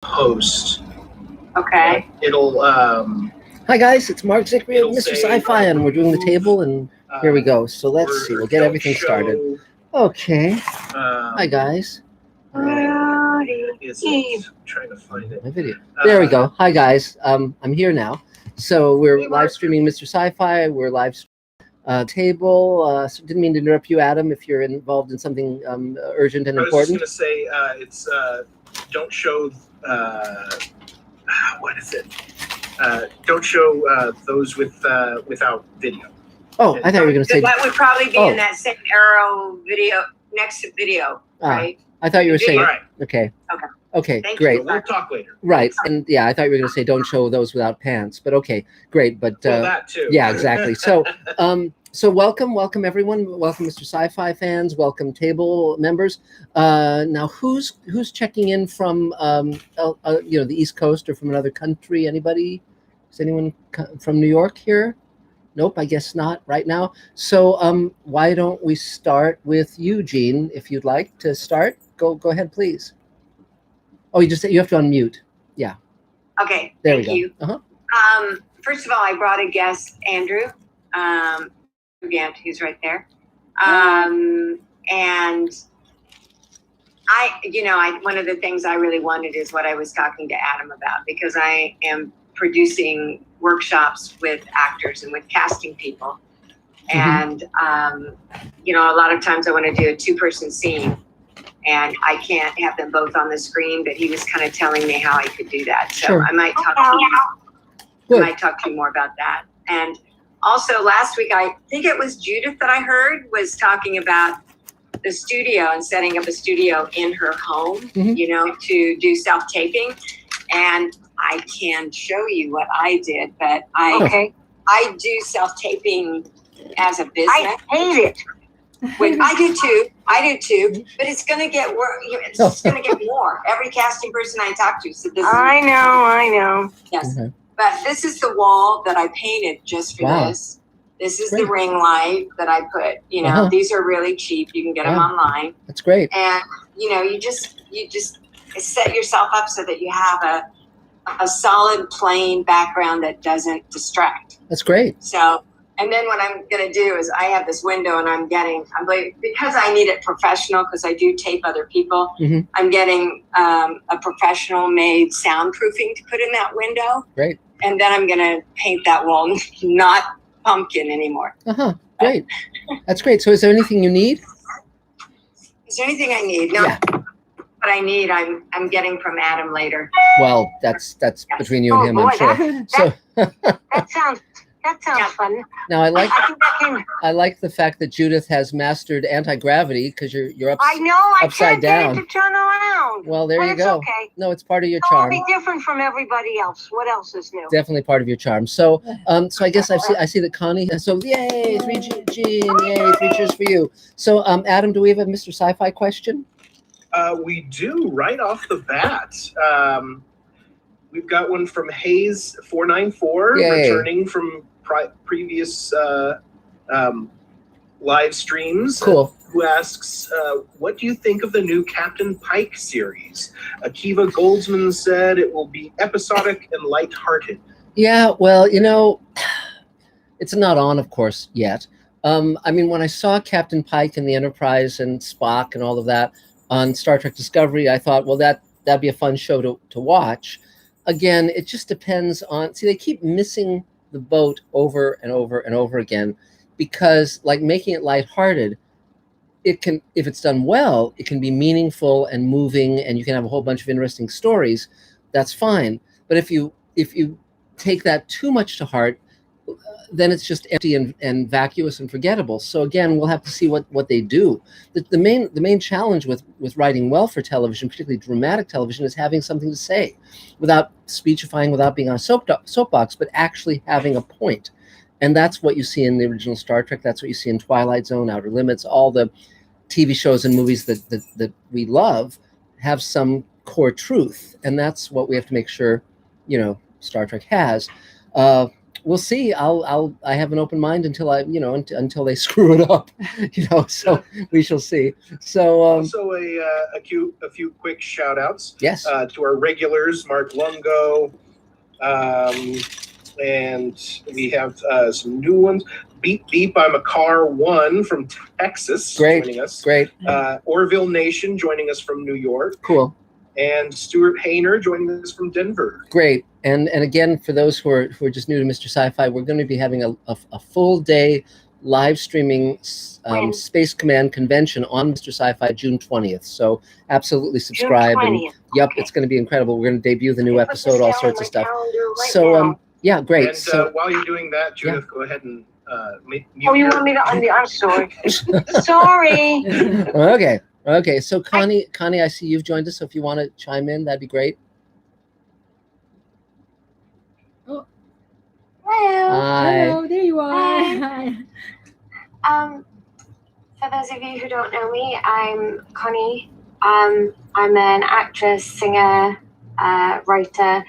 post. Okay. It'll. Hi guys, it's Mark Zickery of Mr. Sci-Fi, and we're doing the table, and here we go. So let's see, we'll get everything started. Okay. Hi guys. Is trying to find it. My video. There we go. Hi guys. I'm here now. So we're live streaming Mr. Sci-Fi. We're live table. So didn't mean to interrupt you, Adam, if you're involved in something urgent and important. I was just going to say, it's don't show. What is it? Don't show those without video. Oh, I thought you were going to say that would probably be in that same arrow video next to video, right? I thought you were saying. Right. Okay. Okay. Thank great. you. We'll talk later. Right, and yeah, I thought you were going to say don't show those without pants, but okay, great. But well, that too. Yeah, exactly. So, so welcome everyone. Welcome, Mr. Sci-Fi fans. Welcome, table members. Now, who's checking in from the East Coast or from another country? Anybody? Is anyone from New York here? Nope, I guess not right now. So, why don't we start with you, Gene? If you'd like to start, go ahead, please. Oh, you have to unmute. Yeah. Okay. There thank you. First of all, I brought a guest, Andrew Gant, who's right there. And one of the things I really wanted is what I was talking to Adam about, because I am producing workshops with actors and with casting people. And, a lot of times I want to do a 2-person scene. And I can't have them both on the screen, but he was kind of telling me how I could do that. So sure. I might talk to you more about that. And also last week, I think it was Judith that I heard was talking about the studio and setting up a studio in her home, to do self-taping. And I can show you what I did, but I do self-taping as a business. I hate it. I do too, but it's going to get worse. It's just going to get more. Every casting person I talk to said this. I know. Yes, but this is the wall that I painted just for this. This is the ring light that I put. These are really cheap. You can get them online. That's great. And you just set yourself up so that you have a solid, plain background that doesn't distract. That's great. So. And then what I'm going to do is I have this window and because I need it professional, because I do tape other people, I'm getting a professional made soundproofing to put in that window. Great. And then I'm going to paint that wall, not pumpkin anymore. Great. That's great. So is there anything you need? Is there anything I need? No. Yeah. What I need, I'm getting from Adam later. Well, that's between you and him, I'm sure. That sounds fun. Now I like the fact that Judith has mastered anti-gravity, because you're upside down. Get it to turn around. Well, there you go. Okay. No, it's part of your charm. I'll be different from everybody else. What else is new? Definitely part of your charm. So, so I guess I see that Connie. So, yay, 3 Gene, yay, 3 cheers for you. So, Adam, do we have a Mr. Sci-Fi question? We do right off the bat. We've got one from Hayes494, returning from previous live streams. Cool. Who asks, what do you think of the new Captain Pike series? Akiva Goldsman said it will be episodic and lighthearted. Yeah, well, it's not on, of course, yet. When I saw Captain Pike and the Enterprise and Spock and all of that on Star Trek Discovery, I thought, well, that'd be a fun show to watch. Again, it just depends on. See, they keep missing the boat over and over and over again, because making it lighthearted, it can, if it's done well, it can be meaningful and moving, and you can have a whole bunch of interesting stories. That's fine. But if you take that too much to heart, then it's just empty and vacuous and forgettable. So again, we'll have to see what they do. The main challenge with writing well for television, particularly dramatic television, is having something to say, without speechifying, without being on a soapbox, but actually having a point. And that's what you see in the original Star Trek. That's what you see in Twilight Zone, Outer Limits. All the TV shows and movies that we love have some core truth, and that's what we have to make sure Star Trek has. we'll see. I have an open mind until until they screw it up, So we shall see. So also a few quick shout outs. Yes. To our regulars, Mark Lungo, and we have some new ones. Beep Beep, I'm a Car One from Texas joining us. Great. Orville Nation joining us from New York. Cool. And Stuart Hayner joining us from Denver. Great. And again, for those who are just new to Mr. Sci-Fi, we're going to be having a full day live streaming Space Command convention on Mr. Sci-Fi June 20th. So absolutely subscribe. June 20th. And yep, Okay. it's going to be incredible. We're going to debut the new Put this episode, all down sorts on of stuff. my calendar right So now. yeah, great. And So while you're doing that, Judith, go ahead and mute Oh, you your- want me to I'm sorry. Sorry. okay. So Connie, I see you've joined us. So if you want to chime in, that'd be great. Hello. Hi. Hello, there you are. Hi. For those of you who don't know me, I'm Connie. I'm an actress, singer, writer,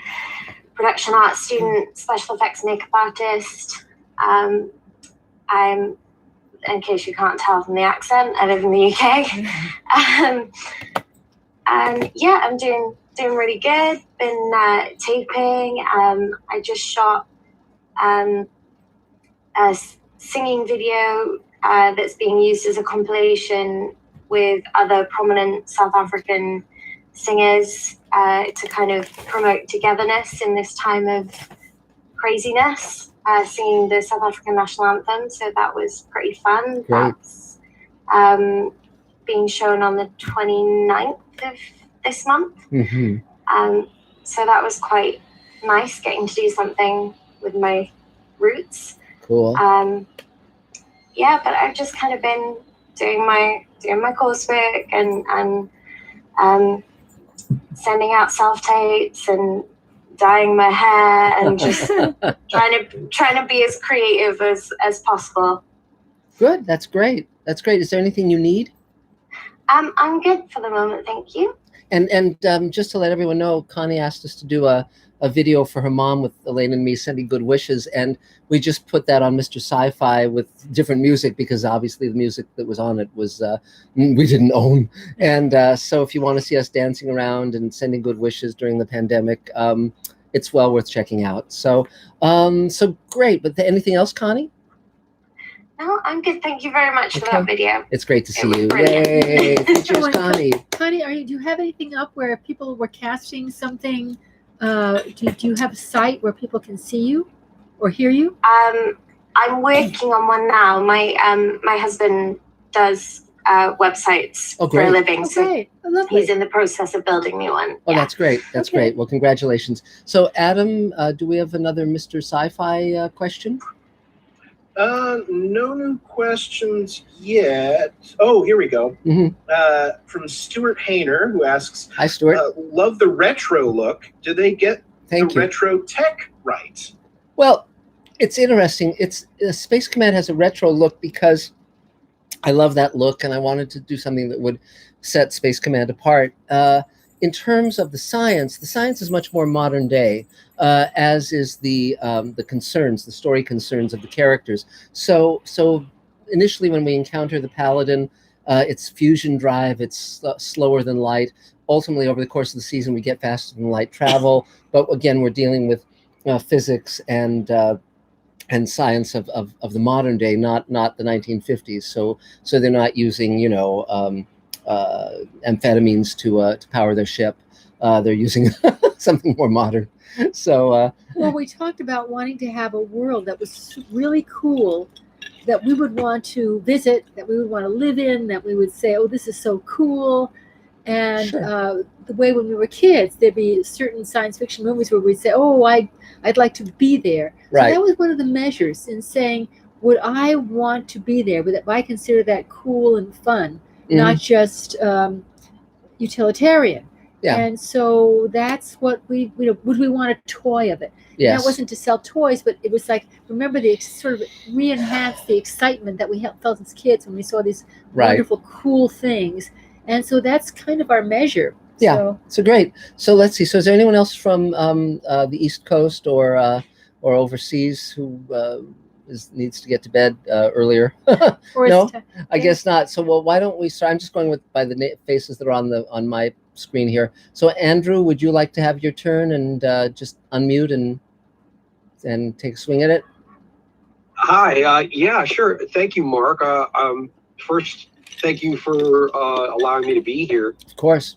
production art student, special effects makeup artist. I'm, in case you can't tell from the accent, I live in the UK. And yeah, I'm doing really good. Been taping. I just shot a singing video that's being used as a compilation with other prominent South African singers to kind of promote togetherness in this time of craziness, singing the South African national anthem. So that was pretty fun. Great. That's being shown on the 29th of this month. Mm-hmm. So that was quite nice, getting to do something with my roots. Cool. Yeah, but I've just kind of been doing my coursework and sending out self-tapes and dyeing my hair and just trying to be as creative as possible. Good. That's great. Is there anything you need? I'm good for the moment, thank you. And just to let everyone know, Connie asked us to do a video for her mom with Elaine and me sending good wishes, and we just put that on Mr. Sci-Fi with different music because obviously the music that was on it was we didn't own. And so if you want to see us dancing around and sending good wishes during the pandemic, it's well worth checking out. So great. But anything else, Connie? No, I'm good. Thank you very much for that video. It's great to see was you. brilliant. Yay! Features Connie. Connie, do you have anything up where people were casting something? Do you have a site where people can see you or hear you? I'm working on one now. My husband does websites for a living, so Okay, lovely. he's in the process of building me one. Oh, Yeah. that's great. That's Okay. great. Well, congratulations. So, Adam, do we have another Mr. Sci-Fi question? No new questions yet. Oh, here we go. Mhm. From Stuart Hayner, who asks, Hi, Stuart. love the retro look. Do they get Thank the you. retro tech right? Well, it's interesting. Space Command has a retro look because I love that look, and I wanted to do something that would set Space Command apart. In terms of the science is much more modern day, as is the concerns, the story concerns of the characters. So initially, when we encounter the Paladin, it's fusion drive. It's slower than light. Ultimately, over the course of the season, we get faster than light travel. But again, we're dealing with physics and science of the modern day, not the 1950s. So they're not using amphetamines to power their ship. They're using something more modern. So Well, we talked about wanting to have a world that was really cool, that we would want to visit, that we would want to live in, that we would say, oh, this is so cool. And Sure. The way when we were kids, there'd be certain science fiction movies where we'd say, oh, I'd like to be there. Right. So that was one of the measures in saying, would I want to be there? Would I consider that cool and fun, not just utilitarian? Yeah. And so that's what would we want a toy of it? Yes. And that wasn't to sell toys, but it was like, remember, they sort of re-enhanced the excitement that we felt as kids when we saw these wonderful, cool things. And so that's kind of our measure. Yeah. So great. So let's see. So is there anyone else from the East Coast or or overseas who needs to get to bed earlier? Or No, it's I yeah. guess not. So, well, why don't we start? I'm just going with by the faces that are on my screen here. So, Andrew, would you like to have your turn and just unmute and take a swing at it? Hi. Yeah, sure. Thank you, Mark. First, thank you for allowing me to be here. Of course.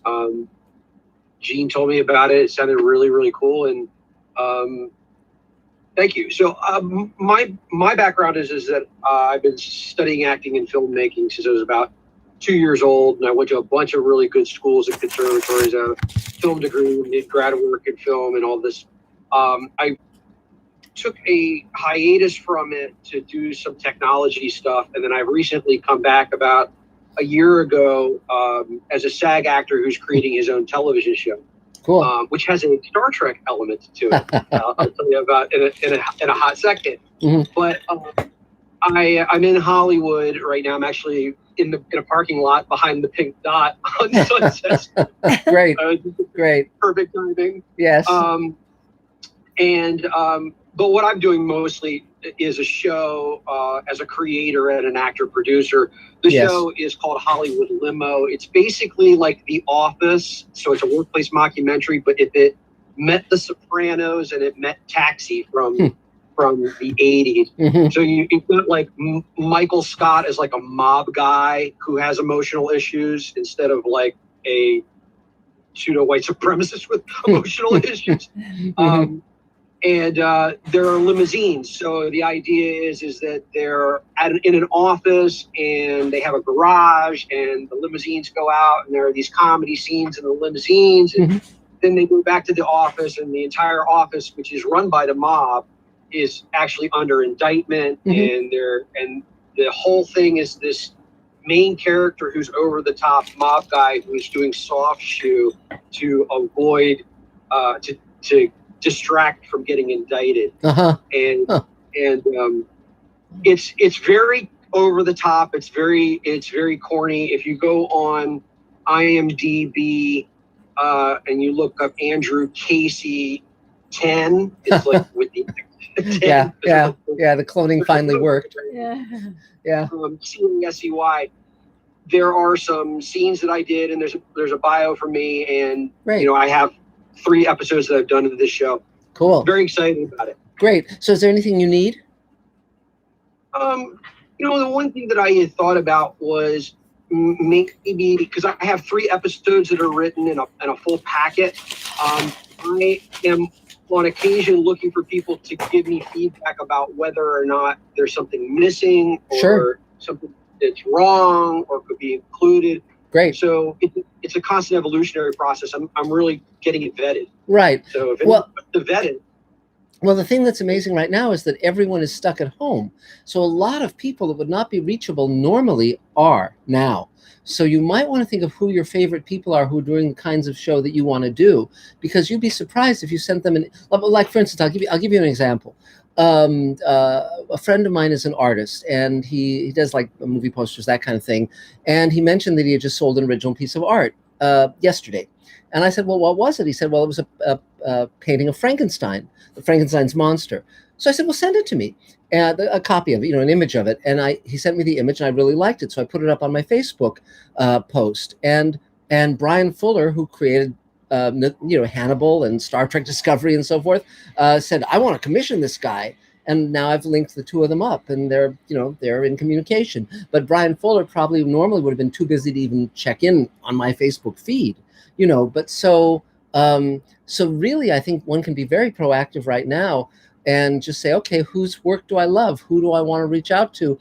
Gene told me about it. It sounded really, really cool, and thank you. So, my background is that I've been studying acting and filmmaking since I was about 2 years old, and I went to a bunch of really good schools and conservatories. I have a film degree, did grad work in film, and all this. I took a hiatus from it to do some technology stuff, and then I've recently come back about a year ago as a SAG actor who's creating his own television show. Cool. Which has a Star Trek element to it. I'll tell you about in a hot second. Mhm. But I'm in Hollywood right now. I'm actually in a parking lot behind the Pink Dot on Sunset. Great. Great. Perfect timing. Yes. But what I'm doing mostly is a show as a creator and an actor producer. The Yes. show is called Hollywood Limo. It's basically like The Office, so it's a workplace mockumentary. But if it met The Sopranos and it met Taxi from the '80s, Mhm. so you've got like Michael Scott as like a mob guy who has emotional issues instead of like a pseudo white supremacist with emotional issues. And there are limousines. So the idea is that they're in an office and they have a garage and the limousines go out and there are these comedy scenes in the limousines. And then they go back to the office and the entire office, which is run by the mob, is actually under indictment. And the whole thing is this main character who's over the top mob guy who's doing soft shoe to avoid, to distract from getting indicted. And it's very over the top. It's very corny. If you go on IMDb and you look up Andrew Casey 10, it's like with the 10. Yeah. The cloning finally worked. Yeah. CASEY. There are some scenes that I did, and there's a bio for me, and Great. I have 3 episodes that I've done of this show. Cool. Very excited about it. Great. So is there anything you need? The one thing that I had thought about was maybe, because I have 3 episodes that are written in a full packet. I am on occasion looking for people to give me feedback about whether or not there's something missing or something that's wrong or could be included. Great. So it's a constant evolutionary process. I'm really getting it vetted. Right. So if it's vetted. Well, the thing that's amazing right now is that everyone is stuck at home. So a lot of people that would not be reachable normally are now. So you might want to think of who your favorite people are who are doing the kinds of show that you want to do, because you'd be surprised if you sent them like for instance, I'll give you an example. A friend of mine is an artist, and he does like movie posters, that kind of thing. And he mentioned that he had just sold an original piece of art yesterday. And I said, well, what was it? He said, well, it was a painting of Frankenstein's monster. So I said, well, send it to me, a copy of it, an image of it. And he sent me the image, and I really liked it. So I put it up on my Facebook post. And Brian Fuller, who created Hannibal and Star Trek Discovery and so forth, said, I want to commission this guy. And now I've linked the 2 of them up, and they're in communication. But Brian Fuller probably normally would have been too busy to even check in on my Facebook feed, But so really, I think one can be very proactive right now and just say, okay, whose work do I love? Who do I want to reach out to?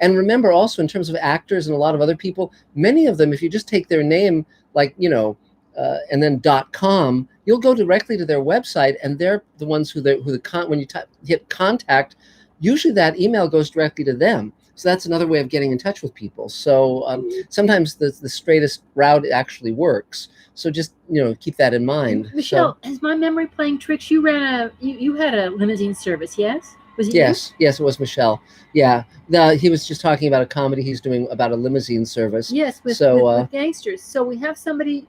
And remember also, in terms of actors and a lot of other people, many of them, if you just take their name, like, and then .com, you'll go directly to their website, and they're the ones when you hit contact, usually that email goes directly to them. So that's another way of getting in touch with people. So sometimes the straightest route actually works. So just keep that in mind. Michelle, is my memory playing tricks? You ran you had a limousine service, yes? Was it yes, it was Michelle. Yeah, he was just talking about a comedy he's doing about a limousine service. Yes, with gangsters. So we have somebody,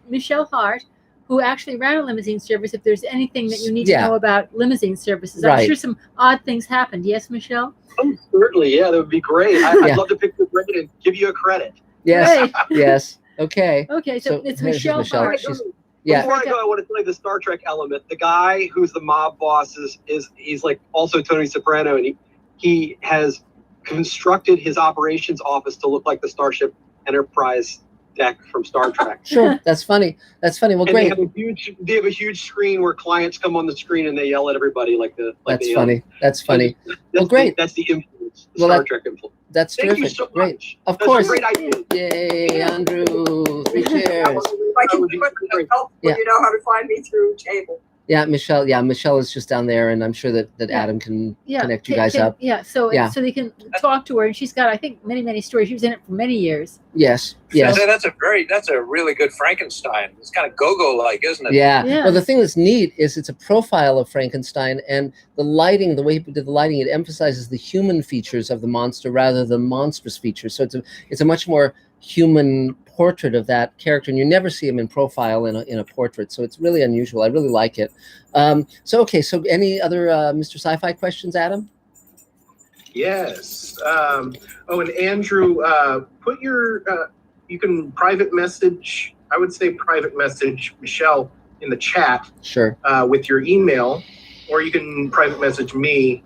Michelle Hart, who actually ran a limousine service if there's anything that you need Yeah. to know about limousine services. I'm Right. sure some odd things happened. Yes, Michelle? Oh, certainly, yeah, that would be great. Yeah. I'd love to pick your brain and give you a credit. Yes. Great. Yes. Okay. Okay, so it's here's Michelle Michelle. Hart. She's, yeah. Before I go, I want to tell you the Star Trek element. The guy who's the mob boss he's like also Tony Soprano, and he has constructed his operations office to look like the Starship Enterprise deck from Star Trek. Sure. That's funny. That's funny. Well, And great. they have a huge screen where clients come on the screen and they yell at everybody That's funny. That's funny. Well, great. That's the influence. Well, Star Trek influence. That's Thank terrific. you so Great. much. Of That's course. a great idea. Yay, Andrew. 3 cheers. I can do it help Yeah. when you know how to find me through table. Yeah, Michelle. Yeah, Michelle is just down there, and I'm sure that Yeah. Adam can Yeah, connect you guys up. Yeah, so Yeah. so they can talk to her, and she's got, I think, many stories. She was in it for many years. Yes. Yes. That's a really good Frankenstein. It's kind of go-go like, isn't it? Yeah. Yeah. Well, the thing that's neat is it's a profile of Frankenstein, and the lighting, the way he did the lighting, it emphasizes the human features of the monster rather than monstrous features. So it's a much more human portrait of that character, and you never see him in profile in a portrait. So it's really unusual. I really like it. So any other Mr. Sci-Fi questions, Adam? Yes. And Andrew, put your, you can private message, I would say private message Michelle in the chat Sure. with your email, or you can private message me.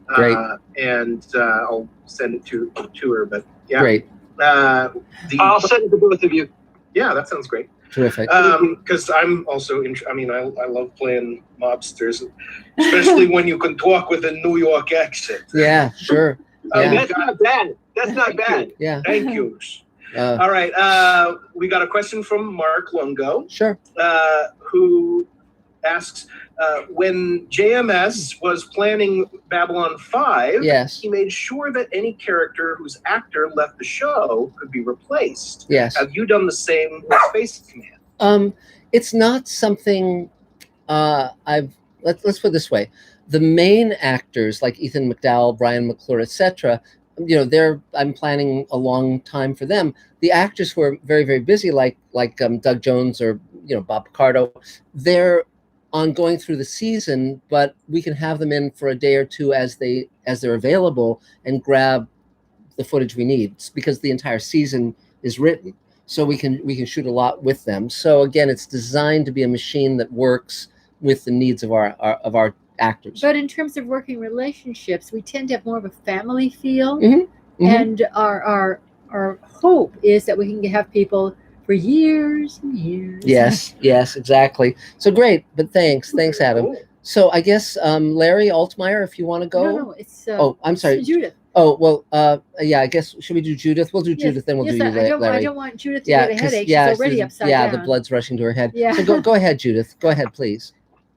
Great. And I'll send it to her. But yeah. Great. I'll send it to both of you. Yeah, that sounds great. Terrific. Because I'm also, I love playing mobsters, especially when you can talk with a New York accent. Yeah, sure. Yeah. That's not bad. That's not bad. Yeah. Thank you. All right. We got a question from Mark Lungo, Sure. who asks, when JMS was planning Babylon 5, Yes. he made sure that any character whose actor left the show could be replaced. Yes. Have you done the same with Space Command? It's not something let's put it this way. The main actors like Ethan McDowell, Brian McClure, etc., I'm planning a long time for them. The actors who are very, very busy, like Doug Jones or Bob Picardo, they're on going through the season, but we can have them in for a day or two as they're available and grab the footage we need. It's because the entire season is written, so we can shoot a lot with them. So again, it's designed to be a machine that works with the needs of our actors. But in terms of working relationships, we tend to have more of a family feel, Mm-hmm. and our hope is that we can have people for years and years. Yes, exactly. So great, but thanks, Adam. So I guess Larry Altmeyer, if you want to go. No, it's. Oh, I'm sorry, Judith. Oh well, yeah. I guess should we do Judith? We'll do Judith, then we'll do you, Larry. I don't want Judith to get a headache. She's already upside down. Yeah, the blood's rushing to her head. Yeah. So go ahead, Judith. Go ahead, please.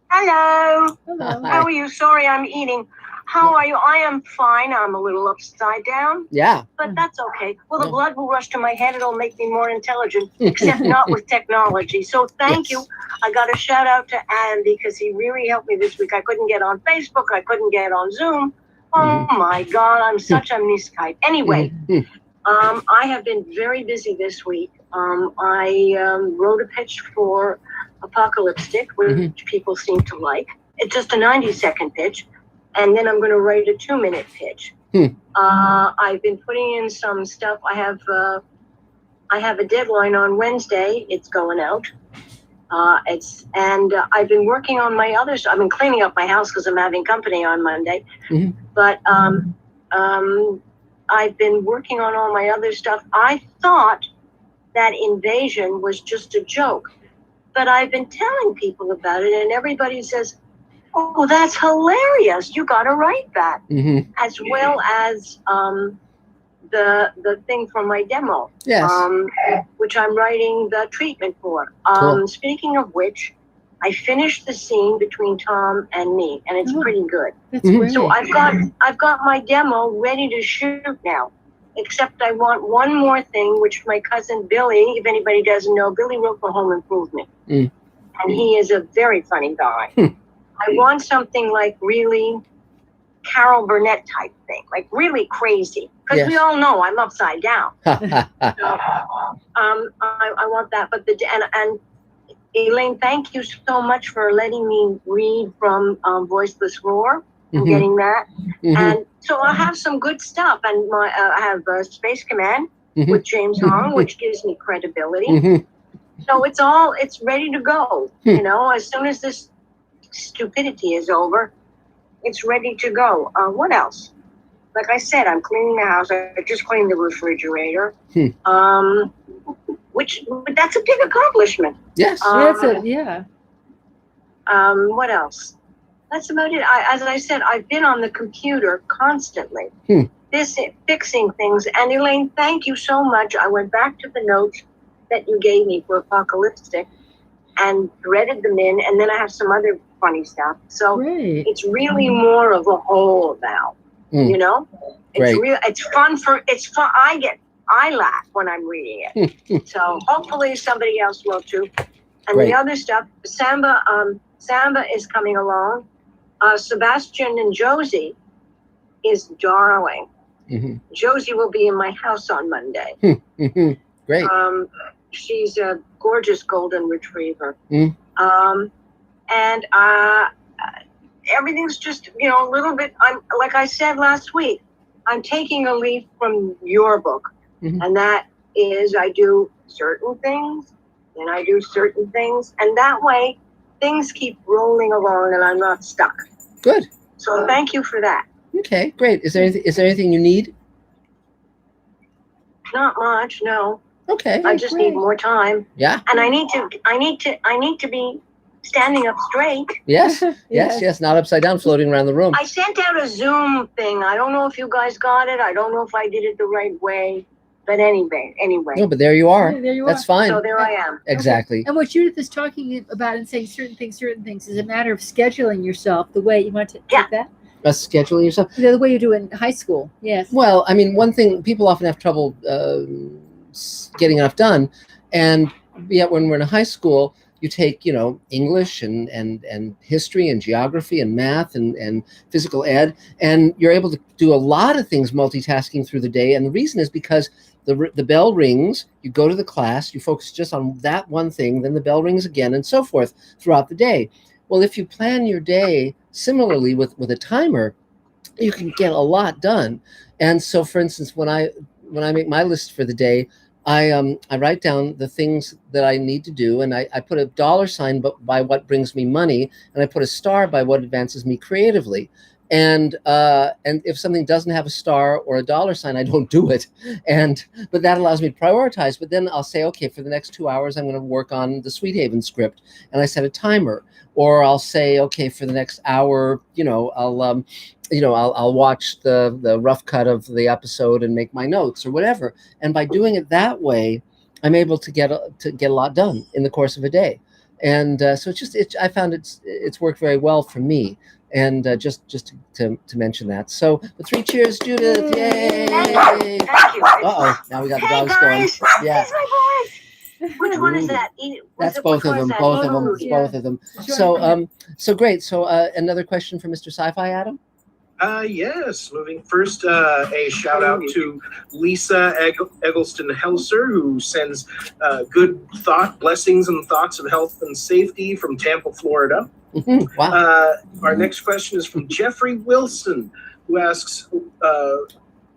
Hello. Hello. Hi. How are you? Sorry, I'm eating. How are you? I am fine. I'm a little upside down, Yeah. but that's okay. Well, the blood will rush to my head. It'll make me more intelligent, except not with technology. So thank you. I got a shout out to Andy because he really helped me this week. I couldn't get on Facebook. I couldn't get on Zoom. Oh my God, I'm such a niskite. Anyway, I have been very busy this week. I wrote a pitch for Apocalyptic, which people seem to like. It's just a 90-second pitch. And then I'm going to write a 2-minute pitch. I've been putting in some stuff. I have a deadline on Wednesday. It's going out. I've been working on my other stuff. I've been cleaning up my house because I'm having company on Monday. But I've been working on all my other stuff. I thought that Invasion was just a joke, but I've been telling people about it, and everybody says, "Oh, that's hilarious! You got to write that," as well as the thing for my demo, Yes. which I'm writing the treatment for. Cool. Speaking of which, I finished the scene between Tom and me, and it's pretty good. That's great. So I've got my demo ready to shoot now. Except I want one more thing, which my cousin Billy, if anybody doesn't know, Billy wrote for Home Improvement, and he is a very funny guy. I want something like really Carol Burnett type thing, like really crazy, because we all know I'm upside down. So, I want that, but and Elaine, thank you so much for letting me read from Voiceless Roar and Mhm. getting that. Mhm. And so I have some good stuff. And I have Space Command Mhm. with James Hong, which gives me credibility. Mhm. So it's ready to go. You know, as soon as this stupidity is over, it's ready to go. What else? Like I said, I'm cleaning the house. I just cleaned the refrigerator. Which that's a big accomplishment. Yes. Yeah. What else? That's about it. As I said, I've been on the computer constantly, fixing things. And Elaine, thank you so much. I went back to the notes that you gave me for Apocalyptic and threaded them in, and then I have some other funny stuff. So it's really more of a whole now. You know, it's fun. I laugh when I'm reading it. So hopefully somebody else will too. And the other stuff, Samba is coming along. Sebastian and Josie is darling. Josie will be in my house on Monday. Great. She's a gorgeous golden retriever. And everything's just, you know, a little bit, like I said last week, I'm taking a leaf from your book. And that is, I do certain things, and I do certain things. And that way, things keep rolling along and I'm not stuck. Good. So thank you for that. Okay, great. Is there anything you need? Not much, no. Okay. I just need more time. Yeah. And I need to be standing up straight. Yes. Yes. Not upside down, floating around the room. I sent out a Zoom thing. I don't know if you guys got it. I don't know if I did it the right way. But anyway. No, but there you are. Yeah, there you That's are. fine. So there I am. Exactly. And what Judith is talking about and saying certain things is a matter of scheduling yourself the way you want to take that. Scheduling yourself. The way you do it in high school. Yes. Well, I mean, one thing, people often have trouble getting enough done, and yet when we're in high school, you take, you know, English and history and geography and math and physical ed, and you're able to do a lot of things multitasking through the day. And the reason is because the bell rings, you go to the class, you focus just on that one thing, then the bell rings again, and so forth throughout the day. Well, if you plan your day similarly with a timer, you can get a lot done. And so, for instance, when I make my list for the day, I write down the things that I need to do, and I put a $sign by what brings me money, and I put a star by what advances me creatively. And if something doesn't have a star or a $sign, I don't do it. But that allows me to prioritize. But then I'll say, okay, for the next 2 hours, I'm going to work on the Sweet Haven script, and I set a timer. Or I'll say, okay, for the next hour, you know, I'll watch the rough cut of the episode and make my notes or whatever. And by doing it that way, I'm able to get a lot done in the course of a day. And so I found it's worked very well for me. And just to mention that. So the 3 cheers, Judith! Yay! Thank you. Uh-oh, now we got the dogs going. Yeah. That's my voice. Which one is that? That's both of them. Both of them. So great. So another question for Mr. Sci-Fi, Adam? Yes, moving first, a shout out to Lisa Eggleston Helser, who sends good blessings and thoughts of health and safety from Tampa, Florida. Wow. Our next question is from Jeffrey Wilson, who asks,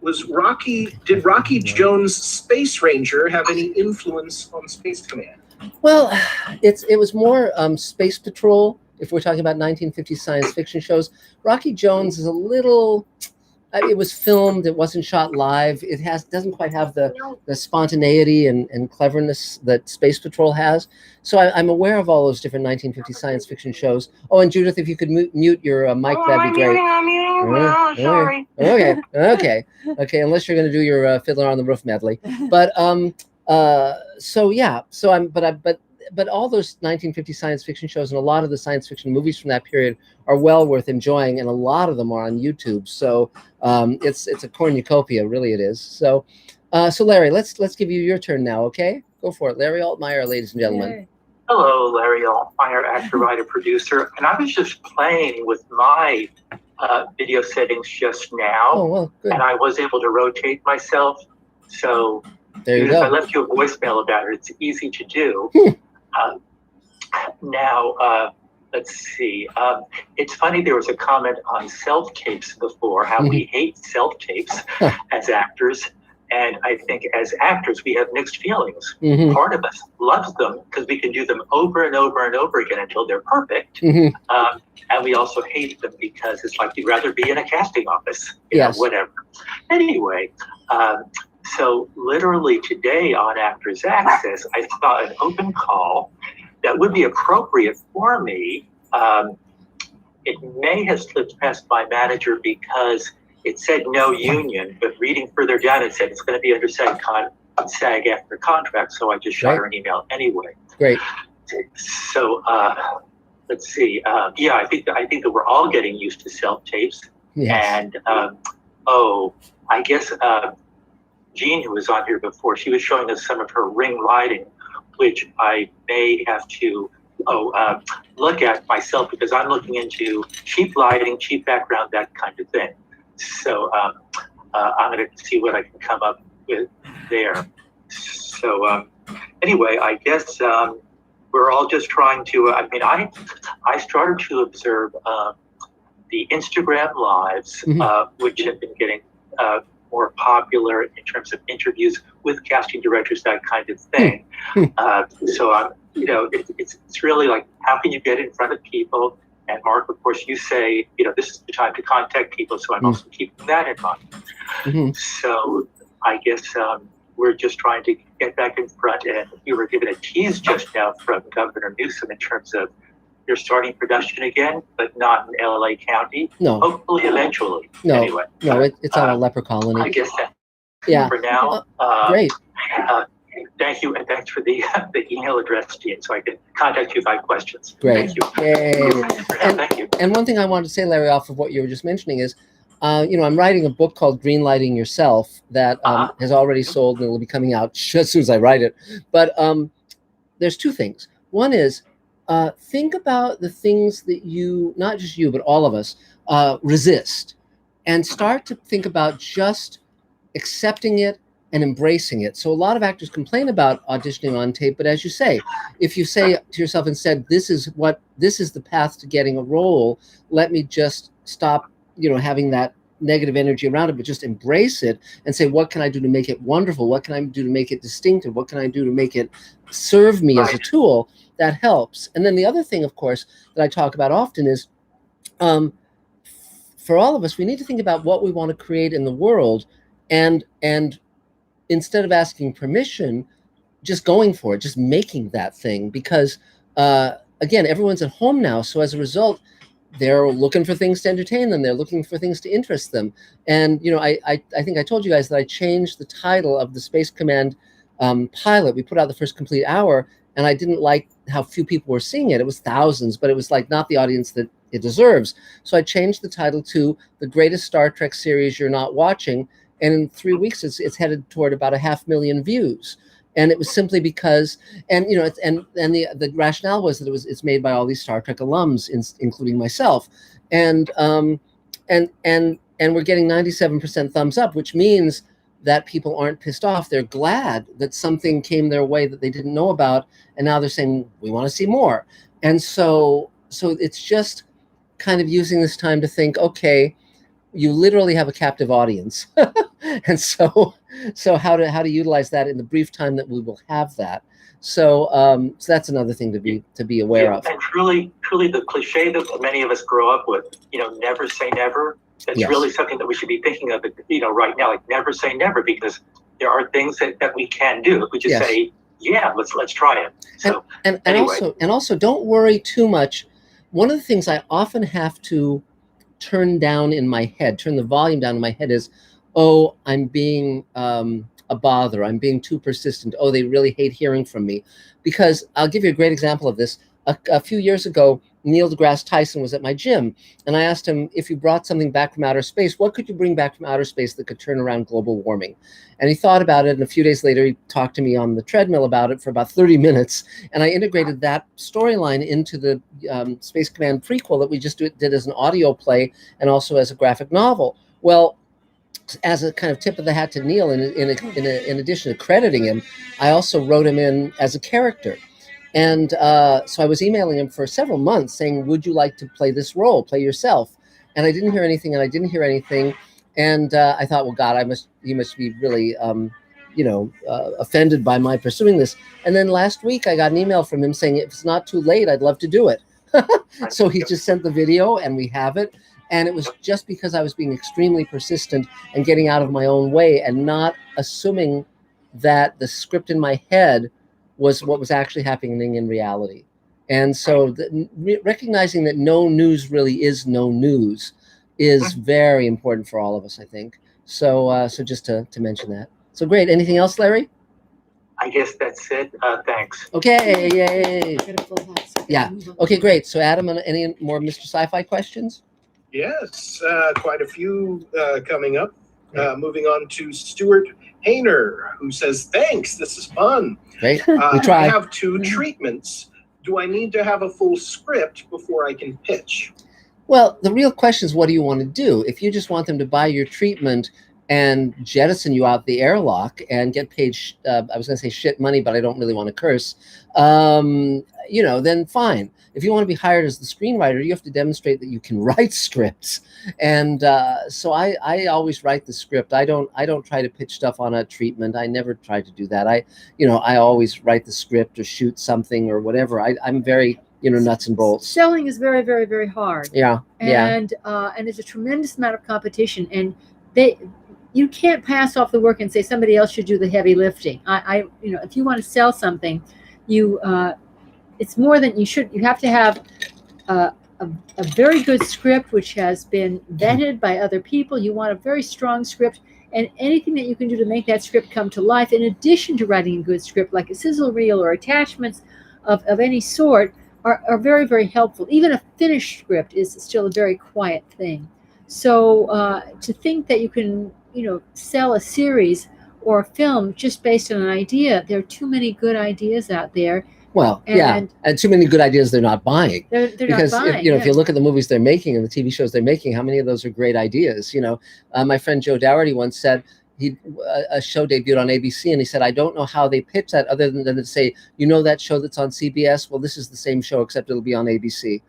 did Rocky Jones' Space Ranger have any influence on Space Command? Well, it was more Space Patrol. If we're talking about 1950s science fiction shows, Rocky Jones is a little. It was filmed. It wasn't shot live. It doesn't quite have the spontaneity and cleverness that Space Patrol has. So I'm aware of all those different 1950s science fiction shows. Oh, and Judith, if you could mute your mic, that'd be great. I'm muting. Well, sorry. Okay. Unless you're going to do your Fiddler on the Roof medley, but so yeah. So but all those 1950 science fiction shows and a lot of the science fiction movies from that period are well worth enjoying, and a lot of them are on YouTube. So it's a cornucopia, really it is. So Larry, let's give you your turn now, okay? Go for it. Larry Altmeyer, ladies and gentlemen. Yay. Hello, Larry Altmeyer, actor, writer, producer, and I was just playing with my video settings just now. Oh, well, good. And I was able to rotate myself. So there you I go. left you a voicemail about it. It's easy to do. Now, let's see. It's funny, there was a comment on self-tapes before, how we hate self-tapes as actors. And I think as actors, we have mixed feelings. Part of us loves them because we can do them over and over and over again until they're perfect. And we also hate them because it's like you'd rather be in a casting office, you know, whatever. Anyway, so literally today on Actors Access, I saw an open call that would be appropriate for me. It may have slipped past my manager because it said no union, but reading further down, it said it's going to be under SAG after contract. So I just shot her an email anyway. Great. So let's see. Yeah, I think that we're all getting used to self-tapes. And I guess Jean, who was on here before, she was showing us some of her ring lighting, which I may have to look at myself because I'm looking into cheap lighting, cheap background, that kind of thing. So I'm going to see what I can come up with there. So anyway, I guess we're all just trying to, I mean, I started to observe the Instagram lives, which have been getting more popular in terms of interviews with casting directors, that kind of thing. So I'm, you know, it's really like, how can you get in front of people? And Mark, of course, you say, you know, this is the time to contact people. So I'm also keeping that in mind. So I guess we're just trying to get back in front. And you were given a tease just now from Governor Newsom in terms of you're starting production again, but not in LA County. No. Hopefully, eventually. No. Anyway. No, it's on a leper colony. I guess that. Yeah. For now. Great. Thank you, and thanks for the email address, Jean, so I can contact you if I have questions. Great. Thank you. Yay. Thank you. And one thing I wanted to say, Larry, off of what you were just mentioning is, you know, I'm writing a book called Greenlighting Yourself that has already sold and it will be coming out as soon as I write it. But there's two things. One is think about the things that you, not just you, but all of us, resist, and start to think about just accepting it and embracing it. So a lot of actors complain about auditioning on tape, but as you say, if you say to yourself instead, this is the path to getting a role, let me just stop, you know, having that negative energy around it, but just embrace it and say, what can I do to make it wonderful? What can I do to make it distinctive? What can I do to make it serve me as a tool? That helps. And then the other thing, of course, that I talk about often is, for all of us, we need to think about what we want to create in the world, and instead of asking permission, just going for it, just making that thing. Because again, everyone's at home now, so as a result, they're looking for things to entertain them. They're looking for things to interest them. And you know, I think I told you guys that I changed the title of the Space Command pilot. We put out the first complete hour, and I didn't like how few people were seeing it. It was thousands, but it was like not the audience that it deserves. So I changed the title to The Greatest Star Trek Series You're Not Watching. And in 3 weeks, it's headed toward about 500,000 views. And it was simply because, and you know, and the rationale was that it's made by all these Star Trek alums, including myself, and we're getting 97% thumbs up, which means that people aren't pissed off. They're glad that something came their way that they didn't know about, and now they're saying we want to see more. And so it's just kind of using this time to think, okay, you literally have a captive audience. And so how to utilize that in the brief time that we will have that. So that's another thing to be aware of. And truly the cliche that many of us grow up with, you know, never say never. That's really something that we should be thinking of, you know, right now, like never say never, because there are things that we can do. We just say, yeah, let's try it. So and anyway. also don't worry too much. One of the things I often have to turn down in my head, turn the volume down in my head is, oh, I'm being a bother. I'm being too persistent. Oh, they really hate hearing from me. Because I'll give you a great example of this. A few years ago, Neil deGrasse Tyson was at my gym, and I asked him, if you brought something back from outer space, what could you bring back from outer space that could turn around global warming? And he thought about it, and a few days later, he talked to me on the treadmill about it for about 30 minutes, and I integrated that storyline into the Space Command prequel that we just did as an audio play and also as a graphic novel. Well, as a kind of tip of the hat to Neil, in addition to crediting him, I also wrote him in as a character. And so I was emailing him for several months saying, would you like to play this role, play yourself? And I didn't hear anything, and I didn't hear anything. And I thought, well, God, he must be really, offended by my pursuing this. And then last week I got an email from him saying, if it's not too late, I'd love to do it. So he just sent the video, and we have it. And it was just because I was being extremely persistent and getting out of my own way and not assuming that the script in my head was what was actually happening in reality. And so recognizing that no news really is no news is very important for all of us, I think. So just to mention that. So great. Anything else, Larry? I guess that's it. Thanks. Okay, yay. Yeah. Okay, great. So Adam, any more Mr. Sci-Fi questions? Yes, quite a few coming up. Moving on to Stuart Hayner, who says, thanks, this is fun. Great. We try. I have 2 treatments. Do I need to have a full script before I can pitch? Well, the real question is, what do you want to do? If you just want them to buy your treatment and jettison you out the airlock and get paid, I was going to say shit money, but I don't really want to curse, then fine. If you want to be hired as the screenwriter, you have to demonstrate that you can write scripts. And so I always write the script. I don't try to pitch stuff on a treatment. I never try to do that. I always write the script or shoot something or whatever. I'm very, nuts and bolts. Selling is very, very, very hard. Yeah. And there's a tremendous amount of competition, and you can't pass off the work and say somebody else should do the heavy lifting. If you want to sell something, it's more than you should. You have to have a very good script, which has been vetted by other people. You want a very strong script, and anything that you can do to make that script come to life, in addition to writing a good script, like a sizzle reel or attachments of any sort, are very, very helpful. Even a finished script is still a very quiet thing. So to think that you can, sell a series or a film just based on an idea, there are too many good ideas out there. Well, and too many good ideas they're not buying. They're because not buying, if you look at the movies they're making and the TV shows they're making, how many of those are great ideas? My friend Joe Dougherty once said a show debuted on ABC, and he said, I don't know how they pitch that other than to say, that show that's on CBS? Well, this is the same show except it'll be on ABC.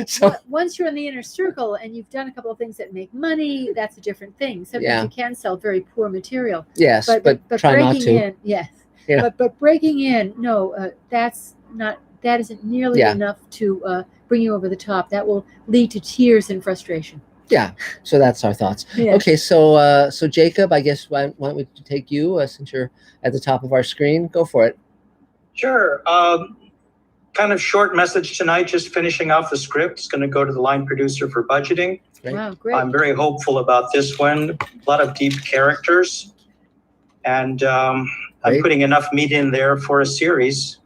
So once you're in the inner circle and you've done a couple of things that make money, that's a different thing. Sometimes you can sell very poor material. Yes, but try not to. Yes. Yeah. But breaking in, that isn't nearly enough to bring you over the top. That will lead to tears and frustration. Yeah. So that's our thoughts. Yeah. Okay. So Jacob, I guess why don't we take you since you're at the top of our screen? Go for it. Sure. Kind of short message tonight, just finishing off the script. It's going to go to the line producer for budgeting. Great. Wow, great. I'm very hopeful about this one. A lot of deep characters. And I'm putting enough meat in there for a series.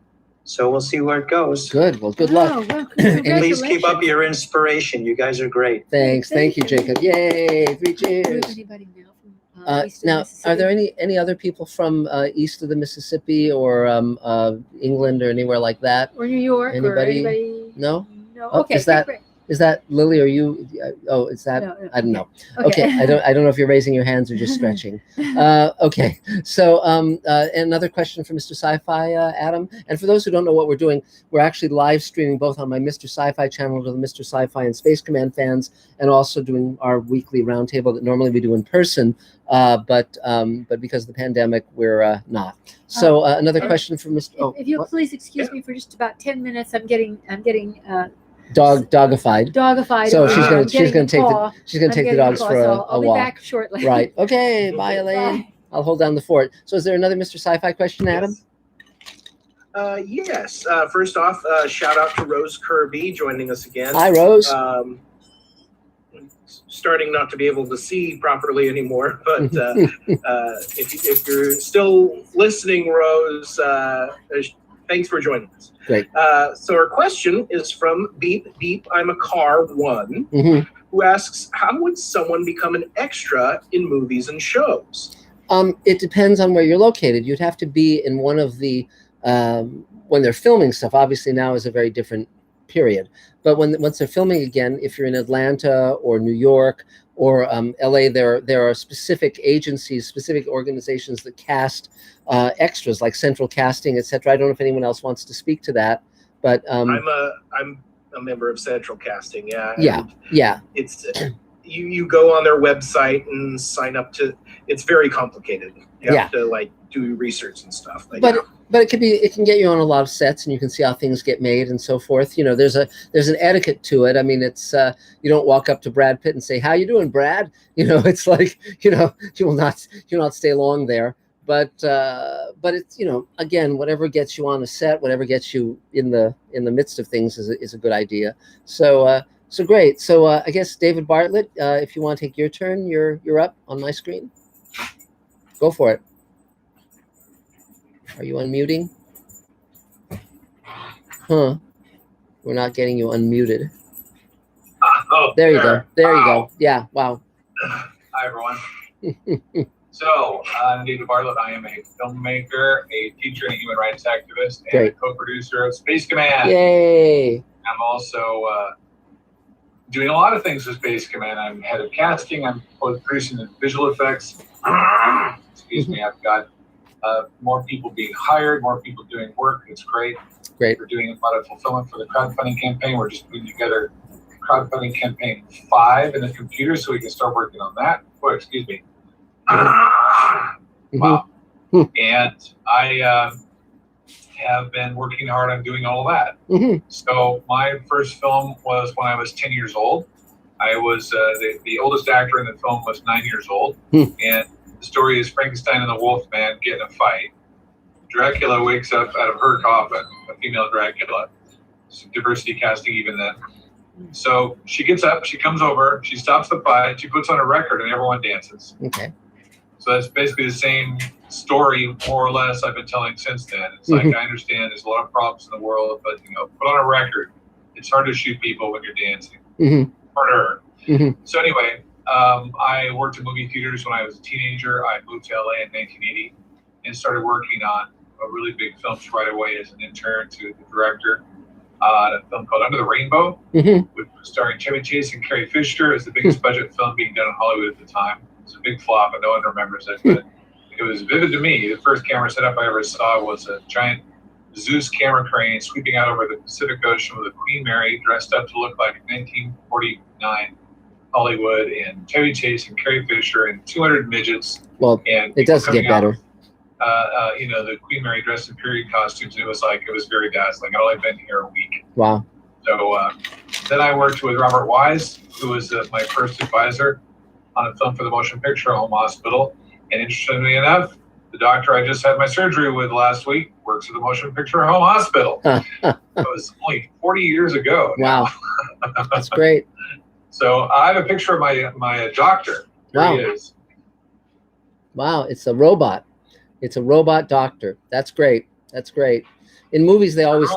So we'll see where it goes. Good. Well, good luck. Well, Please keep up your inspiration. You guys are great. Thanks. Thank you, Jacob. Yay. 3 cheers. Anybody now from now, are there any other people from east of the Mississippi or England or anywhere like that? Or New York? Anybody? Or anybody? No? No. Oh, Okay. Is that Lily? Are you? Oh, is that? No. I don't know. Okay. I don't know if you're raising your hands or just stretching. Okay. So another question for Mr. Sci-Fi, Adam. And for those who don't know what we're doing, we're actually live streaming both on my Mr. Sci-Fi channel to the Mr. Sci-Fi and Space Command fans, and also doing our weekly roundtable that normally we do in person. But because of the pandemic, we're not. So another question for Mr. If you'll please excuse me for just about 10 minutes, I'm getting dogified. So she's gonna take the dogs for a I'll walk. be back shortly. Right. Okay. Bye, Elaine. Bye. I'll hold down the fort. So is there another Mr. Sci-Fi question, Adam? Yes. First off, shout out to Rose Kirby joining us again. Hi, Rose. Starting not to be able to see properly anymore, but if you're still listening, Rose, thanks for joining us. Great. So our question is from Beep Beep I'm a Car One, who asks, how would someone become an extra in movies and shows? It depends on where you're located. You'd have to be in one of the when they're filming stuff. Obviously now is a very different period, but once they're filming again, if you're in Atlanta or New York or LA, there are specific agencies, specific organizations that cast extras, like Central Casting, etc. I don't know if anyone else wants to speak to that, but I'm a member of Central Casting. Yeah. Yeah. It's you go on their website and sign up to. It's very complicated. You have to like do research and stuff. But it can get you on a lot of sets, and you can see how things get made and so forth. You know, there's an etiquette to it. I mean, it's you don't walk up to Brad Pitt and say, "How you doing, Brad?" You know, it's like, you know, you'll not stay long there. But it's, you know, again, whatever gets you on a set, whatever gets you in the midst of things is a good idea. So so great. So I guess David Bartlett, if you want to take your turn, you're up on my screen. Go for it. Are you unmuting? Huh. We're not getting you unmuted. Oh, there you go. There you go. Yeah. Wow. Hi, everyone. So, I'm David Bartlett. I am a filmmaker, a teacher, and a human rights activist, and a co-producer of Space Command. Yay. I'm also doing a lot of things with Space Command. I'm head of casting. I'm producing the visual effects. Excuse me. I've got more people being hired, more people doing work. It's great. Great. We're doing a lot of fulfillment for the crowdfunding campaign. We're just putting together crowdfunding campaign 5 in the computer so we can start working on that. Oh, excuse me. Wow. And I have been working hard on doing all that. So my first film was when I was 10 years old. I was the oldest actor in the film was 9 years old. And the story is Frankenstein and the Wolfman get in a fight. Dracula wakes up out of her coffin, a female Dracula. Some diversity casting even then. So she gets up, she comes over, she stops the fight, she puts on a record, and everyone dances. Okay. So that's basically the same story, more or less, I've been telling since then. It's like, I understand there's a lot of problems in the world, but, you know, put on a record. It's hard to shoot people when you're dancing. Harder. So anyway, I worked in movie theaters when I was a teenager. I moved to LA in 1980 and started working on a really big films right away as an intern to the director. A film called Under the Rainbow, which was starring Chevy Chase and Carrie Fisher. It was the biggest budget film being done in Hollywood at the time. It was a big flop, and no one remembers it, but it was vivid to me. The first camera setup I ever saw was a giant Zeus camera crane sweeping out over the Pacific Ocean with a Queen Mary dressed up to look like 1949 Hollywood, and Chevy Chase and Carrie Fisher and 200 midgets. Well, and it does get better. You know, the Queen Mary dressed in period costumes, and it was very dazzling. I'd only been here a week. Wow. So then I worked with Robert Wise, who was my first advisor on a film for the Motion Picture Home Hospital. And interestingly enough, the doctor I just had my surgery with last week works at the Motion Picture Home Hospital. It was only 40 years ago. Wow. That's great. So I have a picture of my doctor. Here he is. Wow, it's a robot. It's a robot doctor. That's great. That's great. In movies, they always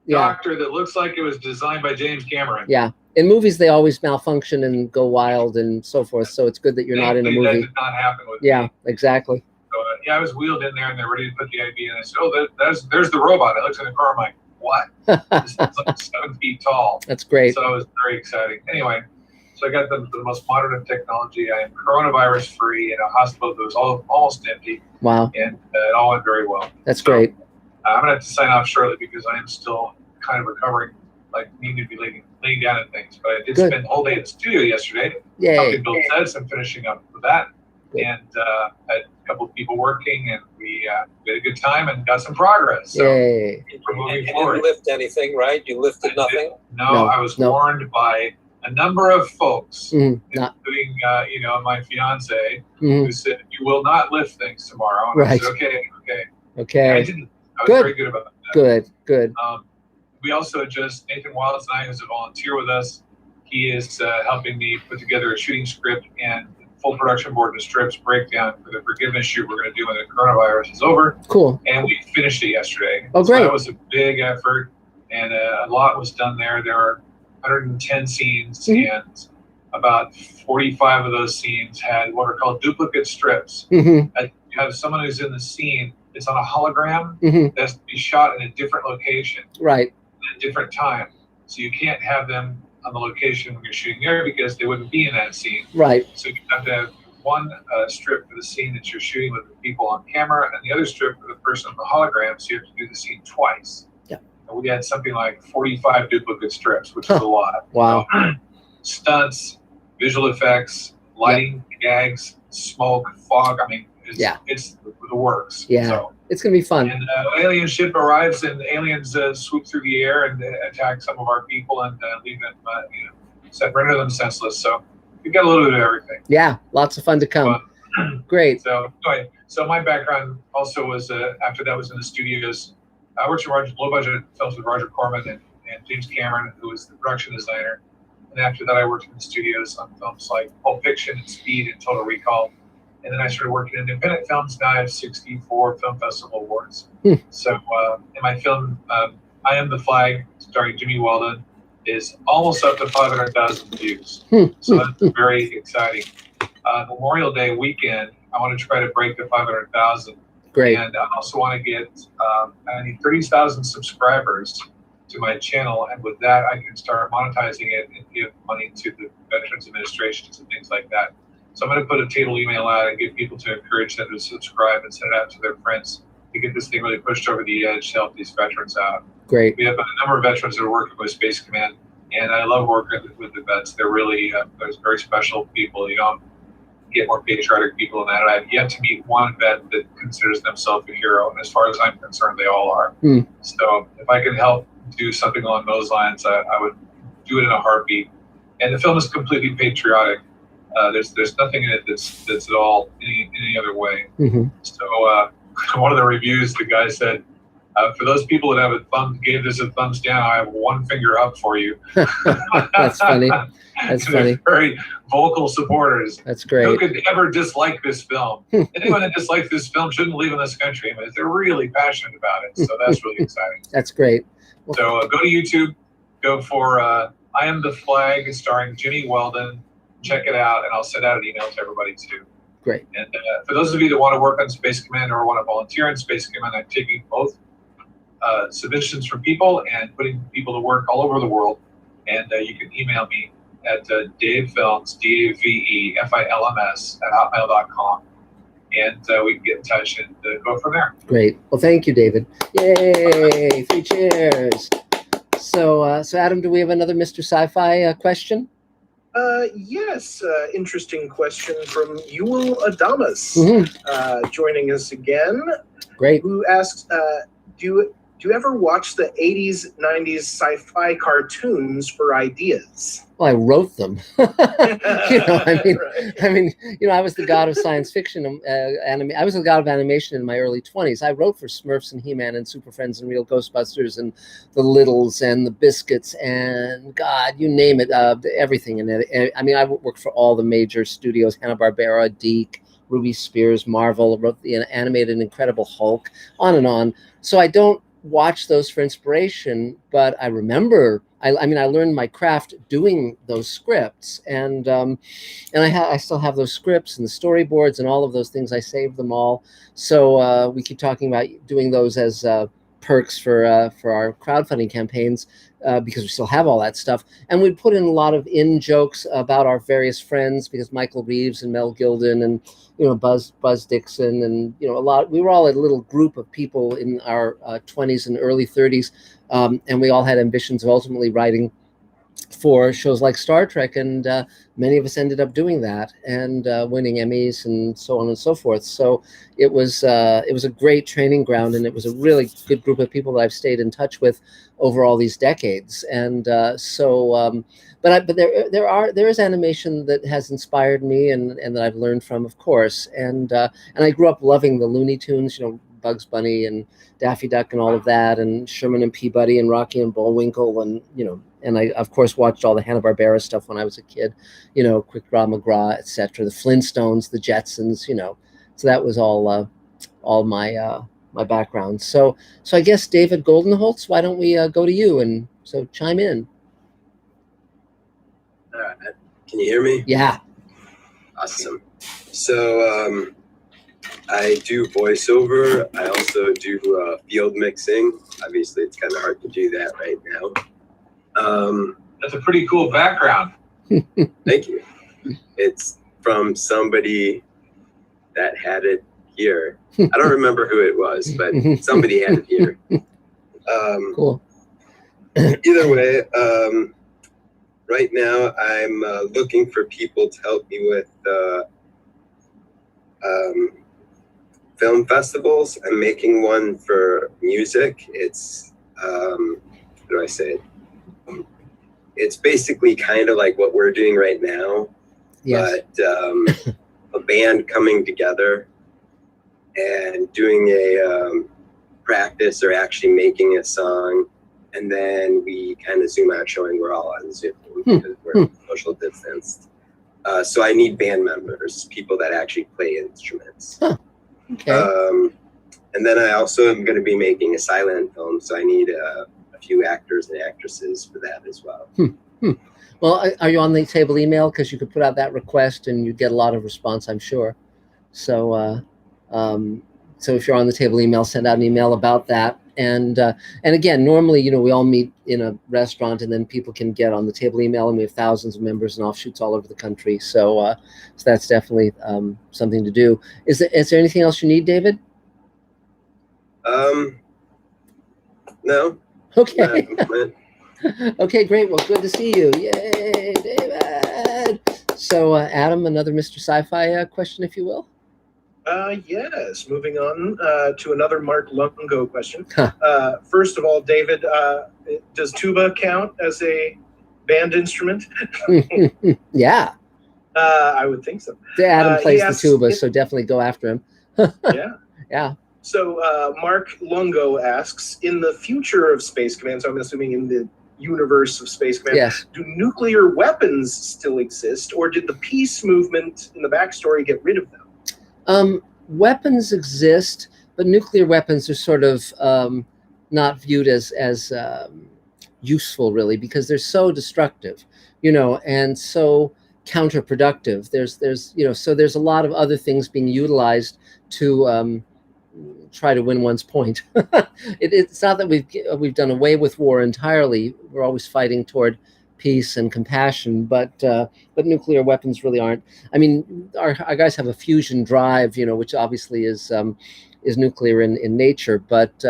doctor that looks like it was designed by James Cameron. Yeah. In movies, they always malfunction and go wild and so forth. So it's good that you're not in a movie. That did not happen with me. Exactly. So, yeah, I was wheeled in there and they're ready to put the IV in. And I said, "Oh, there's the robot." I looked in the car. I'm like, "What?" This is like 7 feet tall. That's great. So it was very exciting. Anyway, so I got the most modern of technology. I am coronavirus free in a hospital that was almost empty. Wow. And it all went very well. That's great. I'm going to have to sign off shortly because I am still kind of recovering, like needing to be laying down at things. But I did spend the whole day at the studio yesterday. Yay. Helping build sets and finishing up with that. And I had a couple of people working, and we had a good time and got some progress. So Yay. we're moving You forward. didn't lift anything, right? You lifted nothing? No, I was warned by a number of folks, including my fiance, who said, "You will not lift things tomorrow." And I said, okay. Okay. I didn't. I was very good about that. Good. We also Nathan Wilds and I, who's a volunteer with us, he is helping me put together a shooting script and full production board and strips breakdown for the forgiveness shoot we're going to do when the coronavirus is over. Cool. And we finished it yesterday. Oh, great. So that was a big effort, and a lot was done there. There were 110 scenes, and about 45 of those scenes had what are called duplicate strips. You have someone who's in the scene. It's on a hologram that's to be shot in a different location, right, at a different time. So you can't have them on the location when you're shooting there because they wouldn't be in that scene. Right. So you have to have one strip for the scene that you're shooting with the people on camera, and the other strip for the person on the hologram. So you have to do the scene twice. Yeah. And we had something like 45 duplicate strips, which is a lot. Wow. Stunts, visual effects, lighting, gags, smoke, fog. I mean, it's the works. Yeah. So, it's gonna be fun. and alien ship arrives, and aliens swoop through the air and attack some of our people and leave them, render them senseless. So we've got a little bit of everything. Yeah, lots of fun to come. Great. So anyway, so my background also was after that was in the studios. I worked in low budget films with Roger Corman and James Cameron, who was the production designer. And after that, I worked in the studios on films like Pulp Fiction and Speed and Total Recall. And then I started working in independent films. Now I have 64 film festival awards. So in my film, I Am the Flag, starring Jimmy Weldon, is almost up to 500,000 views. So that's very exciting. Memorial Day weekend, I want to try to break the 500,000. Great. And I also want to get, I need 30,000 subscribers to my channel. And with that, I can start monetizing it and give money to the Veterans Administrations and things like that. So I'm going to put a table email out and get people to encourage them to subscribe and send it out to their friends to get this thing really pushed over the edge to help these veterans out. Great. We have a number of veterans that are working with Space Command, and I love working with the vets. They're really they're very special people. You don't get more patriotic people than that. And I've yet to meet one vet that considers themselves a hero, and as far as I'm concerned, they all are. So if I can help do something along those lines, I would do it in a heartbeat. And the film is completely patriotic. There's nothing in it that's at all any other way. So one of the reviews, the guy said, for those people that have gave this a thumbs down, I have one finger up for you. That's funny. That's funny. Very vocal supporters. That's great. Who could ever dislike this film? Anyone that dislikes this film shouldn't live in this country. I mean, they're really passionate about it. So that's really exciting. That's great. Well, so go to YouTube, go for I Am the Flag, starring Jimmy Weldon. Check it out, and I'll send out an email to everybody too. Great. And for those of you that want to work on Space Command or want to volunteer in Space Command, I'm taking both submissions from people and putting people to work all over the world. And you can email me at davefilms, DAVEFILMS @hotmail.com. And we can get in touch and go from there. Great. Well, thank you, David. Yay! 3 cheers. So Adam, do we have another Mr. Sci-Fi question? Yes, interesting question from Yul Adamas, joining us again. Great. Who asks, do you ever watch the 80s, 90s sci-fi cartoons for ideas? Well, I wrote them. I mean, I was the god of science fiction. I was the god of animation in my early 20s. I wrote for Smurfs and He-Man and Super Friends and Real Ghostbusters and the Littles and the Biscuits and God, you name it, everything. And I mean, I worked for all the major studios: Hanna-Barbera, Deke, Ruby Spears, Marvel. Wrote the animated Incredible Hulk, on and on. So I don't watch those for inspiration, but I remember. I mean, I learned my craft doing those scripts, and I still have those scripts and the storyboards and all of those things. I saved them all. So we keep talking about doing those as perks for our crowdfunding campaigns because we still have all that stuff. And we put in a lot of in-jokes about our various friends, because Michael Reeves and Mel Gilden and Buzz Dixon and a lot. We were all a little group of people in our 20s and early 30s, and we all had ambitions of ultimately writing for shows like Star Trek, and many of us ended up doing that and winning Emmys and so on and so forth. So it was a great training ground, and it was a really good group of people that I've stayed in touch with over all these decades. And but there is animation that has inspired me and that I've learned from, of course. And I grew up loving the Looney Tunes, Bugs Bunny and Daffy Duck and all of that, and Sherman and Peabody and Rocky and Bullwinkle, and and I of course watched all the Hanna-Barbera stuff when I was a kid, Quick Draw McGraw, etc., the Flintstones, the Jetsons, so that was all my background. So I guess David Goldenholtz, why don't we go to you and so chime in? All right. Can you hear me? Yeah. Awesome. So I do voiceover. I also do field mixing. Obviously, it's kind of hard to do that right now. That's a pretty cool background. Thank you. It's from somebody that had it here. I don't remember who it was, but somebody had it here. Cool. Either way, right now I'm looking for people to help me with film festivals. I'm making one for music. It's how do I say it? It's basically kind of like what we're doing right now, but a band coming together and doing a practice or actually making a song, and then we kind of zoom out showing we're all on Zoom because we're social distanced. So I need band members, people that actually play instruments. Okay. And then I also am going to be making a silent film, so I need a few actors and actresses for that as well. Well, are you on the table email? Because you could put out that request and you get a lot of response, I'm sure. So, so if you're on the table email, send out an email about that. And again, normally, you know, we all meet in a restaurant, and then people can get on the table email, and we have thousands of members and offshoots all over the country. So, so that's definitely something to do. Is there anything else you need, David? No. Okay. Okay, great. Well, good to see you. Yay, David. So, Adam, another Mr. Sci-Fi question, if you will. Yes. Moving on to another Mark Lungo question. First of all, David, does tuba count as a band instrument? Yeah. I would think so. Adam plays the tuba, so definitely go after him. Yeah. Yeah. So Mark Lungo asks, in the future of Space Command, so I'm assuming in the universe of Space Command, do nuclear weapons still exist, or did the peace movement in the backstory get rid of them? Weapons exist, but nuclear weapons are sort of not viewed as useful, really, because they're so destructive, you know, and so counterproductive. There's you know, so there's a lot of other things being utilized to try to win one's point. It's not that we've done away with war entirely. We're always fighting toward peace and compassion, but nuclear weapons really aren't. I mean, our guys have a fusion drive, you know, which obviously is nuclear in nature, but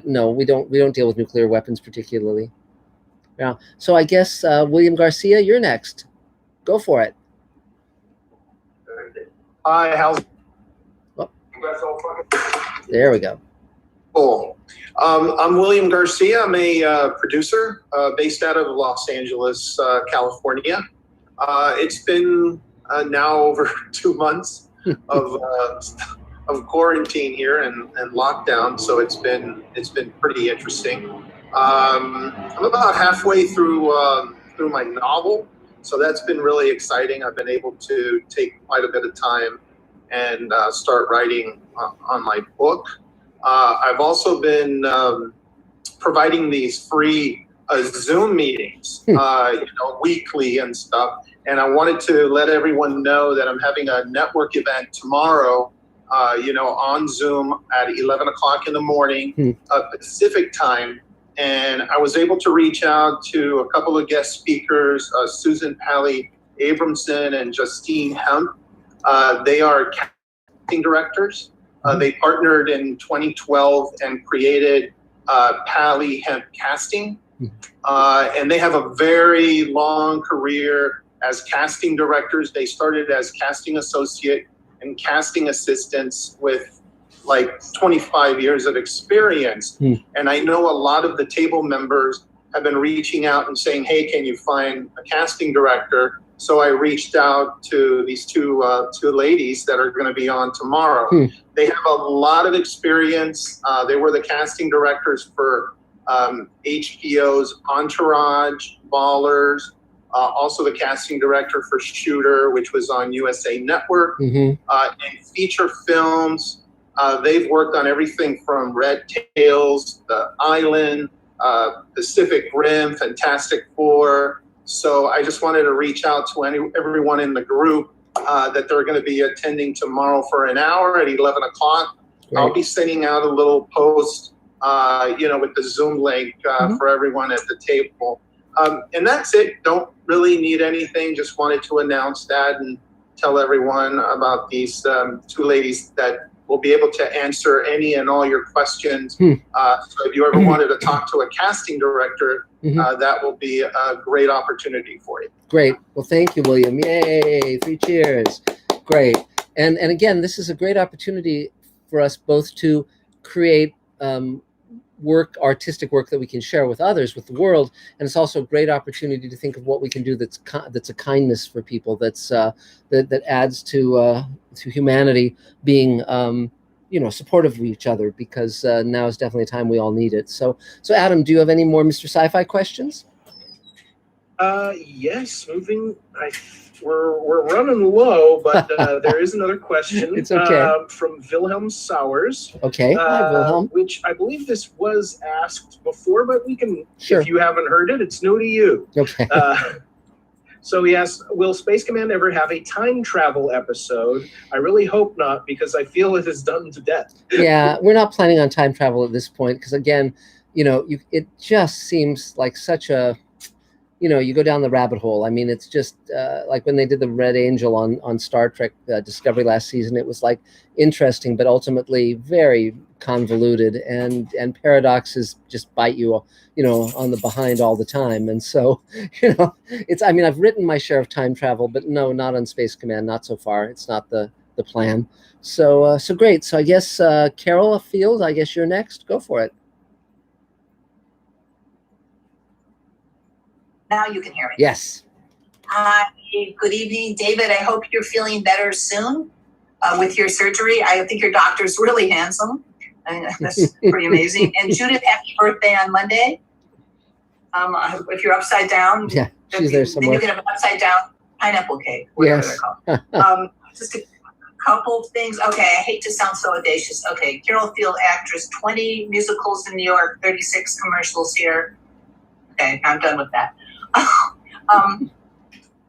no, we don't deal with nuclear weapons particularly. Yeah. So I guess William Garcia, you're next. Go for it. Hi, how's There we go. Cool. I'm William Garcia. I'm a producer based out of Los Angeles, California. It's been now over 2 months of quarantine here and lockdown, so it's been pretty interesting. I'm about halfway through my novel, so that's been really exciting. I've been able to take quite a bit of time and start writing on my book. I've also been providing these free Zoom meetings, you know, weekly and stuff. And I wanted to let everyone know that I'm having a network event tomorrow, you know, on Zoom at 11 o'clock in the morning, Pacific time. And I was able to reach out to a couple of guest speakers, Susan Pally Abramson and Justine Hemp. They are casting directors. They partnered in 2012 and created Pally Hemp Casting. And they have a very long career as casting directors. They started as casting associate and casting assistants with like 25 years of experience. And I know a lot of the table members have been reaching out and saying, hey, can you find a casting director? So I reached out to these two ladies that are going to be on tomorrow. They have a lot of experience. They were the casting directors for HBO's Entourage, Ballers, also the casting director for Shooter, which was on USA Network. In feature films, they've worked on everything from Red Tails, The Island, Pacific Rim, Fantastic Four. So I just wanted to reach out to everyone in the group that they're going to be attending tomorrow for an hour at 11 o'clock. I'll be sending out a little post with the Zoom link for everyone at the table. And that's it. Don't really need anything. Just wanted to announce that and tell everyone about these two ladies that will be able to answer any and all your questions. So if you ever wanted to talk to a casting director, that will be a great opportunity for you. Great. Well, thank you, William. Yay! 3 cheers. Great. And again, this is a great opportunity for us both to create artistic work that we can share with others, with the world, and it's also a great opportunity to think of what we can do that's a kindness for people, that adds to humanity being supportive of each other, because now is definitely a time we all need it. So Adam, do you have any more Mr. Sci-Fi questions? Yes, we're running low, but there is another question. It's okay. From Wilhelm Sowers. Okay, hi Wilhelm. Which I believe this was asked before, but we can, sure. If you haven't heard it, it's new to you. Okay. So he asks, will Space Command ever have a time travel episode? I really hope not, because I feel it is done to death. Yeah, we're not planning on time travel at this point, because again, it just seems like such a, you go down the rabbit hole. I mean, it's just like when they did the Red Angel on Star Trek Discovery last season, it was like interesting, but ultimately very convoluted, and paradoxes just bite you, on the behind all the time. And so, I've written my share of time travel, but no, not on Space Command, not so far. It's not the plan. So great. So I guess Carol Field, I guess you're next. Go for it. Now you can hear me. Yes. Hi, good evening, David. I hope you're feeling better soon with your surgery. I think your doctor's really handsome. That's pretty amazing. And Judith, happy birthday on Monday. If you're upside down, yeah, she's there somewhere. Then you can have an upside down pineapple cake, whatever they're called. Just a couple things. Okay, I hate to sound so audacious. Okay, Carol Field, actress, 20 musicals in New York, 36 commercials here. Okay, I'm done with that.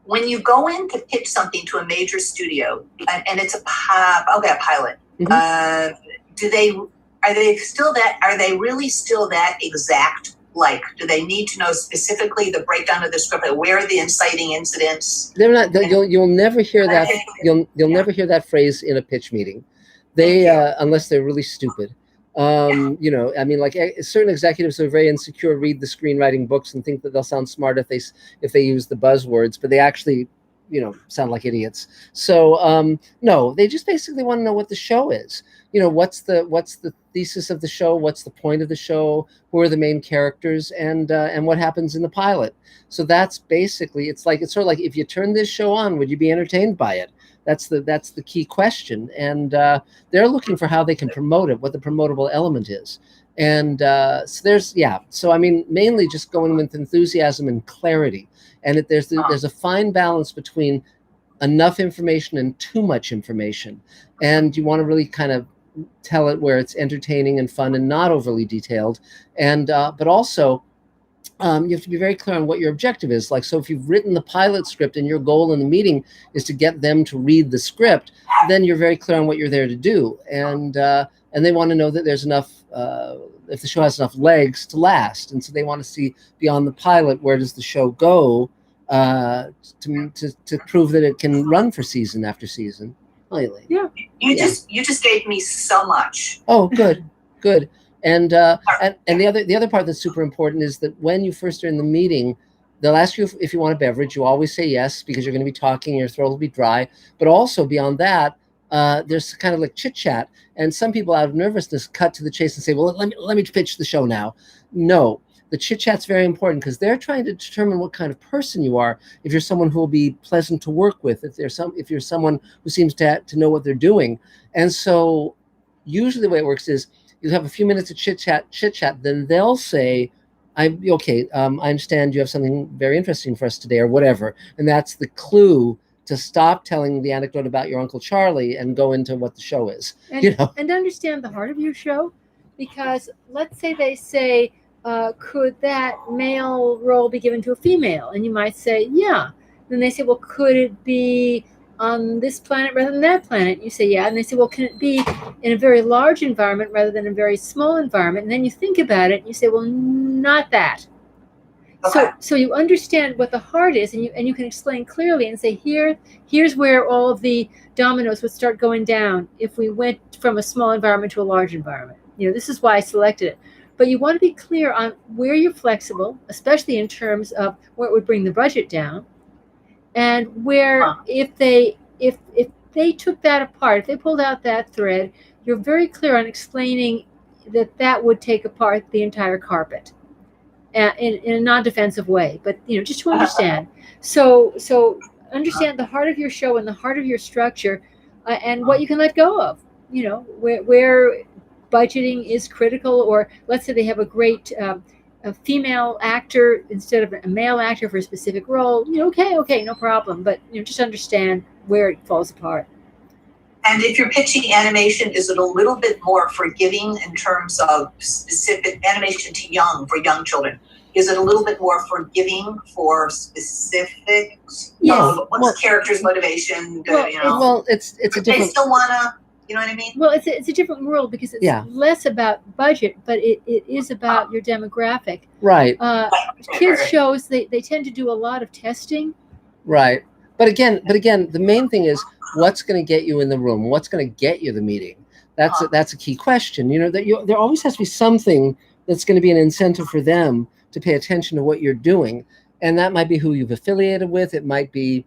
When you go in to pitch something to a major studio, and it's a pilot, are they really still that exact? Like, do they need to know specifically the breakdown of the script? Where are the inciting incidents? They're not. You'll never hear that. You'll never hear that phrase in a pitch meeting. They unless they're really stupid. Like certain executives are very insecure, read the screenwriting books and think that they'll sound smart if they use the buzzwords, but they actually, sound like idiots. So no, they just basically want to know what the show is. What's the thesis of the show? What's the point of the show? Who are the main characters? And what happens in the pilot? So that's basically, it's sort of like, if you turn this show on, would you be entertained by it? That's the key question, and they're looking for how they can promote it, what the promotable element is, and so mainly just going with enthusiasm and clarity, and there's a fine balance between enough information and too much information, and you want to really kind of tell it where it's entertaining and fun and not overly detailed, and but also. You have to be very clear on what your objective is. Like, so if you've written the pilot script and your goal in the meeting is to get them to read the script, then you're very clear on what you're there to do. And they want to know that there's enough, if the show has enough legs to last. And so they want to see beyond the pilot, where does the show go to prove that it can run for season after season. Yeah. You just gave me so much. Oh, good. And the other part that's super important is that when you first are in the meeting, they'll ask you if you want a beverage. You always say yes, because you're going to be talking, your throat will be dry. But also beyond that, there's kind of like chit chat. And some people out of nervousness cut to the chase and say, well, let me pitch the show now. No, the chit chat's very important, because they're trying to determine what kind of person you are. If you're someone who will be pleasant to work with, if you're someone who seems to know what they're doing. And so usually the way it works is, you have a few minutes of chit chat, then they'll say, I understand you have something very interesting for us today, or whatever. And that's the clue to stop telling the anecdote about your Uncle Charlie and go into what the show is. And understand the heart of your show, because let's say they say, could that male role be given to a female? And you might say, yeah. Then they say, well, could it be on this planet rather than that planet? You say, yeah. And they say, well, can it be in a very large environment rather than a very small environment? And then you think about it and you say, well, not that. Okay. So you understand what the heart is, and you can explain clearly and say, here's where all of the dominoes would start going down if we went from a small environment to a large environment. This is why I selected it. But you want to be clear on where you're flexible, especially in terms of where it would bring the budget down, and where if they took that apart, if they pulled out that thread, you're very clear on explaining that would take apart the entire carpet. In a non-defensive way, but just to understand. So understand the heart of your show and the heart of your structure, and what you can let go of. Where budgeting is critical, or let's say they have a great a female actor instead of a male actor for a specific role. Okay, no problem. But just understand where it falls apart. And if you're pitching animation, is it a little bit more forgiving in terms of specific animation for young children? Is it a little bit more forgiving for specifics? Yes. What's the character's motivation? It's a different. They still wanna, you know what I mean? Well, it's a different world because it's less about budget, but it is about your demographic. Right. Kids shows they tend to do a lot of testing. Right. But again, the main thing is what's going to get you in the room. What's going to get you the meeting? That's a key question. There always has to be something that's going to be an incentive for them to pay attention to what you're doing, and that might be who you've affiliated with. It might be,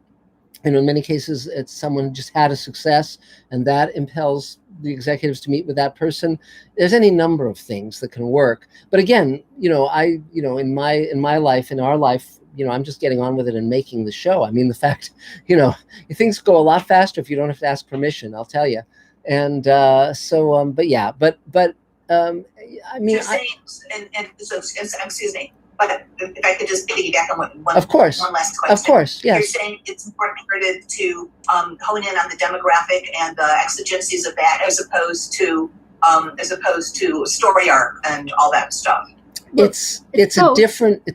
in many cases, it's someone who just had a success, and that impels the executives to meet with that person. There's any number of things that can work. But again, in my life, in our life, I'm just getting on with it and making the show. I mean, the fact, things go a lot faster if you don't have to ask permission, I'll tell you. And but I mean, you're saying, excuse me, but if I could just piggyback on one of course, one last question. Of course, yes. You're saying it's important to hone in on the demographic and the exigencies of that, as opposed to story arc and all that stuff. It's a different. I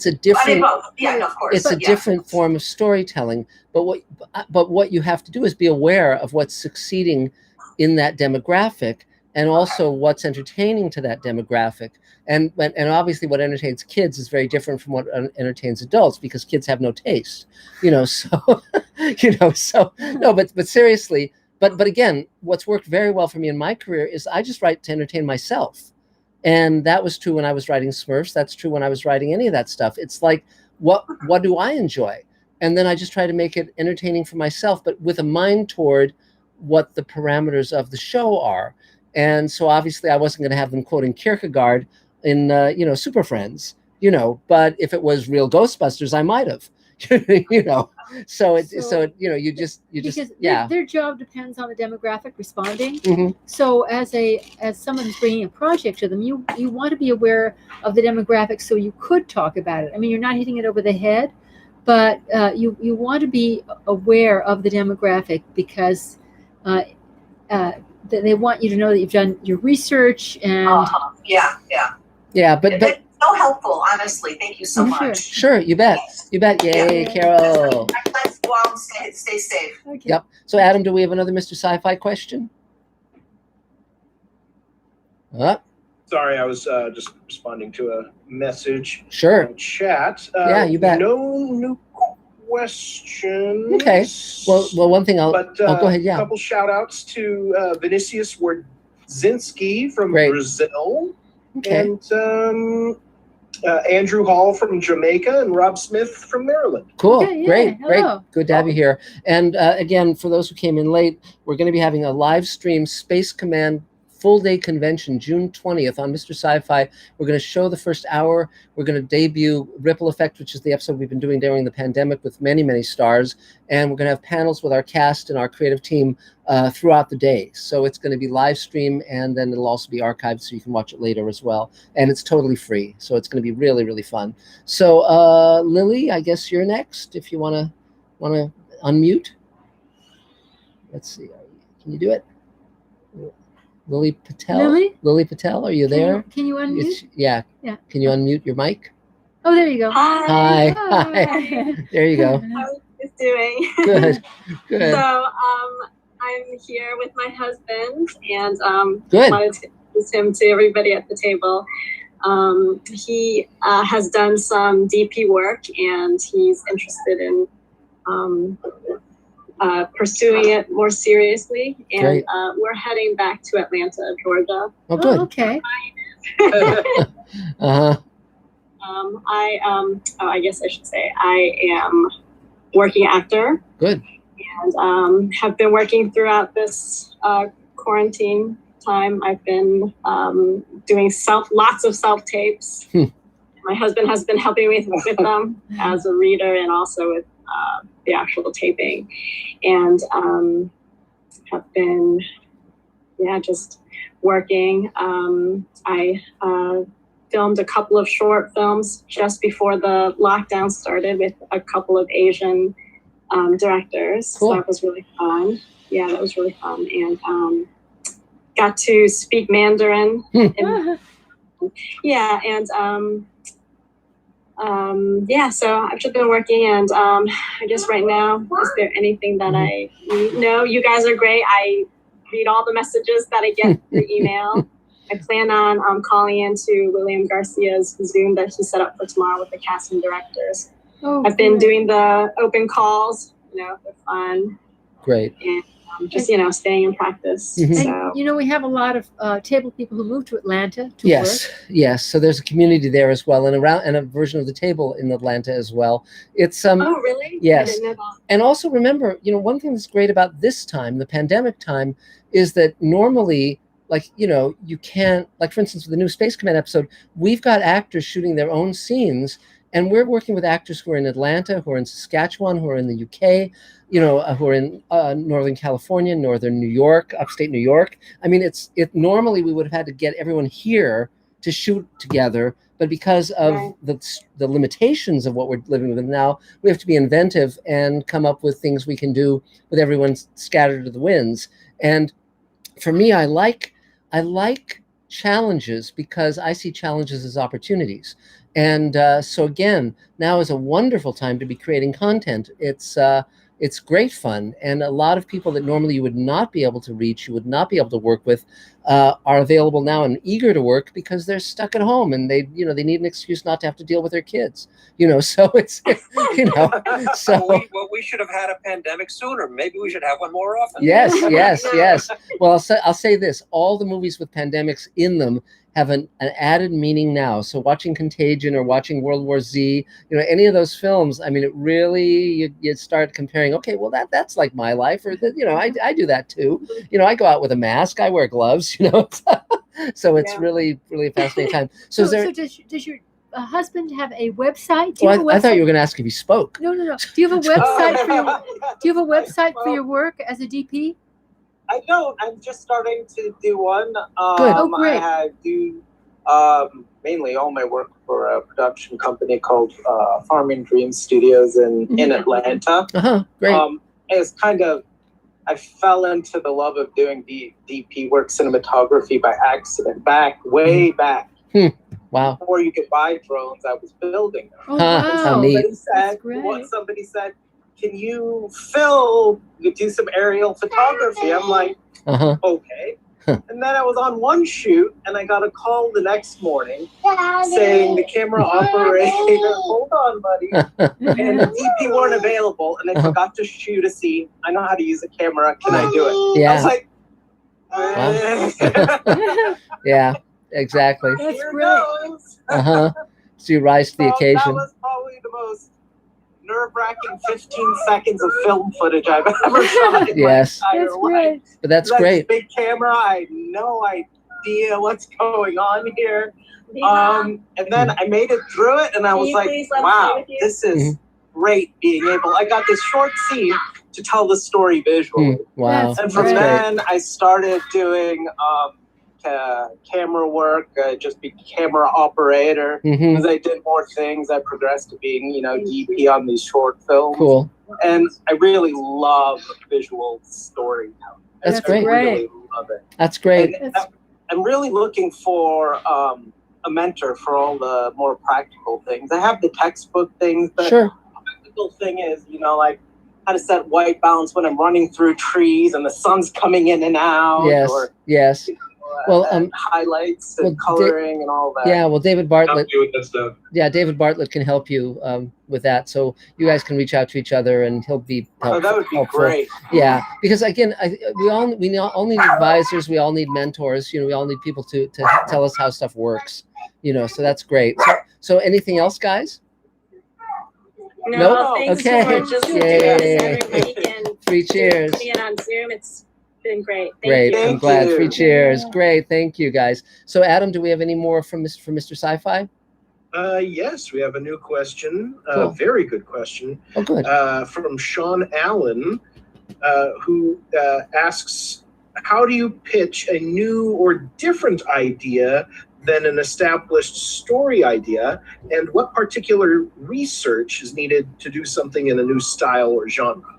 mean, both. Yeah, no, of course. It's a different form of storytelling. But what you have to do is be aware of what's succeeding in that demographic, and also what's entertaining to that demographic. And obviously what entertains kids is very different from what entertains adults, because kids have no taste, so, no, but seriously, but again, what's worked very well for me in my career is I just write to entertain myself. And that was true when I was writing Smurfs. That's true when I was writing any of that stuff. It's like, what do I enjoy? And then I just try to make it entertaining for myself, but with a mind toward what the parameters of the show are. And so obviously I wasn't going to have them quoting Kierkegaard in, Super Friends, but if it was real Ghostbusters, I might have, so you just, their job depends on the demographic responding. Mm-hmm. So as someone who's bringing a project to them, you want to be aware of the demographic so you could talk about it. I mean, you're not hitting it over the head, but you want to be aware of the demographic because they want you to know that you've done your research and but it's so helpful, honestly. Thank you so much. Sure, you bet. Yes. You bet. Yay, Carol. Let's go out and stay safe. Okay. Yep. So Adam, do we have another Mr. Sci-Fi question? Sorry, I was just responding to a message. Sure. In chat. Yeah, you bet. No new questions. Okay. Well, one thing go ahead. Yeah. A couple shout outs to Vinicius Wardzinski from Brazil. Okay. And Andrew Hall from Jamaica and Rob Smith from Maryland. Cool. Okay, Great. hello. Good to have you here. And again, for those who came in late, we're going to be having a live stream Space Command full-day convention, June 20th on Mr. Sci-Fi. We're going to show the first hour. We're going to debut Ripple Effect, which is the episode we've been doing during the pandemic with many, many stars. And we're going to have panels with our cast and our creative team throughout the day. So it's going to be live stream, and then it'll also be archived so you can watch it later as well. And it's totally free. So it's going to be really, really fun. So Lily, I guess you're next if you want to unmute. Let's see. Can you do it? Lily Patel. Lily Patel, are you there? Can you unmute? Yeah. Can you unmute your mic? Oh, there you go. Hi. There you go. is doing. Good. Good. So I'm here with my husband, and Good. wanted to introduce him to everybody at the table. He has done some DP work, and he's interested in pursuing it more seriously. And we're heading back to Atlanta, Georgia. Oh, good. Okay. Uh-huh. I guess I should say I am working actor. Good. And have been working throughout this quarantine time. I've been doing lots of self tapes. My husband has been helping me with them as a reader and also with the actual taping, and have been just working. I filmed a couple of short films just before the lockdown started with a couple of Asian directors. Cool. So that was really fun. Yeah, that was really fun. And got to speak Mandarin. So I've just been working, and I guess right now, is there anything that I need? No, you guys are great. I read all the messages that I get through email. I plan on calling into William Garcia's Zoom that he set up for tomorrow with the casting directors. I've been doing the open calls, they're fun. Great. And just, staying in practice. So. And, we have a lot of table people who moved to Atlanta to Yes, work. yes. So there's a community there as well, and a version of the table in Atlanta as well. It's Oh, really? Yes. I didn't know that. And also remember, one thing that's great about this time, the pandemic time, is that normally, you can't, for instance, with the new Space Command episode, we've got actors shooting their own scenes, and we're working with actors who are in Atlanta, who are in Saskatchewan, who are in the UK, who are in Northern California, Northern New York, upstate New York. I mean, normally we would have had to get everyone here to shoot together, but because of the limitations of what we're living with now, we have to be inventive and come up with things we can do with everyone scattered to the winds. And for me, I like challenges because I see challenges as opportunities. And so again, now is a wonderful time to be creating content. It's great fun, and a lot of people that normally you would not be able to reach, you would not be able to work with, are available now and eager to work because they're stuck at home and they need an excuse not to have to deal with their kids. So it's so. We should have had a pandemic sooner. Maybe we should have one more often. Yes. Well, I'll say this: all the movies with pandemics in them have an added meaning now. So watching Contagion or watching World War Z, any of those films, I mean, it really, you start comparing, okay, well, that's like my life, or I do that too. I go out with a mask, I wear gloves, so it's really, really a fascinating time. So does your husband have a website? I thought you were going to ask if he spoke. No. Do you have a website for your work as a DP? I don't. I'm just starting to do one. Good. Oh, great. I do mainly all my work for a production company called Farming Dreams Studios in Atlanta. Great. It's kind of, I fell into the love of doing DP work, cinematography by accident, way back. Wow. Before you could buy drones, I was building them. Oh, wow. How neat. Somebody said, can you do some aerial photography? I'm like, okay. And then I was on one shoot and I got a call the next morning saying the camera operator, hold on, buddy, and the DP weren't available and I forgot to shoot a scene. I know how to use a camera. Can I do it? Yeah. I was like, yeah, exactly. That's great. So you rise to the occasion. That was probably the most nerve-wracking 15 seconds of film footage I've ever shot in my entire life. But that's great. Big camera, I had no idea what's going on here. And then I made it through it, and I was like, wow, this is great being able. I got this short scene to tell the story visually. Wow. And from then, I started doing camera work, just be camera operator. As I did more things, I progressed to being, DP on these short films. Cool. And I really love visual storytelling. That's great. I really love it. That's great. And I'm really looking for a mentor for all the more practical things. I have the textbook things, but the practical thing is, how to set white balance when I'm running through trees and the sun's coming in and out. Yes, or, yes. you know, Well, highlights and coloring and all that. Yeah, well, David Bartlett. Help you with that stuff. Yeah, David Bartlett can help you with that. So you guys can reach out to each other, and he'll be helpful. Oh, that would be helpful. great. Yeah, because again, we all need advisors. We all need mentors. You know, we all need people to tell us how stuff works. You know, so that's great. So anything else, guys? No, Nope? thanks Okay. so much. Just Yay. every weekend. 3 cheers. Coming in on Zoom, it's been great. Great. You. I'm glad. 3 cheers. Great. Thank you, guys. So, Adam, do we have any more from Mr. Sci-Fi? Yes, we have a new question. Cool. Very good question. Oh, good. From Sean Allen, who asks, how do you pitch a new or different idea than an established story idea, and what particular research is needed to do something in a new style or genre?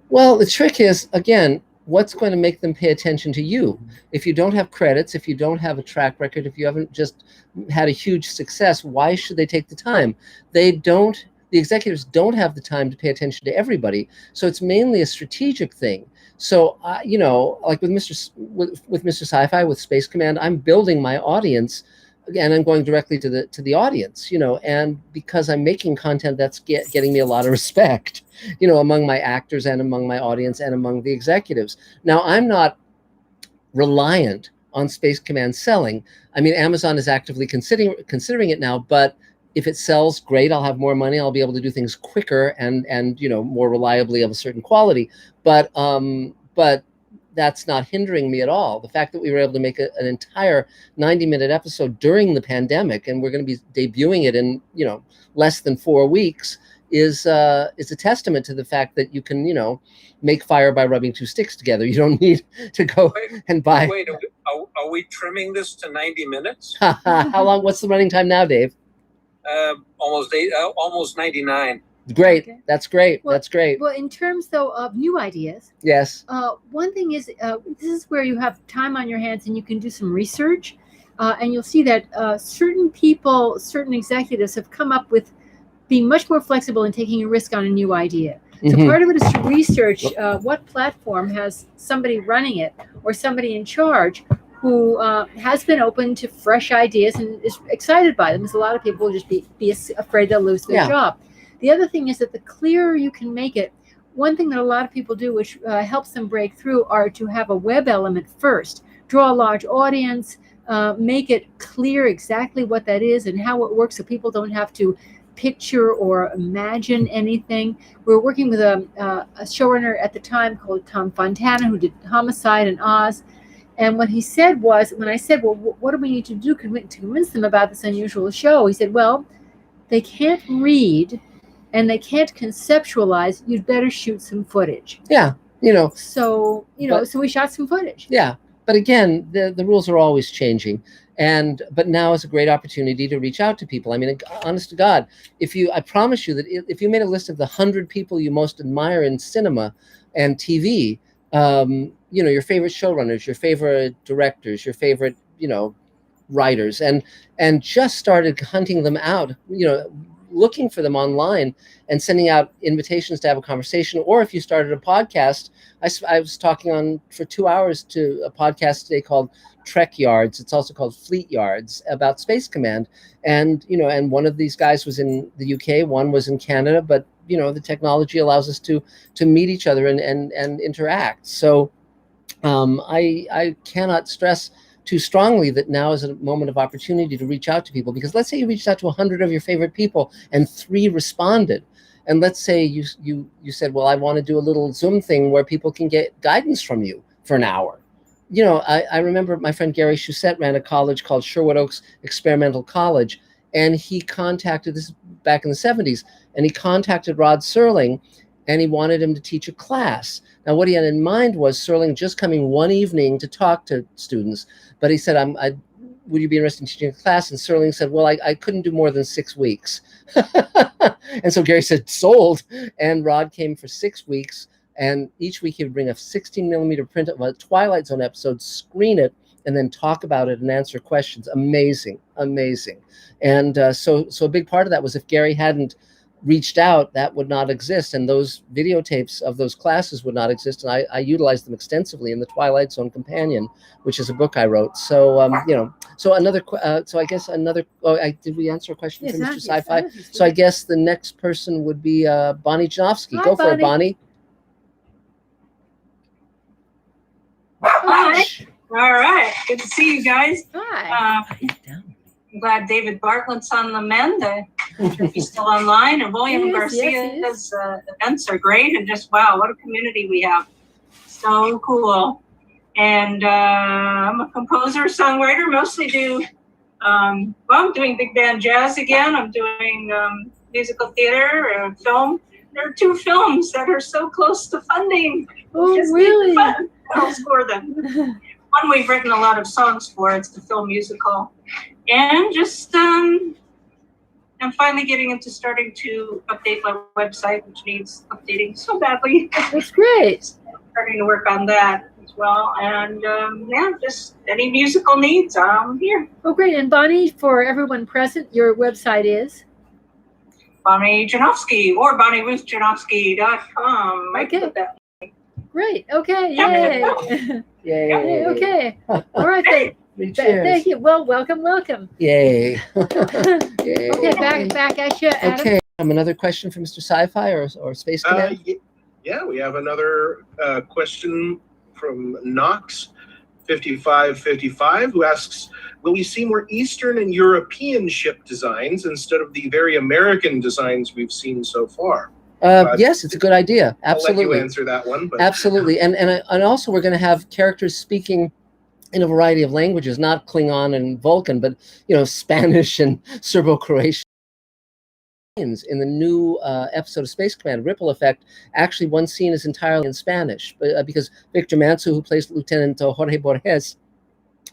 Well, the trick is, again, what's going to make them pay attention to you? If you don't have credits, if you don't have a track record, if you haven't just had a huge success, why should they take the time? The executives don't have the time to pay attention to everybody. So it's mainly a strategic thing. So, you know, like with Mr. Sci-Fi, with Space Command, I'm building my audience, and I'm going directly to the audience, you know, and because I'm making content that's getting me a lot of respect, you know, among my actors and among my audience and among the executives. Now, I'm not reliant on Space Command selling. I mean, Amazon is actively considering it now, but if it sells, great, I'll have more money, I'll be able to do things quicker and you know, more reliably of a certain quality. But that's not hindering me at all. The fact that we were able to make an entire 90-minute episode during the pandemic, and we're going to be debuting it in, you know, less than 4 weeks, is a testament to the fact that you can, you know, make fire by rubbing 2 sticks together. You don't need to go and buy. Wait, are we trimming this to 90 minutes? How long? What's the running time now, Dave? Almost 99. Great. Okay. That's great. Well, That's great. Well, in terms though of new ideas, Yes. one thing is this is where you have time on your hands and you can do some research, and you'll see that certain people, certain executives have come up with being much more flexible in taking a risk on a new idea. So part of it is to research what platform has somebody running it or somebody in charge who has been open to fresh ideas and is excited by them, because a lot of people will just be afraid they'll lose their job. The other thing is that the clearer you can make it, one thing that a lot of people do, which helps them break through, are to have a web element first. Draw a large audience, make it clear exactly what that is and how it works so people don't have to picture or imagine anything. We were working with a showrunner at the time called Tom Fontana, who did Homicide and Oz. And what he said was, when I said, well, what do we need to do to convince them about this unusual show? He said, well, they can't read and they can't conceptualize. You'd better shoot some footage. Yeah, you know. So, you know, so we shot some footage. Yeah. But again, the rules are always changing. But now is a great opportunity to reach out to people. I mean, honest to God, I promise you that if you made a list of the 100 people you most admire in cinema and TV, you know, your favorite showrunners, your favorite directors, your favorite, you know, writers, and just started hunting them out, you know, looking for them online and sending out invitations to have a conversation. Or if you started a podcast, I was talking on for 2 hours to a podcast today called Trek Yards. It's also called Fleet Yards, about Space Command. And, you know, and one of these guys was in the UK, one was in Canada, but, you know, the technology allows us to meet each other and interact. So I cannot stress too strongly that now is a moment of opportunity to reach out to people, because let's say you reached out to 100 of your favorite people and 3 responded. And let's say you said, well, I want to do a little Zoom thing where people can get guidance from you for an hour. You know, I remember my friend Gary Shusett ran a college called Sherwood Oaks Experimental College, and he contacted, this back in the 70s, and he contacted Rod Serling, and he wanted him to teach a class. Now, what he had in mind was Serling just coming one evening to talk to students, but he said, would you be interested in teaching a class? And Serling said, well, I couldn't do more than 6 weeks. And so Gary said, sold. And Rod came for 6 weeks. And each week he would bring a 16mm print of a Twilight Zone episode, screen it, and then talk about it and answer questions. Amazing, amazing. And so a big part of that was, if Gary hadn't reached out, that would not exist, and those videotapes of those classes would not exist, and I utilized them extensively in the Twilight Zone Companion, which is a book I wrote. So so another so I guess another, did we answer a question from Mr. Sci-Fi? So I guess the next person would be Bonnie Janofsky. Go for it, Bonnie. Hi. All right. Good to see you guys. Hi. I'm glad David Bartlett's on the mend. I wonder if he's still online. And William Garcia's events are great. And just, wow, what a community we have. So cool. And I'm a composer, songwriter, mostly I'm doing big band jazz again. I'm doing musical theater and film. There are 2 films that are so close to funding. Oh, really? I'll score them. One we've written a lot of songs for. It's the film musical. And just, I'm finally getting starting to update my website, which needs updating so badly. That's great. Starting to work on that as well. And just any musical needs, I'm here. Oh, great. And Bonnie, for everyone present, your website is? Bonnie Janofsky or BonnieRuthJanofsky.com. Okay. Great. Okay. Yay. Yay. Okay. All right. Thank you. Well, welcome. Yay. Yay. Okay, back at you, Adam. Okay. Another question from Mr. Sci-Fi or Space Command? Yeah, we have another question from Knox 5555, who asks, will we see more Eastern and European ship designs instead of the very American designs we've seen so far? Yes, it's a good idea. Absolutely. I'll let you answer that one. But. Absolutely. And also we're going to have characters speaking in a variety of languages, not Klingon and Vulcan, but, Spanish and Serbo-Croatian. In the new episode of Space Command, Ripple Effect, actually one scene is entirely in Spanish, but, because Victor Manso, who plays Lieutenant Jorge Borges,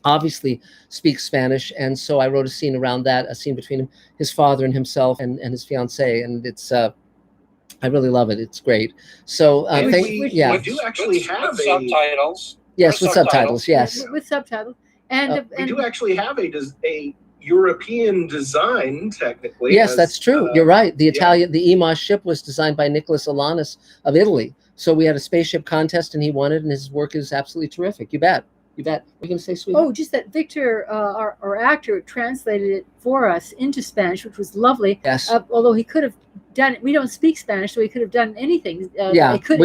obviously speaks Spanish, and so I wrote a scene around that, a scene between his father and himself and his fiancée, and it's I really love it. It's great. So we do actually have subtitles. Yes, with subtitles. Yes, with subtitles, and we do actually have a European design, technically. Yes, that's true. You're right. The EMOS ship was designed by Nicholas Alanis of Italy. So we had a spaceship contest, and he won it, and his work is absolutely terrific. You bet. You bet. What are you going to say, sweetie? Oh, just that Victor, our actor, translated it for us into Spanish, which was lovely. Yes. Although he could have done it. We don't speak Spanish, so he could have done anything. It could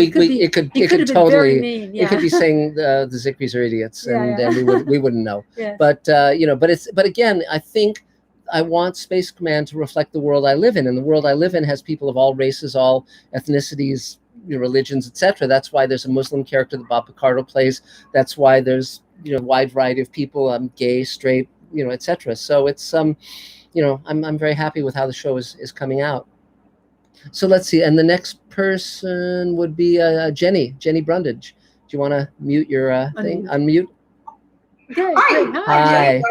totally. Very mean. Yeah. It could be saying the Zikris are idiots, and we wouldn't know. Yes. But but again, I think I want Space Command to reflect the world I live in, and the world I live in has people of all races, all ethnicities, religions, etc. That's why there's a Muslim character that Bob Picardo plays. That's why there's a wide variety of people, gay, straight, etc. So it's I'm very happy with how the show is coming out. So let's see, and the next person would be Jenny Brundage. Do you want to mute your thing? Unmute. Okay. Hi.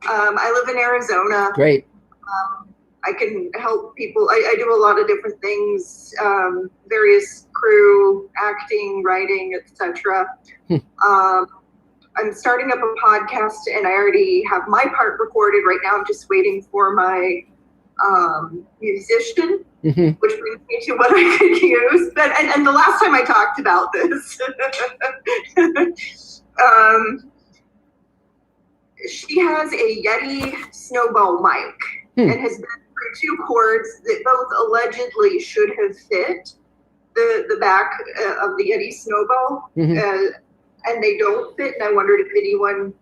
I live in Arizona. Great. I can help people. I do a lot of different things, various crew, acting, writing, etc. I'm starting up a podcast, and I already have my part recorded right now. I'm just waiting for my musician, which brings me to what I could use. But and the last time I talked about this, she has a Yeti Snowball mic and has been through 2 cords that both allegedly should have fit the back of the Yeti Snowball, and they don't fit. And I wondered if anyone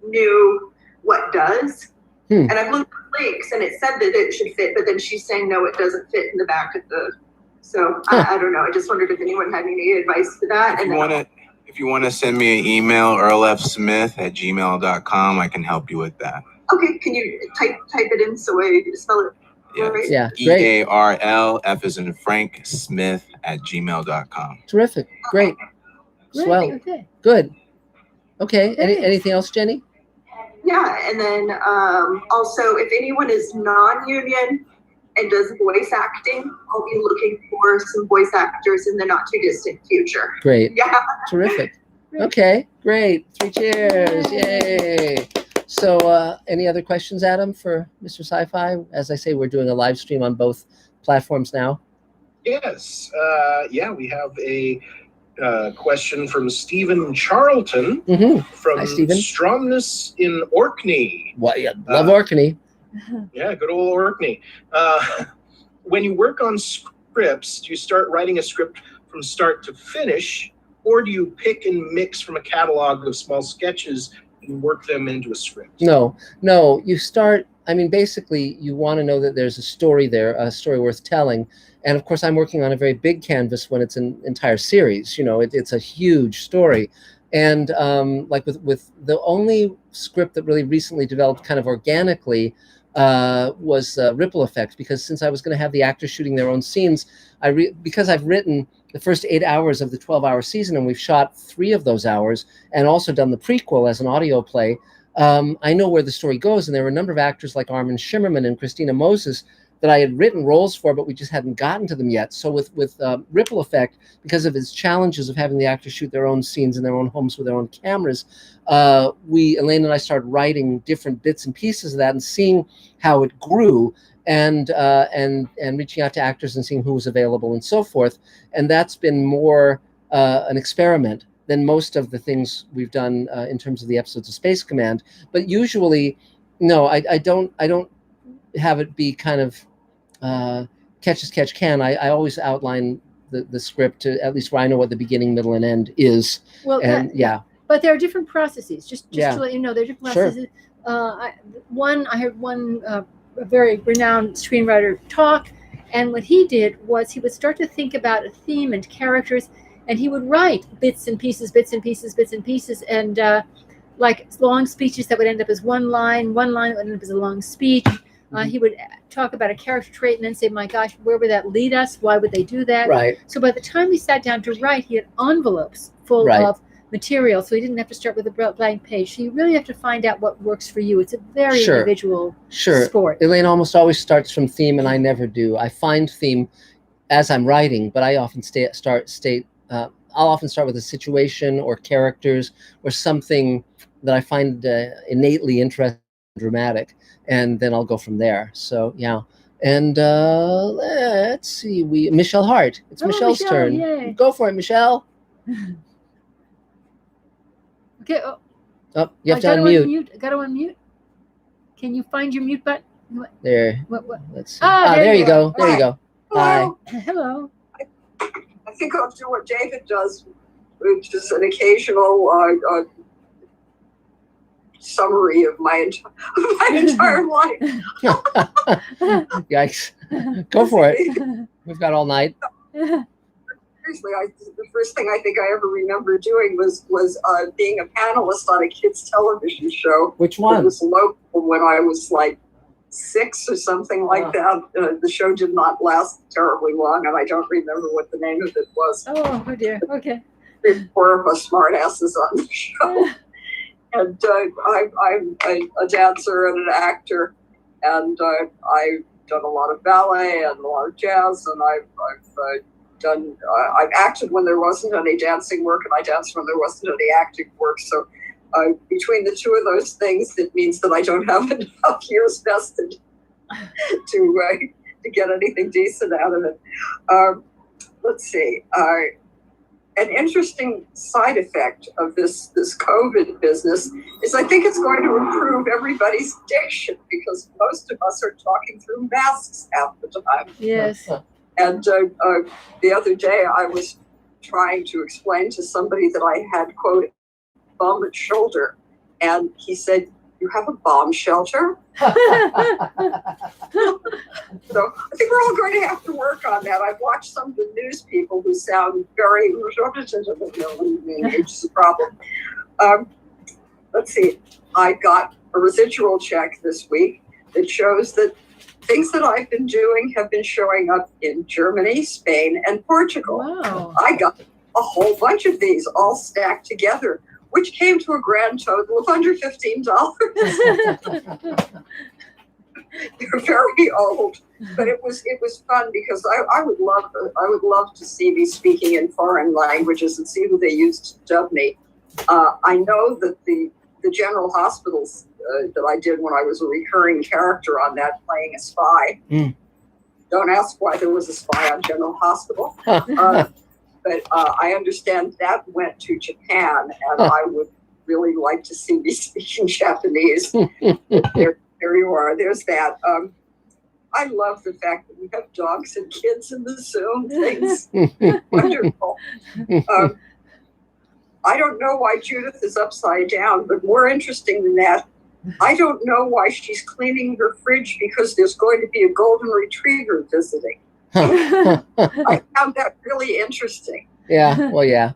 knew what does. And I've looked at links, and it said that it should fit, but then she's saying no, it doesn't fit in the back of the. So I don't know. I just wondered if anyone had any advice for that. If you want to send me an email, earlfsmith@gmail.com, I can help you with that. Okay, can you type it in so I spell it? Right? Yeah, great. EARL, F as in Frank, Smith @gmail.com. Terrific. Great. Swell. Okay. Good. Okay. Anything else, Jenny? Yeah, and then also, if anyone is non-union and does voice acting, I'll be looking for some voice actors in the not too distant future. Great. Yeah. Terrific. Okay, great. 3 cheers. Yay. So any other questions, Adam, for Mr. Sci-Fi? As I say, we're doing a live stream on both platforms now? Yes. Yeah, we have a question from Stephen Charlton from Hi, Stephen. Stromness in Orkney. Well, yeah, love Orkney. Yeah, good old Orkney. When you work on scripts, do you start writing a script from start to finish, or do you pick and mix from a catalog of small sketches and work them into a script? No, you start, I mean, basically, you want to know that there's a story there, a story worth telling. And of course, I'm working on a very big canvas when it's an entire series. You know, it's a huge story. And like with the only script that really recently developed kind of organically was Ripple Effect, because since I was going to have the actors shooting their own scenes, because I've written the first 8 hours of the 12-hour season, and we've shot 3 of those hours, and also done the prequel as an audio play, I know where the story goes. And there were a number of actors like Armin Shimmerman and Christina Moses that I had written roles for, but we just hadn't gotten to them yet. So with Ripple Effect, because of its challenges of having the actors shoot their own scenes in their own homes with their own cameras, Elaine and I started writing different bits and pieces of that and seeing how it grew, and reaching out to actors and seeing who was available and so forth. And that's been more an experiment than most of the things we've done in terms of the episodes of Space Command. But usually, no, I don't have it be kind of catch as catch can. I always outline the script to at least where I know what the beginning, middle, and end is. Well, and yeah. But there are different processes. Just Yeah. to let you know, there are different Sure. processes. I heard one a very renowned screenwriter talk, and what he did was he would start to think about a theme and characters, and he would write bits and pieces, and like long speeches that would end up as one line would end up as a long speech. He would talk about a character trait and then say, my gosh, where would that lead us? Why would they do that? Right. So by the time he sat down to write, he had envelopes full Right. of material, so he didn't have to start with a blank page. So you really have to find out what works for you. It's a very Sure. individual Sure. sport. Elaine almost always starts from theme, and I never do. I find theme as I'm writing, but I often I'll often start with a situation or characters or something that I find innately interesting, dramatic, and then I'll go from there. So yeah. And let's see, Michelle Hart. It's Michelle's Michelle, turn. yay. Go for it, Michelle. Okay. Oh, you have I to gotta unmute. I gotta unmute. Can you find your mute button? There. What? Let's see. There you go. are. There you go. Hi. Hello. I think I'll do what David does, which is an occasional summary of my entire life. Yikes. Go for it. We've got all night. Seriously, the first thing I think I ever remember doing was being a panelist on a kids' television show. Which one? It was local when I was like 6 or something like that. The show did not last terribly long, and I don't remember what the name of it was. Oh dear. Okay. 3 or 4 of us smartasses on the show. And I'm a dancer and an actor, and I've done a lot of ballet and a lot of jazz, and I've acted when there wasn't any dancing work, and I danced when there wasn't any acting work. So between the two of those things, it means that I don't have enough years vested to get anything decent out of it. Let's see. An interesting side effect of this COVID business is I think it's going to improve everybody's diction, because most of us are talking through masks half the time. Yes. And the other day I was trying to explain to somebody that I had, quote, bum and shoulder. And he said, "You have a bomb shelter?" So I think we're all going to have to work on that. I've watched some of the news people who sound very representative, which is a problem. Let's see. I got a residual check this week that shows that things that I've been doing have been showing up in Germany, Spain, and Portugal. Wow. I got a whole bunch of these all stacked together, which came to a grand total of under $15. They're very old, but it was fun because I would love to see me speaking in foreign languages and see who they used to dub me. I know that the General Hospitals that I did when I was a recurring character on that, playing a spy, Don't ask why there was a spy on General Hospital. But I understand that went to Japan, and I would really like to see me speaking Japanese. There you are. There's that. I love the fact that we have dogs and kids in the Zoom things. Wonderful. I don't know why Judith is upside down, but more interesting than that, I don't know why she's cleaning her fridge because there's going to be a golden retriever visiting. I found that really interesting. Yeah, well, yeah.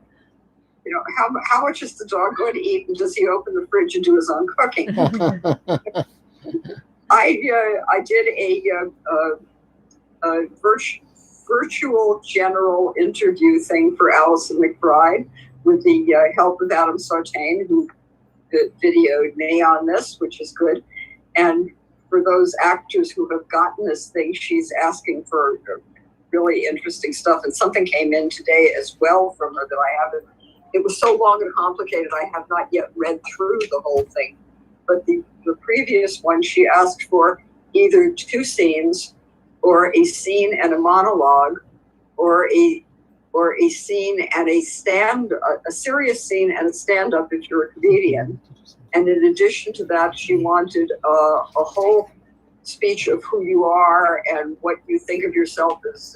You know, how much is the dog going to eat, and does he open the fridge and do his own cooking? I did a virtual general interview thing for Alison McBride with the help of Adam Sartain, who videoed me on this, which is good. And for those actors who have gotten this thing, she's asking for really interesting stuff. And something came in today as well from her that I haven't. It was so long and complicated, I have not yet read through the whole thing. But the previous one, she asked for either 2 scenes, or a scene and a monologue, or a scene and a serious scene and a stand-up if you're a comedian. And in addition to that, she wanted a whole speech of who you are and what you think of yourself as,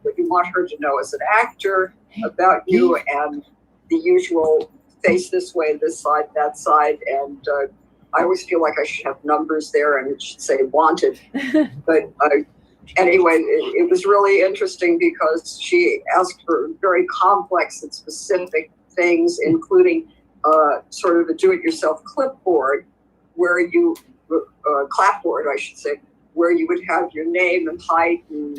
what you want her to know as an actor about you, and the usual face this way, this side, that side. And I always feel like I should have numbers there and it should say wanted. But anyway, it was really interesting because she asked for very complex and specific things, including sort of a do-it-yourself clipboard where you, clapboard, I should say, where you would have your name and height and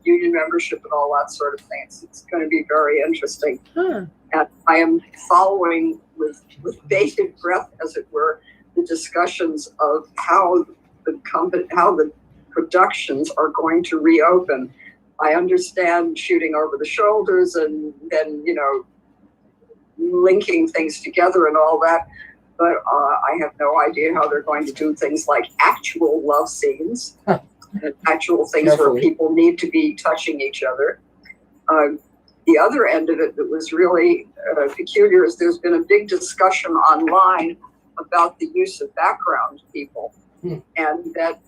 union membership and all that sort of thing. It's going to be very interesting. And I am following with bated breath, as it were, the discussions of how the productions are going to reopen. I understand shooting over the shoulders and then, you know, linking things together and all that. But I have no idea how they're going to do things like actual love scenes, and actual things where people need to be touching each other. The other end of it that was really peculiar is there's been a big discussion online about the use of background people. And that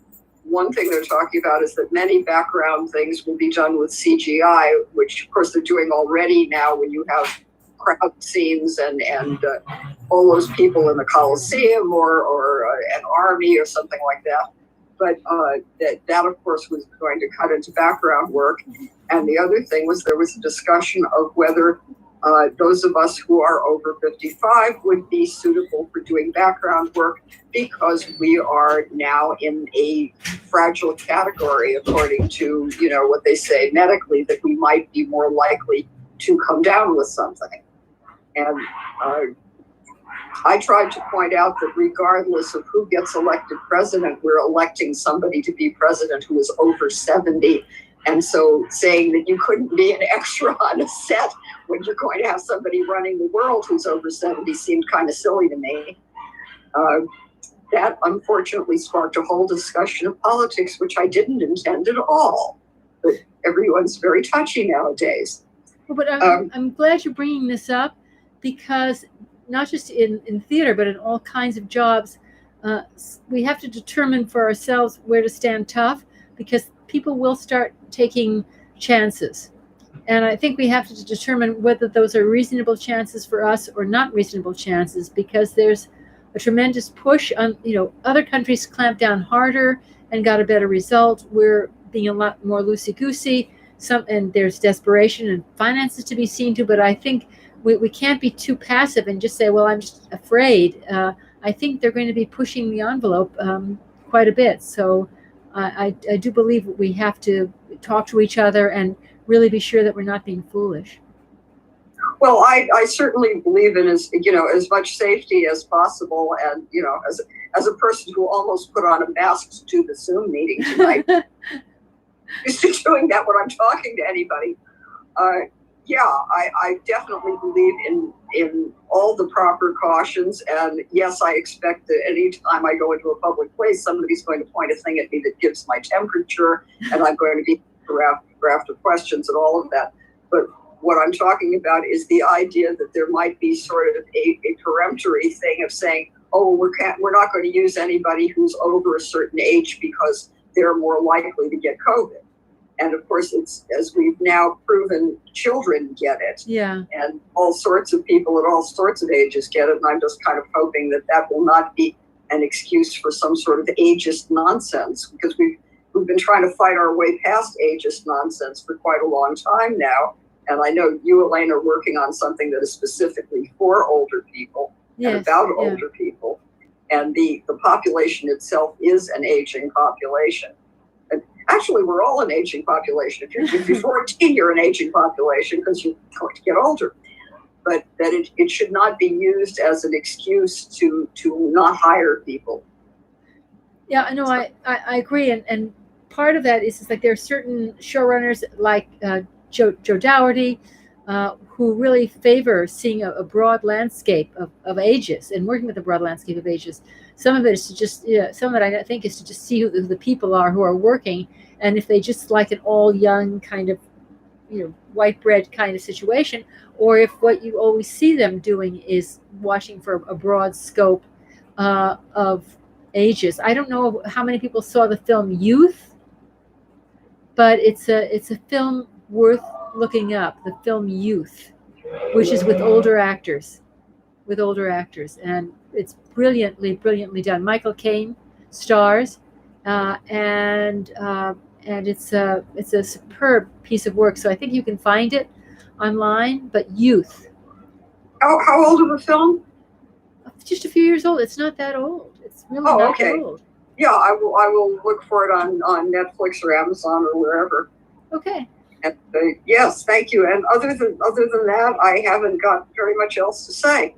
one thing they're talking about is that many background things will be done with CGI, which of course they're doing already now when you have crowd scenes and all those people in the Coliseum or an army or something like that. But that of course was going to cut into background work. And the other thing was there was a discussion of whether those of us who are over 55 would be suitable for doing background work, because we are now in a fragile category, according to, you know, what they say medically, that we might be more likely to come down with something. And I tried to point out that regardless of who gets elected president, we're electing somebody to be president who is over 70. And so saying that you couldn't be an extra on a set when you're going to have somebody running the world who's over 70 seemed kind of silly to me. That unfortunately sparked a whole discussion of politics, which I didn't intend at all. But everyone's very touchy nowadays. Well, but I'm glad you're bringing this up, because not just in theater, but in all kinds of jobs, we have to determine for ourselves where to stand tough, because people will start taking chances. And I think we have to determine whether those are reasonable chances for us or not reasonable chances, because there's a tremendous push on, you know, other countries clamped down harder and got a better result. We're being a lot more loosey-goosey. And there's desperation and finances to be seen to, but I think we can't be too passive and just say, well, I'm just afraid. I think they're going to be pushing the envelope quite a bit. So I do believe we have to talk to each other and really be sure that we're not being foolish. Well, I certainly believe in as much safety as possible, and as a person who almost put on a mask to do the Zoom meeting tonight, used to doing that when I'm talking to anybody. yeah, I definitely believe in all the proper cautions. And yes, I expect that any time I go into a public place, somebody's going to point a thing at me that gives my temperature, and I'm going to be raft of questions and all of that. But what I'm talking about is the idea that there might be sort of a peremptory thing of saying, oh, we're not going to use anybody who's over a certain age because they're more likely to get COVID. And of course, it's, as we've now proven, children get it. Yeah. And all sorts of people at all sorts of ages get it. And I'm just kind of hoping that that will not be an excuse for some sort of ageist nonsense, because we've been trying to fight our way past ageist nonsense for quite a long time now. And I know you, Elaine, are working on something that is specifically for older people and about older people. And the population itself is an aging population. And actually, we're all an aging population. If you're 14, you're an aging population because you're going to get older. But that it should not be used as an excuse to not hire people. Yeah, I know. I agree. And part of that is like there are certain showrunners like Joe Dougherty, who really favor seeing a broad landscape of ages and working with a broad landscape of ages. Some of it is to just, some of it I think is to just see who the people are who are working, and if they just like an all young kind of, white bread kind of situation, or if what you always see them doing is watching for a broad scope of ages. I don't know how many people saw the film Youth, but it's a film worth looking up, the film Youth, which is with older actors, and it's brilliantly done. Michael Caine stars, and it's a superb piece of work. So I think you can find it online. But Youth. How old of a film? Just a few years old. It's not that old. It's really not that old. Yeah, I will look for it on Netflix or Amazon or wherever. Okay. And, yes, thank you. And other than that, I haven't got very much else to say.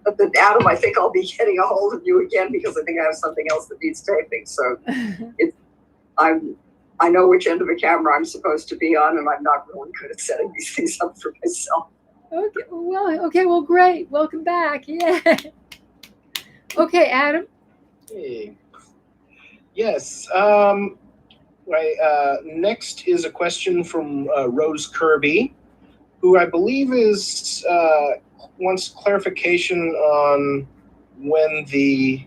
But then, Adam, I think I'll be getting a hold of you again because I think I have something else that needs taping. So I know which end of a camera I'm supposed to be on, and I'm not really good at setting these things up for myself. Okay. Well, great. Welcome back. Yeah. Okay, Adam. Hey. Yes. Next is a question from Rose Kirby, who I believe wants clarification on when the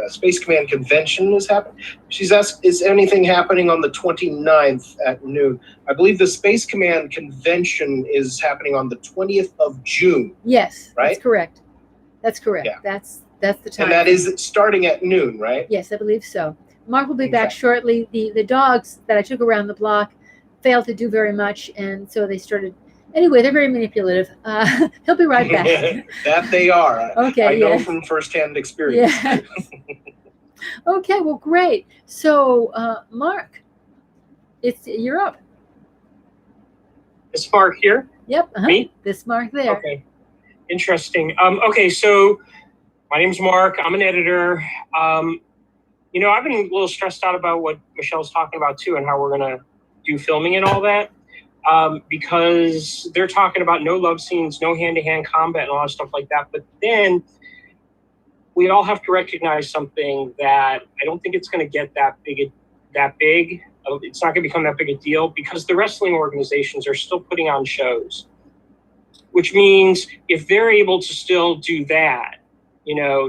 Space Command convention is happening. She's asked, is anything happening on the 29th at noon? I believe the Space Command convention is happening on the 20th of June. Yes, right? That's correct. Yeah. That's the time. And that is starting at noon, right? Yes, I believe so. Mark will be back shortly. The dogs that I took around the block failed to do very much, and so they started. Anyway, they're very manipulative. He'll be right back. That they are. Okay, I know from firsthand experience. Yeah. Okay, well, great. So, Mark, you're up. Is Mark here? Yep. Me? This Mark there. Okay. Interesting. Okay, so my name's Mark. I'm an editor. I've been a little stressed out about what Michelle's talking about too, and how we're gonna do filming and all that. Because they're talking about no love scenes, no hand-to-hand combat, and a lot of stuff like that. But then we all have to recognize something that I don't think it's going to get that big. It's not going to become that big a deal because the wrestling organizations are still putting on shows, which means if they're able to still do that,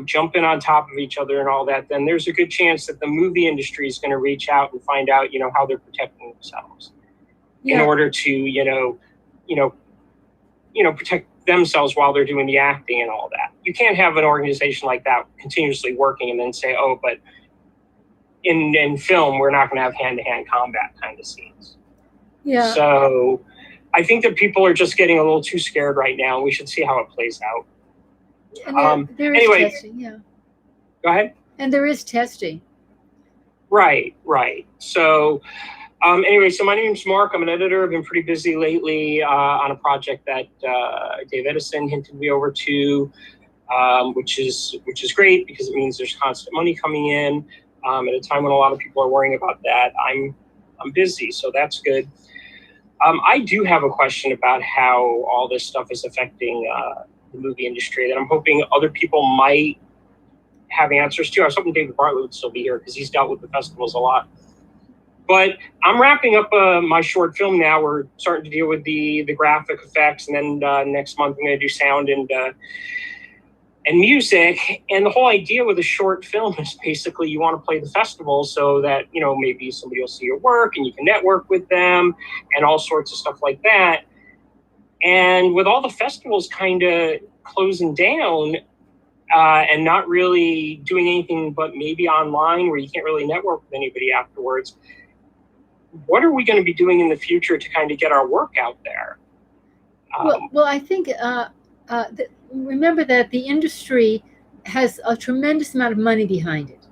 jumping on top of each other and all that, then there's a good chance that the movie industry is going to reach out and find out, how they're protecting themselves. In order to, protect themselves while they're doing the acting and all that. You can't have an organization like that continuously working and then say, oh, but in film, we're not going to have hand-to-hand combat kind of scenes. Yeah. So I think that people are just getting a little too scared right now. We should see how it plays out. And there is testing, yeah. Go ahead. And there is testing. Right. So so my name's Mark. I'm an editor. I've been pretty busy lately on a project that Dave Edison hinted me over to, which is great because it means there's constant money coming in at a time when a lot of people are worrying about that. I'm I'm busy, so that's good. I do have a question about how all this stuff is affecting the movie industry that I'm hoping other people might have answers to. I was hoping David Bartlett would still be here because he's dealt with the festivals a lot. But I'm wrapping up my short film now. We're starting to deal with the graphic effects, and then next month I'm going to do sound and music. And the whole idea with a short film is basically you want to play the festival so that, you know, maybe somebody will see your work and you can network with them and all sorts of stuff like that. And with all the festivals kind of closing down and not really doing anything but maybe online where you can't really network with anybody afterwards, what are we going to be doing in the future to kind of get our work out there? Well, I think remember that the industry has a tremendous amount of money behind it,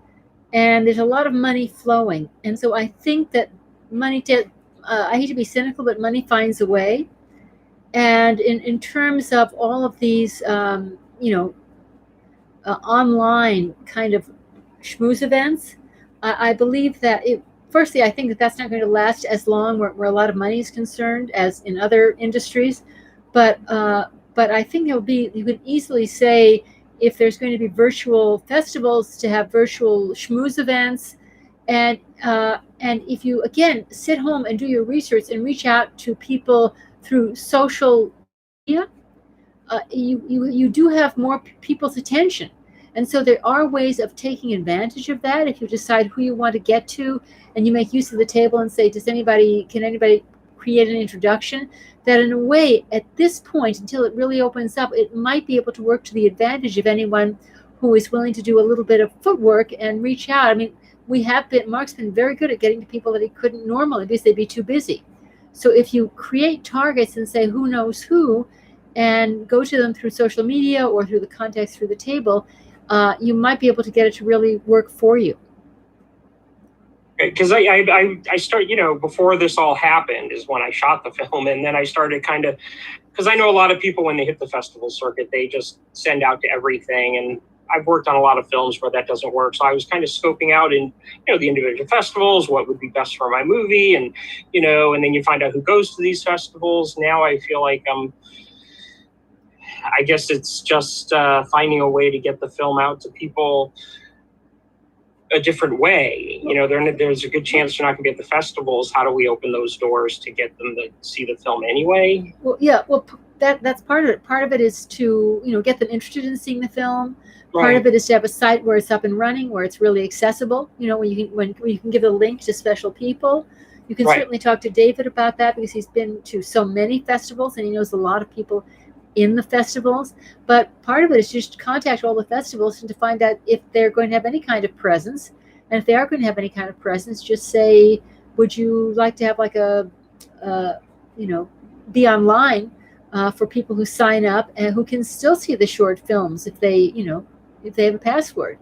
and there's a lot of money flowing. And so I think that money, I hate to be cynical, but money finds a way. And in terms of all of these, online kind of schmooze events, I believe that firstly, I think that that's not going to last as long where a lot of money is concerned as in other industries. But I think you could easily say if there's going to be virtual festivals to have virtual schmooze events, and if you again sit home and do your research and reach out to people through social media, you do have more people's attention. And so there are ways of taking advantage of that if you decide who you want to get to, and you make use of the table and say, can anybody create an introduction? That in a way, at this point, until it really opens up, it might be able to work to the advantage of anyone who is willing to do a little bit of footwork and reach out. I mean, Mark's been very good at getting to people that he couldn't normally because they'd be too busy. So if you create targets and say who knows who, and go to them through social media or through the contacts through the table, you might be able to get it to really work for you. Because I start, before this all happened is when I shot the film, and then I started because I know a lot of people when they hit the festival circuit, they just send out to everything, and I've worked on a lot of films where that doesn't work. So I was kind of scoping out in, the individual festivals, what would be best for my movie, and, and then you find out who goes to these festivals. Now I feel like I guess it's just finding a way to get the film out to people a different way. There's a good chance you're not going to get the festivals. How do we open those doors to get them to see the film anyway? Well, yeah. Well, that's part of it. Part of it is to get them interested in seeing the film. Part of it is to have a site where it's up and running, where it's really accessible. When you can give a link to special people. You can certainly talk to David about that because he's been to so many festivals and he knows a lot of people in the festivals. But part of it is just to contact all the festivals and to find out if they're going to have any kind of presence. And if they are going to have any kind of presence, just say, would you like to have like be online for people who sign up and who can still see the short films if they have a password.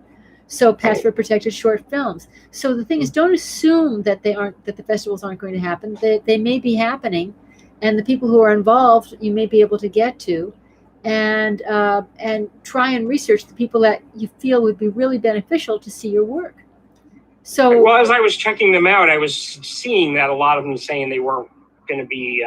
So password protected short films. So the thing is, don't assume that the festivals aren't going to happen. They may be happening. And the people who are involved, you may be able to get to, and try and research the people that you feel would be really beneficial to see your work. So, well, as I was checking them out, I was seeing that a lot of them saying they weren't going to be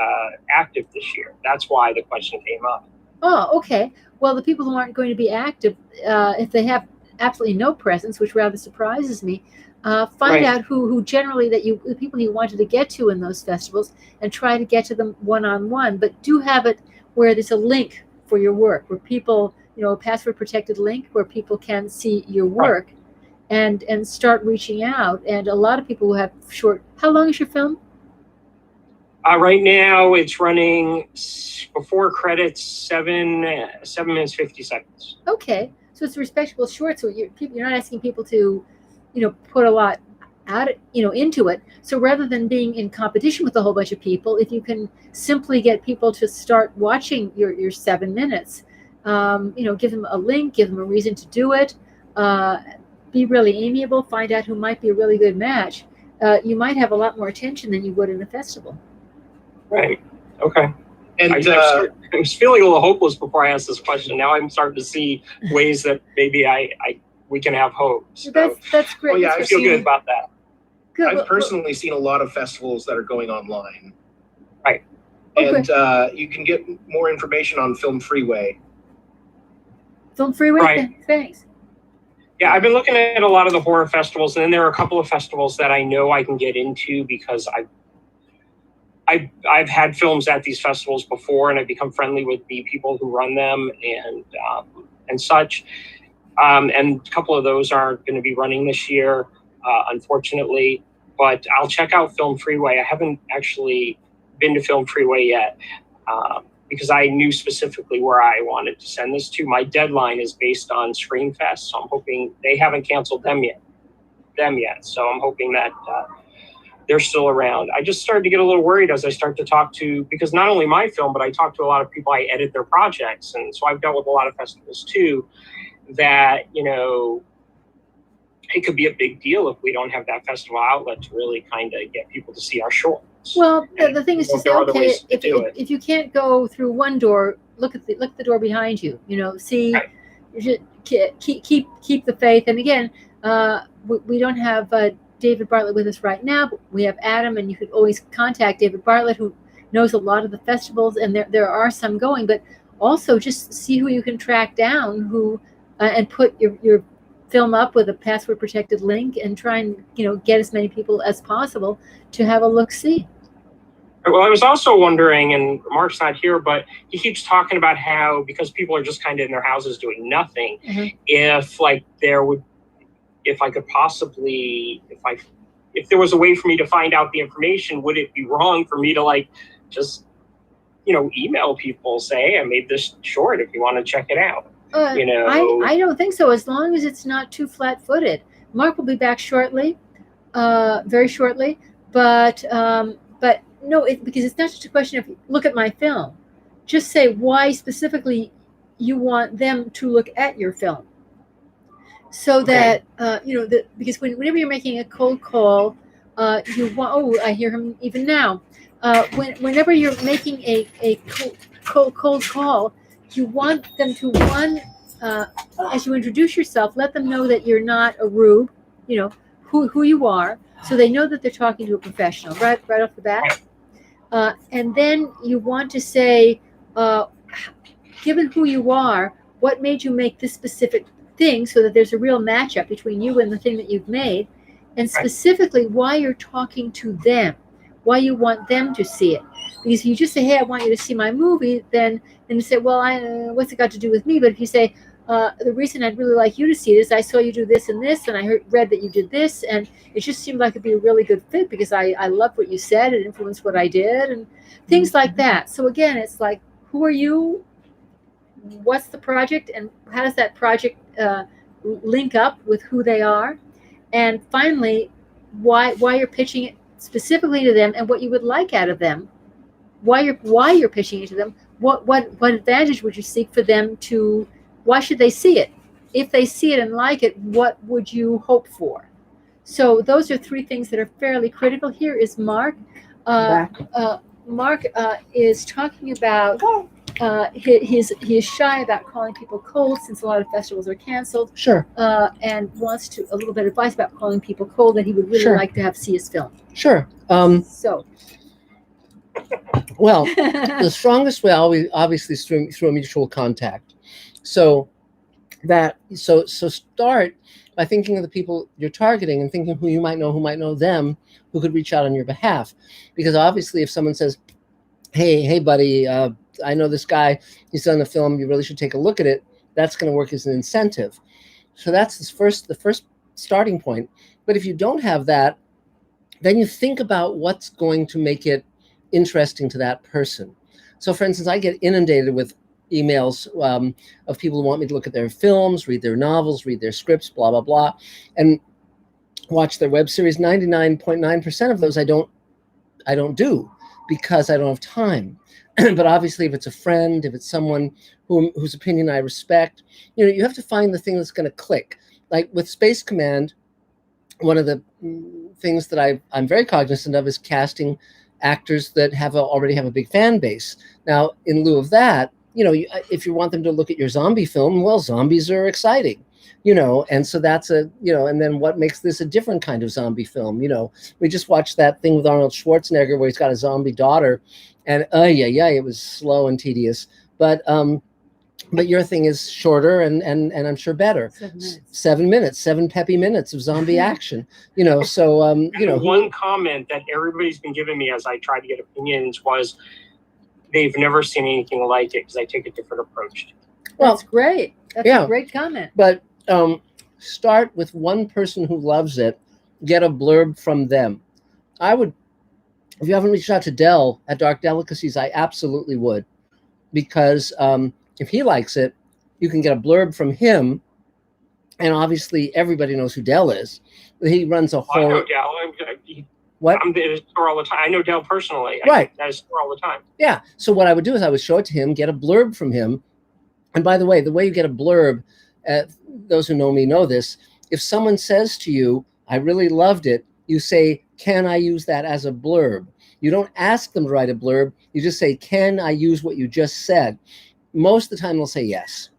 active this year. That's why the question came up. Oh, okay. Well, the people who aren't going to be active, if they have absolutely no presence, which rather surprises me, find out who generally the people you wanted to get to in those festivals and try to get to them one-on-one, but do have it where there's a link for your work, where people, a password protected link where people can see your work and start reaching out. And a lot of people who have how long is your film? Right now it's running before credits 7 minutes 50 seconds. Okay, so it's a respectable short. So you're not asking people to put a lot out into it. So rather than being in competition with a whole bunch of people, if you can simply get people to start watching your 7 minutes, give them a link, give them a reason to do it, be really amiable, find out who might be a really good match, you might have a lot more attention than you would in a festival. Right. Okay. And I was feeling a little hopeless before I asked this question. Now I'm starting to see ways that maybe we can have hope. So, that's great. I feel good about that. I've personally seen a lot of festivals that are going online. Right. And you can get more information on Film Freeway. Film Freeway, Right. Thanks. Yeah, I've been looking at a lot of the horror festivals, and then there are a couple of festivals that I know I can get into because I've had films at these festivals before, and I've become friendly with the people who run them and such. And a couple of those aren't going to be running this year, unfortunately. But I'll check out Film Freeway. I haven't actually been to Film Freeway yet because I knew specifically where I wanted to send this to. My deadline is based on Screenfest, so I'm hoping they haven't canceled them yet. So I'm hoping that they're still around. I just started to get a little worried as I start to talk to, because not only my film, but I talk to a lot of people, I edit their projects. And so I've dealt with a lot of festivals too, that, you know, it could be a big deal if we don't have that festival outlet to really kind of get people to see our shorts. Well, the thing is to say, there are other okay, ways to do it. if you can't go through one door, look at the door behind you. You know, see, you should keep the faith. And again, we don't have David Bartlett with us right now, but we have Adam, and you could always contact David Bartlett, who knows a lot of the festivals, and there are some going. But also just see who you can track down, who and put your film up with a password protected link, and try and get as many people as possible to have a look-see. Well, I was also wondering, and Mark's not here, but he keeps talking about how, because people are just kind of in their houses doing nothing, if I could possibly, if there was a way for me to find out the information, would it be wrong for me to just, email people, say, hey, I made this short if you want to check it out? I don't think so, as long as it's not too flat-footed. Mark will be back shortly, very shortly, but no, because it's not just a question of look at my film. Just say why specifically you want them to look at your film, so that because whenever you're making a cold call, you want. Oh, I hear him even now. Whenever you're making a cold call, you want them to as you introduce yourself, let them know that you're not a rube. Who you are, so they know that they're talking to a professional right off the bat. And then you want to say, given who you are, what made you make this specific thing, so that there's a real matchup between you and the thing that you've made, and specifically why you're talking to them, why you want them to see it. Because if you just say, hey, I want you to see my movie, then you say, well, what's it got to do with me? But if you say, the reason I'd really like you to see it is I saw you do this and this, and I read that you did this, and it just seemed like it'd be a really good fit because I loved what you said, it influenced what I did, and things like that. So again, it's like, who are you? What's the project, and how does that project link up with who they are? And finally, why you're pitching it specifically to them, and what you would like out of them. Why you're pitching it to them? What advantage would you seek for them to? Why should they see it? If they see it and like it, what would you hope for? So those are three things that are fairly critical. Here is Mark. Mark is talking about he's shy about calling people cold, since a lot of festivals are canceled. Sure. And wants a little bit of advice about calling people cold that he would really like to have see his film. Sure. Well, the strongest way obviously is through a mutual contact. So start by thinking of the people you're targeting and thinking who might know them, who could reach out on your behalf. Because obviously if someone says, hey buddy, I know this guy, he's done a film, you really should take a look at it, that's going to work as an incentive. So that's the first starting point. But if you don't have that, then you think about what's going to make it interesting to that person. So for instance, I get inundated with emails of people who want me to look at their films, read their novels, read their scripts, blah, blah, blah, and watch their web series. 99.9% of those I don't do because I don't have time. But obviously if it's a friend, if it's someone whose opinion I respect, you have to find the thing that's going to click. Like with Space Command, one of the things that I'm very cognizant of is casting actors that already have a big fan base. Now, in lieu of that, if you want them to look at your zombie film, well, zombies are exciting, and so that's and then what makes this a different kind of zombie film? We just watched that thing with Arnold Schwarzenegger where he's got a zombie daughter, and it was slow and tedious, but your thing is shorter and I'm sure better. 7 minutes, 7 peppy minutes of zombie action, so one comment that everybody's been giving me as I try to get opinions was they've never seen anything like it because I take a different approach. Well, that's great. That's a great comment. But start with one person who loves it, get a blurb from them. I would, if you haven't reached out to Del at Dark Delicacies, I absolutely would, because if he likes it, you can get a blurb from him, and obviously everybody knows who Del is. He runs a whole. I know Del. I'm in his store all the time. I know Del personally. Right. I store all the time. Yeah. So what I would do is I would show it to him, get a blurb from him. And by the way you get a blurb, those who know me know this. If someone says to you, I really loved it, you say, can I use that as a blurb? You don't ask them to write a blurb. You just say, can I use what you just said? Most of the time they'll say yes.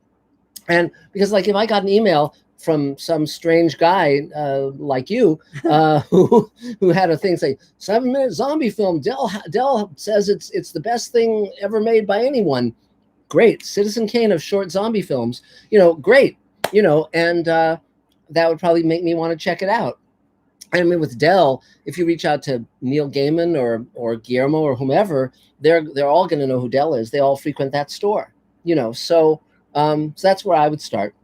And because if I got an email from some strange guy like you who had a thing say 7-minute zombie film, Del says it's the best thing ever made by anyone. Great. Citizen Kane of short zombie films, great, and that would probably make me want to check it out. I mean, with Del, if you reach out to Neil Gaiman or Guillermo or whomever, they're all going to know who Del is. They all frequent that store, so that's where I would start.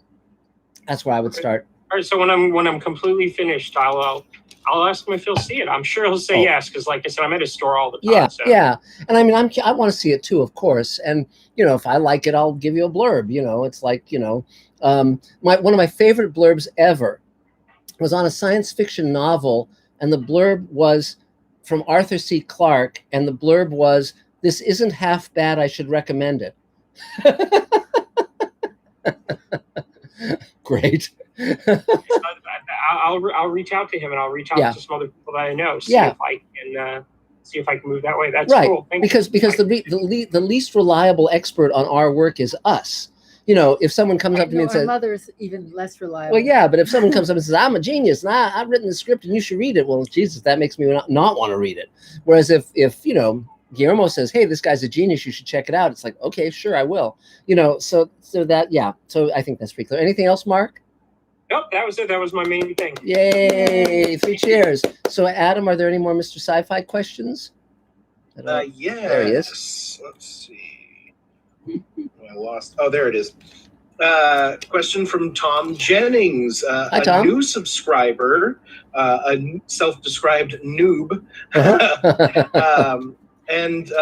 That's where I would start. All right. So when I'm completely finished, I'll ask him if he'll see it. I'm sure he'll say yes, because like I said, I'm at his store all the time. Yeah. And I mean, I want to see it too, of course. And if I like it, I'll give you a blurb. It's like one of my favorite blurbs ever was on a science fiction novel, and the blurb was from Arthur C. Clarke, and the blurb was, "This isn't half bad. I should recommend it." Great. I'll reach out to him, and I'll reach out to some other people that I know. See if I can move that way. That's right. Cool. Because the least reliable expert on our work is us. If someone comes up to me and says, "Our mother's even less reliable." Well, yeah, but if someone comes up and says, "I'm a genius, and I've written the script, and you should read it," well, Jesus, that makes me not want to read it. Whereas if Guillermo says, "Hey, this guy's a genius, you should check it out," it's like, okay, sure, I will. So I think that's pretty clear. Anything else, Mark? Nope, that was it. That was my main thing. Yay! 3 cheers. So, Adam, are there any more Mr. Sci-Fi questions? Yes. There he is. Let's see. I lost. Oh, there it is. Question from Tom Jennings, Hi, Tom. A new subscriber, a self-described noob, and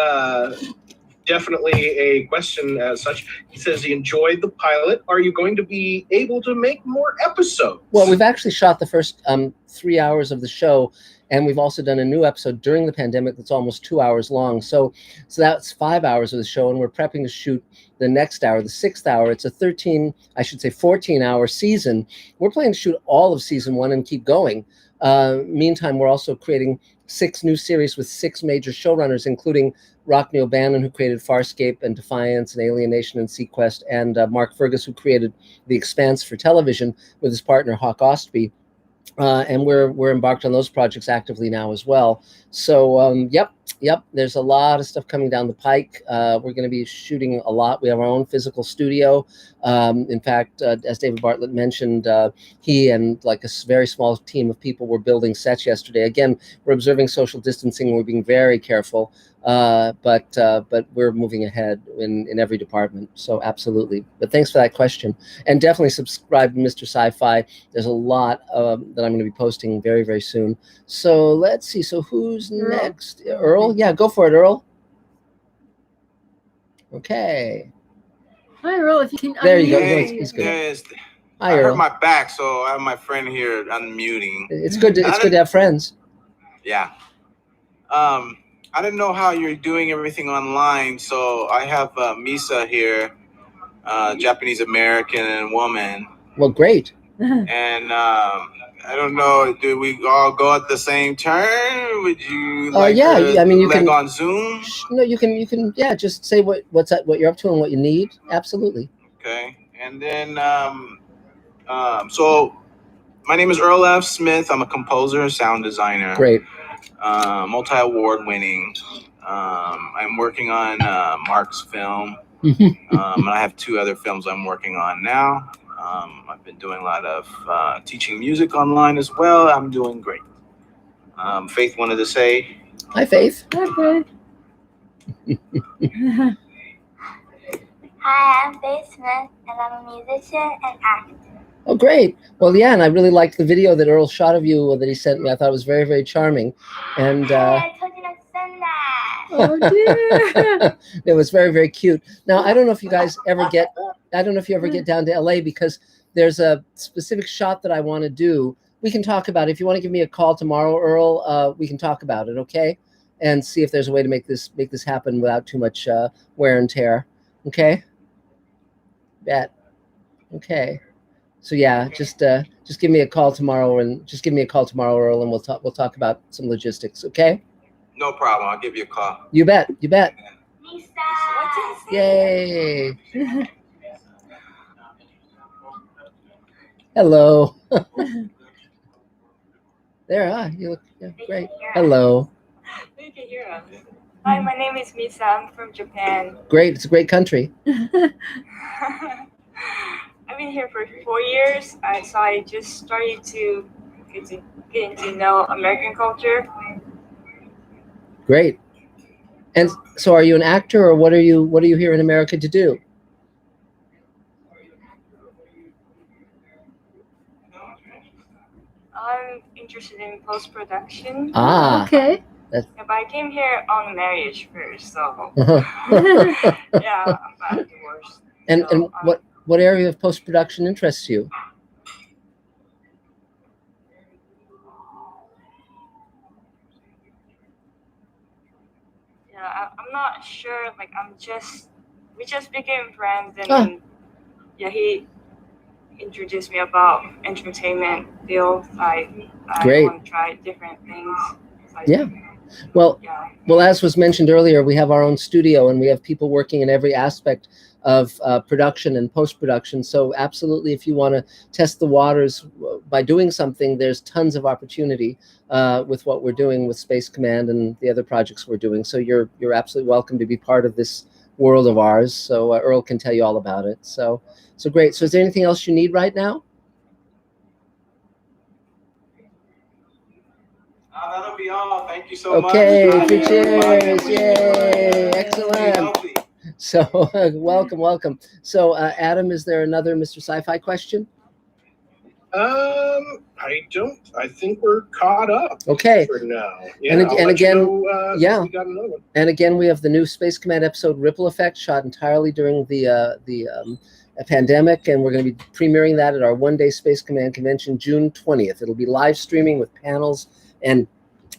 definitely a question as such. He says he enjoyed the pilot. Are you going to be able to make more episodes? Well, we've actually shot the first 3 hours of the show, and we've also done a new episode during the pandemic that's almost 2 hours long. So that's 5 hours of the show, and we're prepping to shoot the next hour, the 6th hour. It's a 14-hour season. We're planning to shoot all of season 1 and keep going. Meantime, we're also creating 6 new series with 6 major showrunners, including Rockne O'Bannon, who created Farscape and Defiance and Alienation and Sequest, and Mark Fergus, who created The Expanse for television with his partner Hawk Ostby. And we're embarked on those projects actively now as well. So yep, there's a lot of stuff coming down the pike. We're going to be shooting a lot. We have our own physical studio. In fact, as David Bartlett mentioned, he and like a very small team of people were building sets yesterday. Again, we're observing social distancing. We're being very careful, but we're moving ahead in every department. So absolutely. But thanks for that question, and definitely subscribe to Mr. Sci-Fi. There's a lot that I'm going to be posting very, very soon. So let's see. So who's next? Earl? Yeah, go for it, Earl. Okay. Hi, Earl. If you can. There you go. Hey, He's good. yes. Hi, I Earl. hurt my back, so I have my friend here unmuting. It's good to have friends. Yeah. I didn't know how you're doing everything online, so I have Misa here, Japanese American woman. Well, great. And I don't know. Do we all go at the same turn? Would you like Yeah, to I mean, you leg can on Zoom? No, you can. Yeah, just say what you're up to and what you need. Absolutely. Okay, and then so my name is Earl F. Smith. I'm a composer, sound designer. Great. Multi-award winning. I'm working on Mark's film. Mhm. And I have 2 other films I'm working on now. I've been doing a lot of teaching music online as well. I'm doing great. Faith wanted to say. Hi, Faith. Hi, Faith. Hi, I'm Faith Smith, and I'm a musician and actor. Oh, great. Well, yeah, and I really liked the video that Earl shot of you that he sent me. I thought it was very, very charming. And I told you not to send that. Oh, dear. it was very, very cute. Now, I don't know if you guys ever get down to LA, because there's a specific shot that I want to do. We can talk about it. If you want to give me a call tomorrow, Earl, we can talk about it, okay? And see if there's a way to make this happen without too much wear and tear. Okay? Bet. Okay. So yeah, just give me a call tomorrow, Earl, and we'll talk about some logistics, okay? No problem. I'll give you a call. You bet. You bet. Lisa, Yay. Hello. There, you look great. Hello. you can hear us. Hi, my name is Misa. I'm from Japan. Great. It's a great country. I've been here for 4 years, so I just started to get to know American culture. Great. And so, are you an actor, or what are you here in America to do? I'm interested in post-production. Ah. Okay. Yeah, but I came here on marriage first, so Uh-huh. yeah, I'm divorced. And what area of post-production interests you? Yeah, I'm not sure. Like, we just became friends, and yeah, he introduced me about entertainment field. I Great. want to try different things. Yeah. Well, as was mentioned earlier, we have our own studio, and we have people working in every aspect of production and post-production. So absolutely, if you want to test the waters by doing something, there's tons of opportunity with what we're doing with Space Command and the other projects we're doing. So you're absolutely welcome to be part of this world of ours. So Earl can tell you all about it. So great. So is there anything else you need right now? That'll be all. Thank you so much. Okay, cheers. Yay. Excellent. So welcome. So Adam, is there another Mr. Sci-Fi question? I think we're caught up. Okay. For now. And again, yeah. We got another one. And again, we have the new Space Command episode Ripple Effect, shot entirely during the pandemic, and we're going to be premiering that at our one-day Space Command convention, June 20th. It'll be live streaming with panels and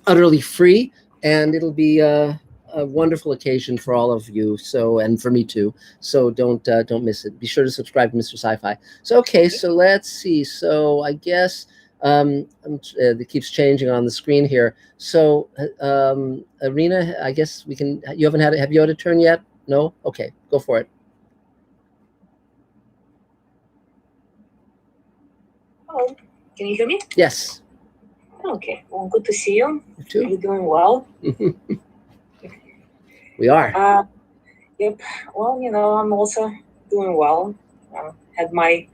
utterly free, and it'll be a wonderful occasion for all of you. So, and for me too. So don't miss it. Be sure to subscribe to Mr. Sci-Fi. So okay, so let's see. So I guess it keeps changing on the screen here. So Arena, I guess we can. Have you had a turn yet? No. Okay, go for it. Hello, can you hear me? Yes. Okay, well, good to see you. You too. Are you doing well? We are. Yep. Well, I'm also doing well. Had my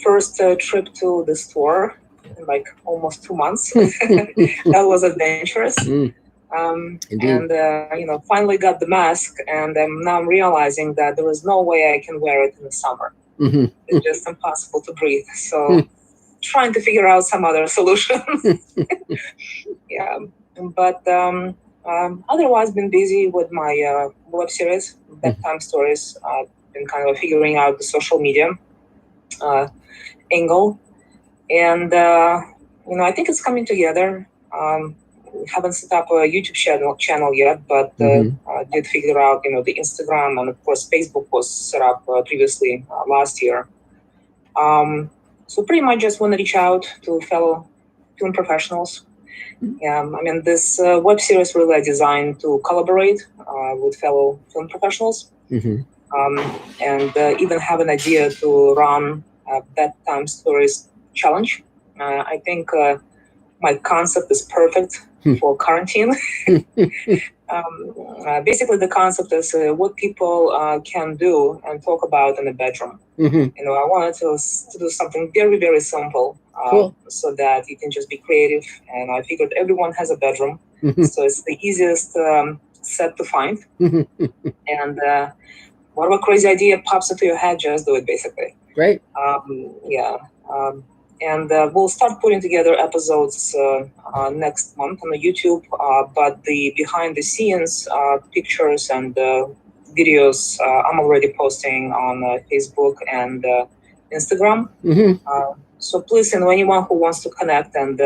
first trip to the store in like almost 2 months. That was adventurous. Indeed. And finally got the mask, and now I'm realizing that there is no way I can wear it in the summer. Mm-hmm. It's just impossible to breathe. So trying to figure out some other solutions. Yeah, but otherwise been busy with my web series, bedtime stories. I've been kind of figuring out the social media angle, and I think it's coming together. We haven't set up a YouTube channel yet, but did figure out the Instagram, and of course Facebook was set up previously last year. So pretty much just want to reach out to fellow film professionals. I mean, this web series really are designed to collaborate with fellow film professionals, and even have an idea to run a bedtime stories challenge. I think my concept is perfect for quarantine. Basically, the concept is what people can do and talk about in the bedroom. You know, I wanted to do something very, very simple, so that you can just be creative. And I figured everyone has a bedroom, so it's the easiest set to find. And whatever crazy idea pops into your head, just do it, basically. Great. And we'll start putting together episodes next month on the YouTube, but the behind the scenes pictures and videos I'm already posting on Facebook and Instagram. So please, and anyone who wants to connect and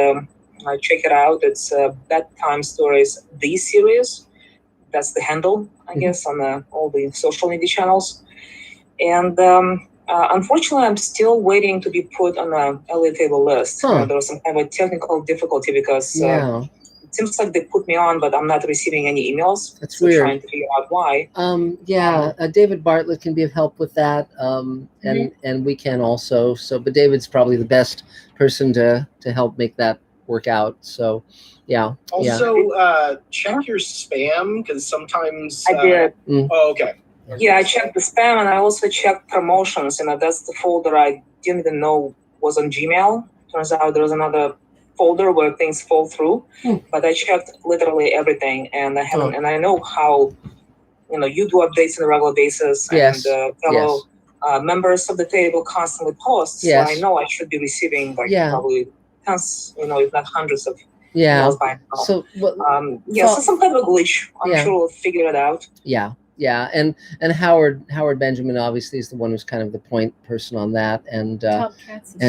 check it out, it's Bedtime Stories, the series. That's the handle, I guess, on all the social media channels. And unfortunately, I'm still waiting to be put on a LA table list. There was some kind of a technical difficulty because it seems like they put me on, but I'm not receiving any emails. That's weird. Trying to figure out why. David Bartlett can be of help with that, and we can also. So, but David's probably the best person to help make that work out. So, yeah. Also, check your spam because sometimes I did. Oh, okay. Yeah, I checked the spam and I also checked promotions. You know, that's the folder I didn't even know was on Gmail. Turns out there was another folder where things fall through. But I checked literally everything, and I haven't. And I know how, you know, you do updates on a regular basis, and fellow members of the table constantly post. So I know I should be receiving probably tens, you know, if not hundreds of emails by now. So so some kind of a glitch. I'm sure we'll figure it out. Yeah, and Howard Benjamin obviously is the one who's kind of the point person on that, and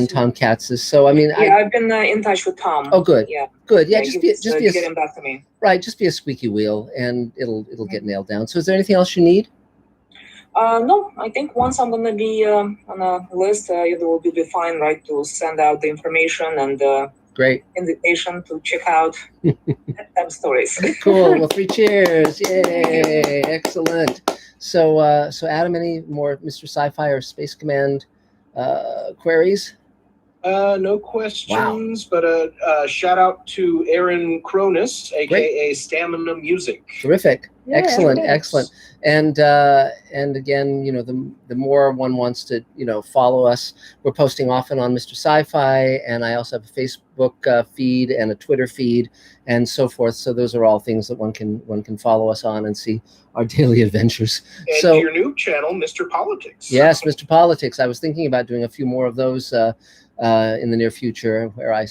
Tom Katz is. So I mean, I've been in touch with Tom. Oh, good. Good. Yeah, just be get him back to me. Right, just be a squeaky wheel, and it'll get nailed down. So is there anything else you need? No, I think once I'm gonna be on a list, it will be fine, right, to send out the information and great invitation to check out Bedtime Stories. Cool. Well, 3 cheers! Yay! Excellent. So, Adam, any more Mr. Sci-Fi or Space Command queries? No questions, but a shout out to Aaron Cronus, aka Stamina Music. Terrific. Excellent. And again, you know, the more one wants to, you know, follow us, we're posting often on Mr. Sci-Fi, and I also have a Facebook feed and a Twitter feed and so forth. So those are all things that one can follow us on and see our daily adventures. And your new channel, Mr. Politics. Yes, Mr. Politics. I was thinking about doing a few more of those in the near future, where I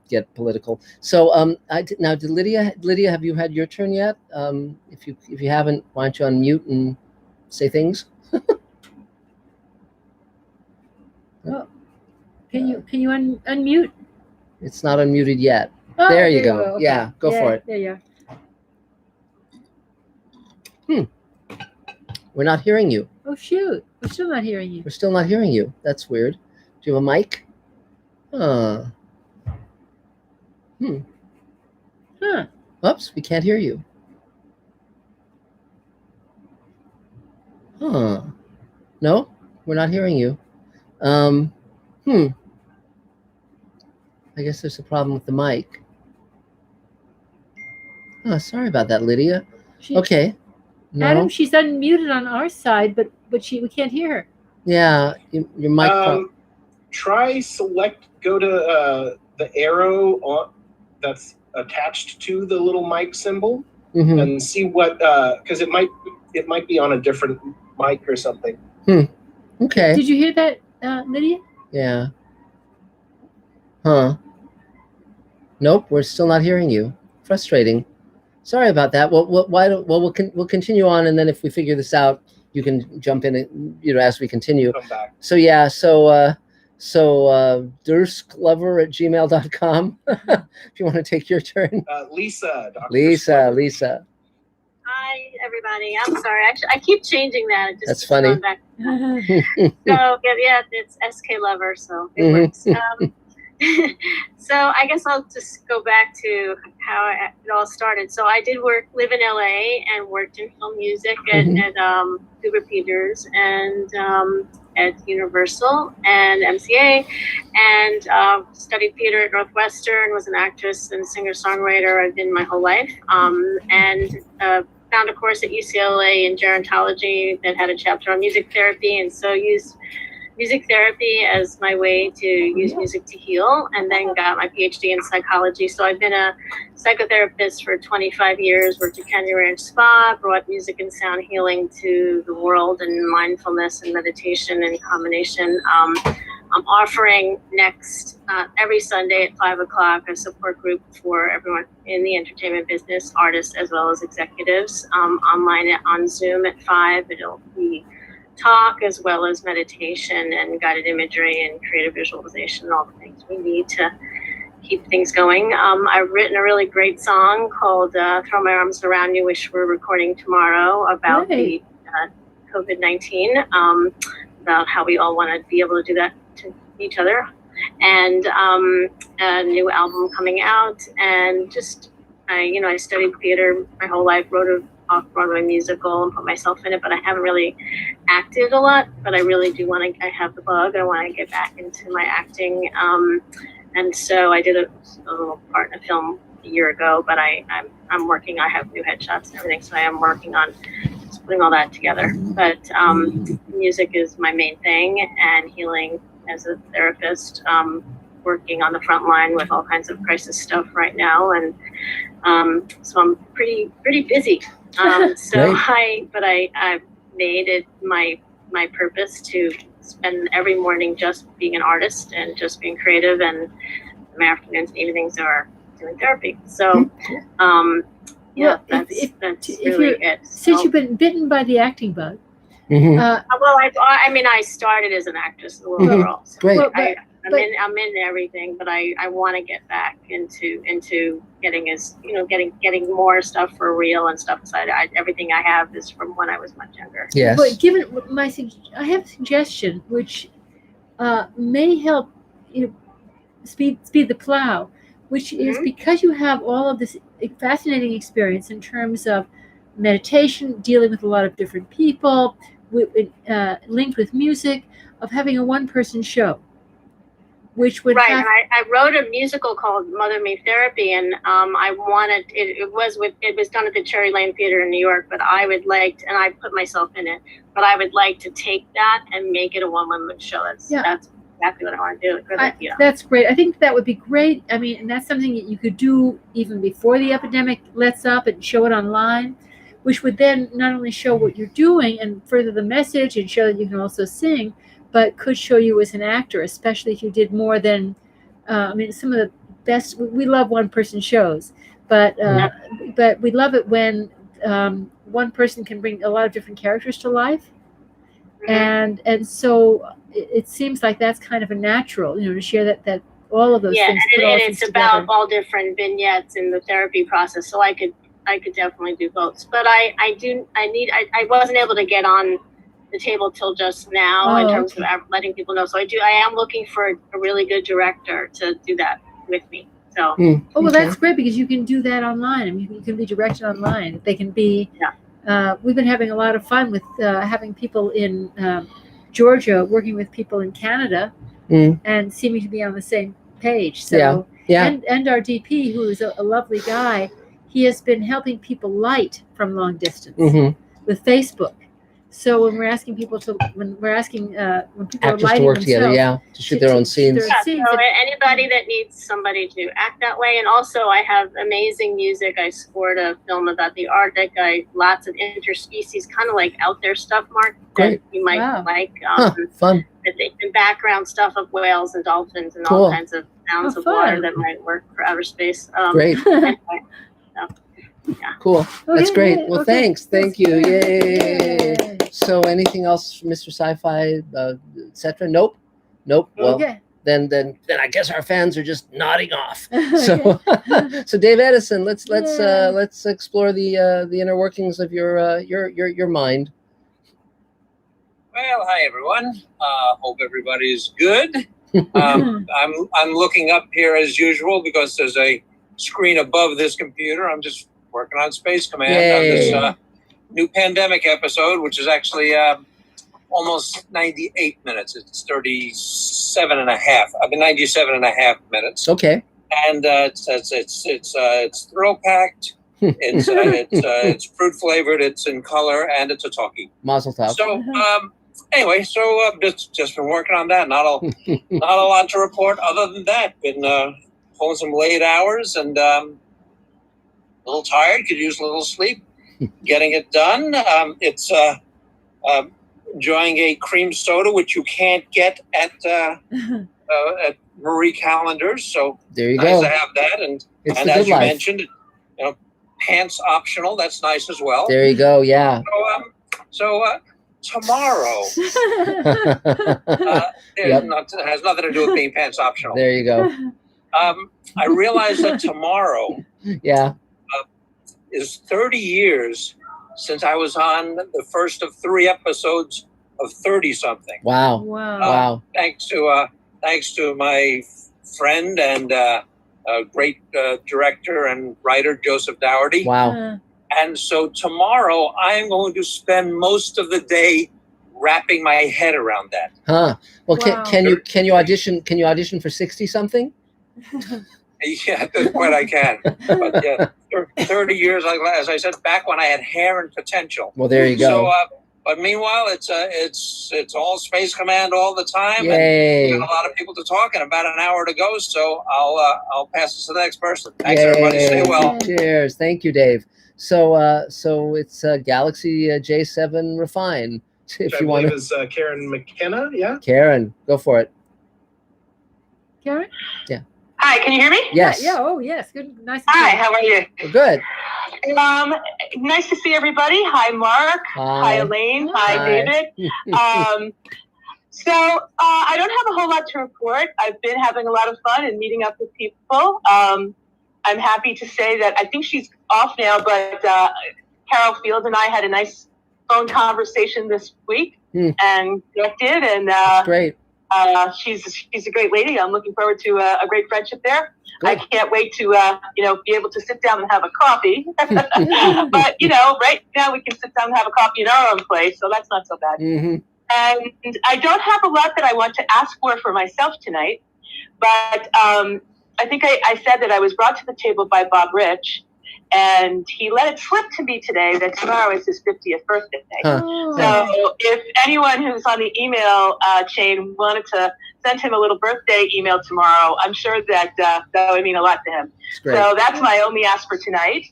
get political. So now, did Lydia, have you had your turn yet? If you haven't, why don't you unmute and say things? Oh, can you unmute? It's not unmuted yet. Oh, there you go. Okay. Yeah, go for it. There you are. We're not hearing you. Oh shoot, we're still not hearing you. We're still not hearing you. That's weird. Do you have a mic? Oops, we can't hear you. No, we're not hearing you. I guess there's a problem with the mic. Oh, sorry about that, Lydia. Okay. No. Adam, she's unmuted on our side, but we can't hear her. Yeah, your mic. Try go to the arrow on that's attached to the little mic symbol, and see what because it might be on a different mic or something. Okay. Did you hear that, Lydia? Yeah. Nope, we're still not hearing you. Frustrating. Sorry about that. We'll continue on, and then if we figure this out, you can jump in, you know, as we continue. Come back. So yeah, so dursklover@gmail.com. If you want to take your turn. Lisa. Lisa. Hi, everybody. I'm sorry. Actually, I keep changing that. It just That's funny. back. So yeah, it's SK Lover, so it works. So I guess I'll just go back to how it all started. So I did live in LA and worked in film music at Cooper Peters and at Universal and MCA, and studied theater at Northwestern, was an actress and singer-songwriter I've been my whole life, and found a course at UCLA in gerontology that had a chapter on music therapy, and so used music therapy as my way to use music to heal, and then got my PhD in psychology. So I've been a psychotherapist for 25 years, worked at Kenya Ranch Spa, brought music and sound healing to the world, and mindfulness and meditation in combination. I'm offering next every Sunday at 5 o'clock a support group for everyone in the entertainment business, artists as well as executives, online on Zoom at 5. It'll be talk as well as meditation and guided imagery and creative visualization and all the things we need to keep things going. I've written a really great song called Throw My Arms Around You, which we're recording tomorrow, about the COVID-19, about how we all want to be able to do that to each other, and a new album coming out, and just I studied theater my whole life, wrote a off-Broadway musical and put myself in it, but I haven't really acted a lot, but I really do want to, I have the bug, I want to get back into my acting, and so I did a little part in a film a year ago, but I'm working, I have new headshots and everything, so I am working on just putting all that together, but music is my main thing, and healing as a therapist, working on the front line with all kinds of crisis stuff right now, and so I'm pretty busy. So I made it my purpose to spend every morning just being an artist and just being creative, and my afternoons and evenings are doing therapy. So that's really it. Since you've been bitten by the acting bug, well, I mean, I started as an actress in the little girl. So Great. I'm in everything, but I want to get back into getting getting more stuff for real and stuff aside. Everything I have is from when I was much younger. Yes. But given I have a suggestion which may help speed the plow, which is because you have all of this fascinating experience in terms of meditation, dealing with a lot of different people, linked with music, of having a one-person show. Which would and I wrote a musical called Mother Me Therapy, and I wanted it was done at the Cherry Lane Theater in New York, but I would like to, and I put myself in it, but I would like to take that and make it a one-woman show. That's exactly what I want to do. That's great. I think that would be great. I mean, and that's something that you could do even before the epidemic lets up, and show it online, which would then not only show what you're doing and further the message and show that you can also sing, but could show you as an actor, especially if you did more than, I mean, some of the best, we love one-person shows, but we love it when one person can bring a lot of different characters to life. And so it seems like that's kind of a natural, to share that all of those things. And it's about all different vignettes in the therapy process, so I could definitely do both. But I wasn't able to get on the table till just now in terms of letting people know. So I am looking for a really good director to do that with me. So well, that's great, because you can do that online. I mean, you can be directed online. They can be. We've been having a lot of fun with having people in Georgia working with people in Canada, and seeming to be on the same page. So and our DP, who is a lovely guy, he has been helping people light from long distance with Facebook. So when we're asking people when people actors are lighting to work together, to shoot their own scenes. So anybody that needs somebody to act that way, and also I have amazing music. I scored a film about the Arctic. Lots of interspecies, kind of like out there stuff, Mark, that you might like. Fun. The background stuff of whales and dolphins and all kinds of sounds of water that might work for outer space. Great. Anyway, Cool. That's great. Well, thanks. Thank you. Yay. So anything else, Mr. Sci-Fi, etc.? Nope. Well, then I guess our fans are just nodding off. So, so Dave Edison, let's explore the inner workings of your mind. Well, hi everyone. Hope everybody's good. I'm looking up here as usual because there's a screen above this computer. I'm just working on Space Command on this new pandemic episode, which is actually almost 98 minutes. It's 37 and a half. I mean, 97 and a half minutes. Okay. And it's thrill packed. It's fruit flavored. It's in color, and it's a talkie. Mazel tov. So anyway, so just been working on that. Not a lot to report other than that. Been pulling some late hours and a little tired. Could use a little sleep. Getting it done. It's enjoying a cream soda, which you can't get at Marie Callender's. So there you nice go. to have that. And as you mentioned, pants optional. That's nice as well. There you go. Yeah. So tomorrow has nothing to do with being pants optional. There you go. I realize that tomorrow is 30 years since I was on the first of 3 episodes of 30 something. Wow. Wow. Thanks to my friend and great director and writer Joseph Dougherty. Wow. And so tomorrow I'm going to spend most of the day wrapping my head around that. Huh. Well, can you audition for 60 something? Yeah, at this point I can. But yeah, 30 years, as I said, back when I had hair and potential. Well, there you go. So, but meanwhile, it's all Space Command all the time. Yay. And we got a lot of people to talk and about an hour to go. So I'll pass this to the next person. Thanks, everybody. Stay well. Cheers. Thank you, Dave. So so it's Galaxy J7 Refine. If you want to. Is Karen McKenna? Yeah. Karen, go for it. Karen? Yeah. Hi, can you hear me? Yes. Yeah. Oh, yes. Good. Nice. Hi. How are you? We're good. Nice to see everybody. Hi, Mark. Hi, Elaine. Hi, David. So I don't have a whole lot to report. I've been having a lot of fun and meeting up with people. I'm happy to say that I think she's off now, but Carol Field and I had a nice phone conversation this week and connected, and great. She's a great lady. I'm looking forward to a great friendship there. Good. I can't wait to be able to sit down and have a coffee. But right now we can sit down and have a coffee in our own place, so that's not so bad. Mm-hmm. And I don't have a lot that I want to ask for myself tonight, but I think I said that I was brought to the table by Bob Rich, and he let it slip to me today that tomorrow is his 50th birthday. So if anyone who's on the email chain wanted to send him a little birthday email tomorrow, I'm sure that that would mean a lot to him. So that's my only ask for tonight.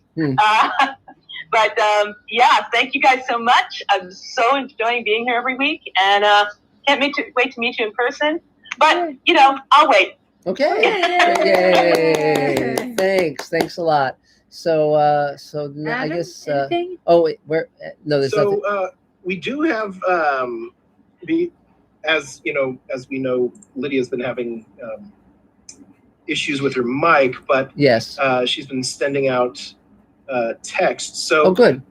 But thank you guys so much. I'm so enjoying being here every week, and can't wait to meet you in person. But I'll wait. Okay. Yay. Thanks a lot. So now I guess oh wait, where no, there's nothing. We do have as we know, Lydia's been having issues with her mic, but yes, she's been sending out text. So good.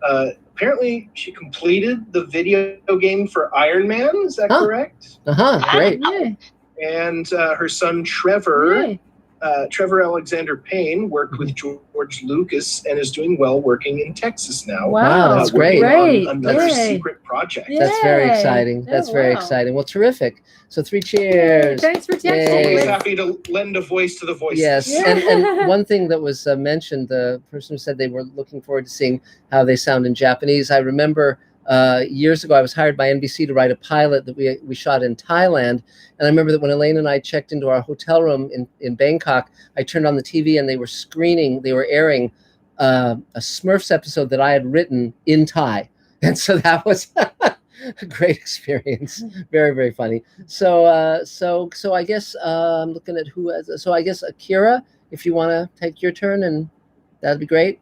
Apparently she completed the video game for Iron Man. Is that correct? Great. And her son Trevor, Trevor Alexander Payne, worked with George Lucas and is doing well working in Texas now. Wow, that's great. On another secret project. That's very exciting. That's very exciting. Well, terrific. So 3 cheers. Thanks for texting. Always happy to lend a voice to the voices. Yes, and one thing that was mentioned, the person who said they were looking forward to seeing how they sound in Japanese. I remember years ago, I was hired by NBC to write a pilot that we shot in Thailand. And I remember that when Elaine and I checked into our hotel room in Bangkok, I turned on the TV and they were airing a Smurfs episode that I had written in Thai. And so that was a great experience. Very, very funny. So I guess I'm looking at who has, so I guess Akira, if you want to take your turn, and that'd be great.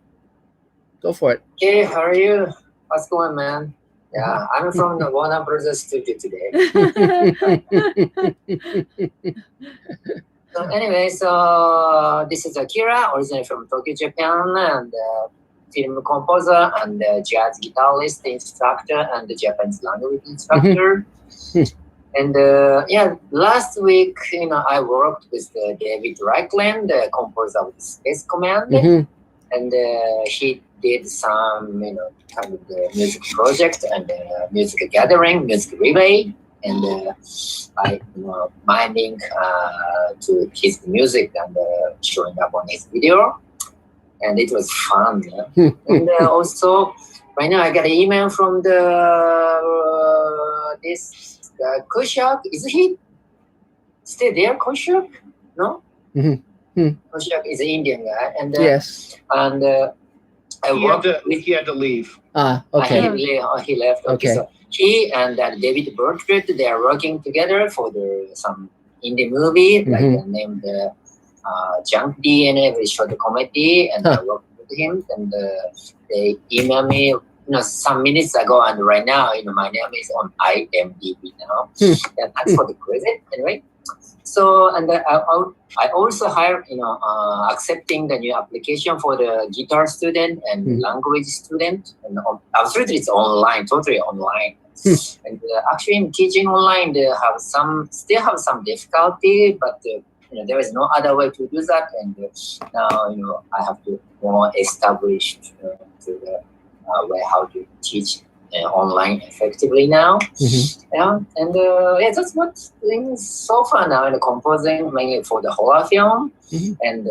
Go for it. Hey, how are you? What's going on, man? Yeah, I'm from the Warner Brothers studio today. So anyway, so this is Akira, originally from Tokyo, Japan, and film composer and jazz guitarist, instructor, and Japanese language instructor. And yeah, last week, I worked with David Reichland, the composer of the Space Command, and he did some, kind of the music project and music gathering, music relay, and I, miming to his music and showing up on his video, and it was fun. Yeah? And also, right now I got an email from this. Kushak, is he still there? Kushak? No? Kushak is an Indian guy. And yes. And he had to leave. Okay. He left. Okay. So he and David Bertrand, they are working together for some indie movie, like named Junk DNA, very short comedy, and I worked with him, and they emailed me some minutes ago, and right now, my name is on IMDb now. And thanks for the credit, anyway. So, and I also hired, accepting the new application for the guitar student and language student. And absolutely, it's online, totally online. And actually, in teaching online, they still have some difficulty, but there is no other way to do that. And now, I have to more establish way how to teach online effectively now. Yeah, and that's what doing so far now in the composing, mainly for the horror film and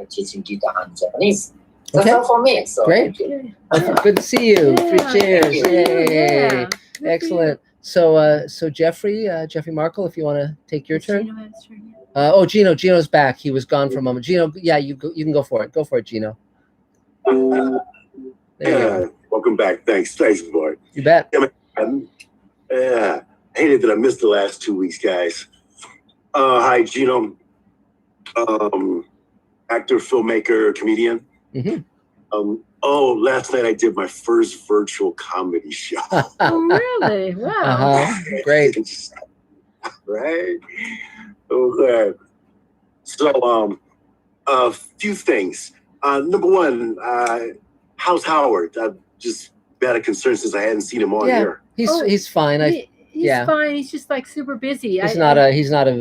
teaching guitar and Japanese. That's all for me. So great. Good to see you. Yeah. 3 cheers. Yay. Yeah. Excellent. So Jeffrey Markle, if you want to take your turn. Gino's back. He was gone for a moment. Gino, yeah, you can go for it. Go for it, Gino. Welcome back. Thanks, boy. You bet. Yeah, hated that I missed the last 2 weeks, guys. Hi, Gino. Actor, filmmaker, comedian. Last night I did my first virtual comedy show. Oh, really? Wow. Great. Right? Okay. So, a few things. Number one, how's Howard? I've just had a concern since I hadn't seen him on here. He's fine. He's fine. He's just like super busy. He's not a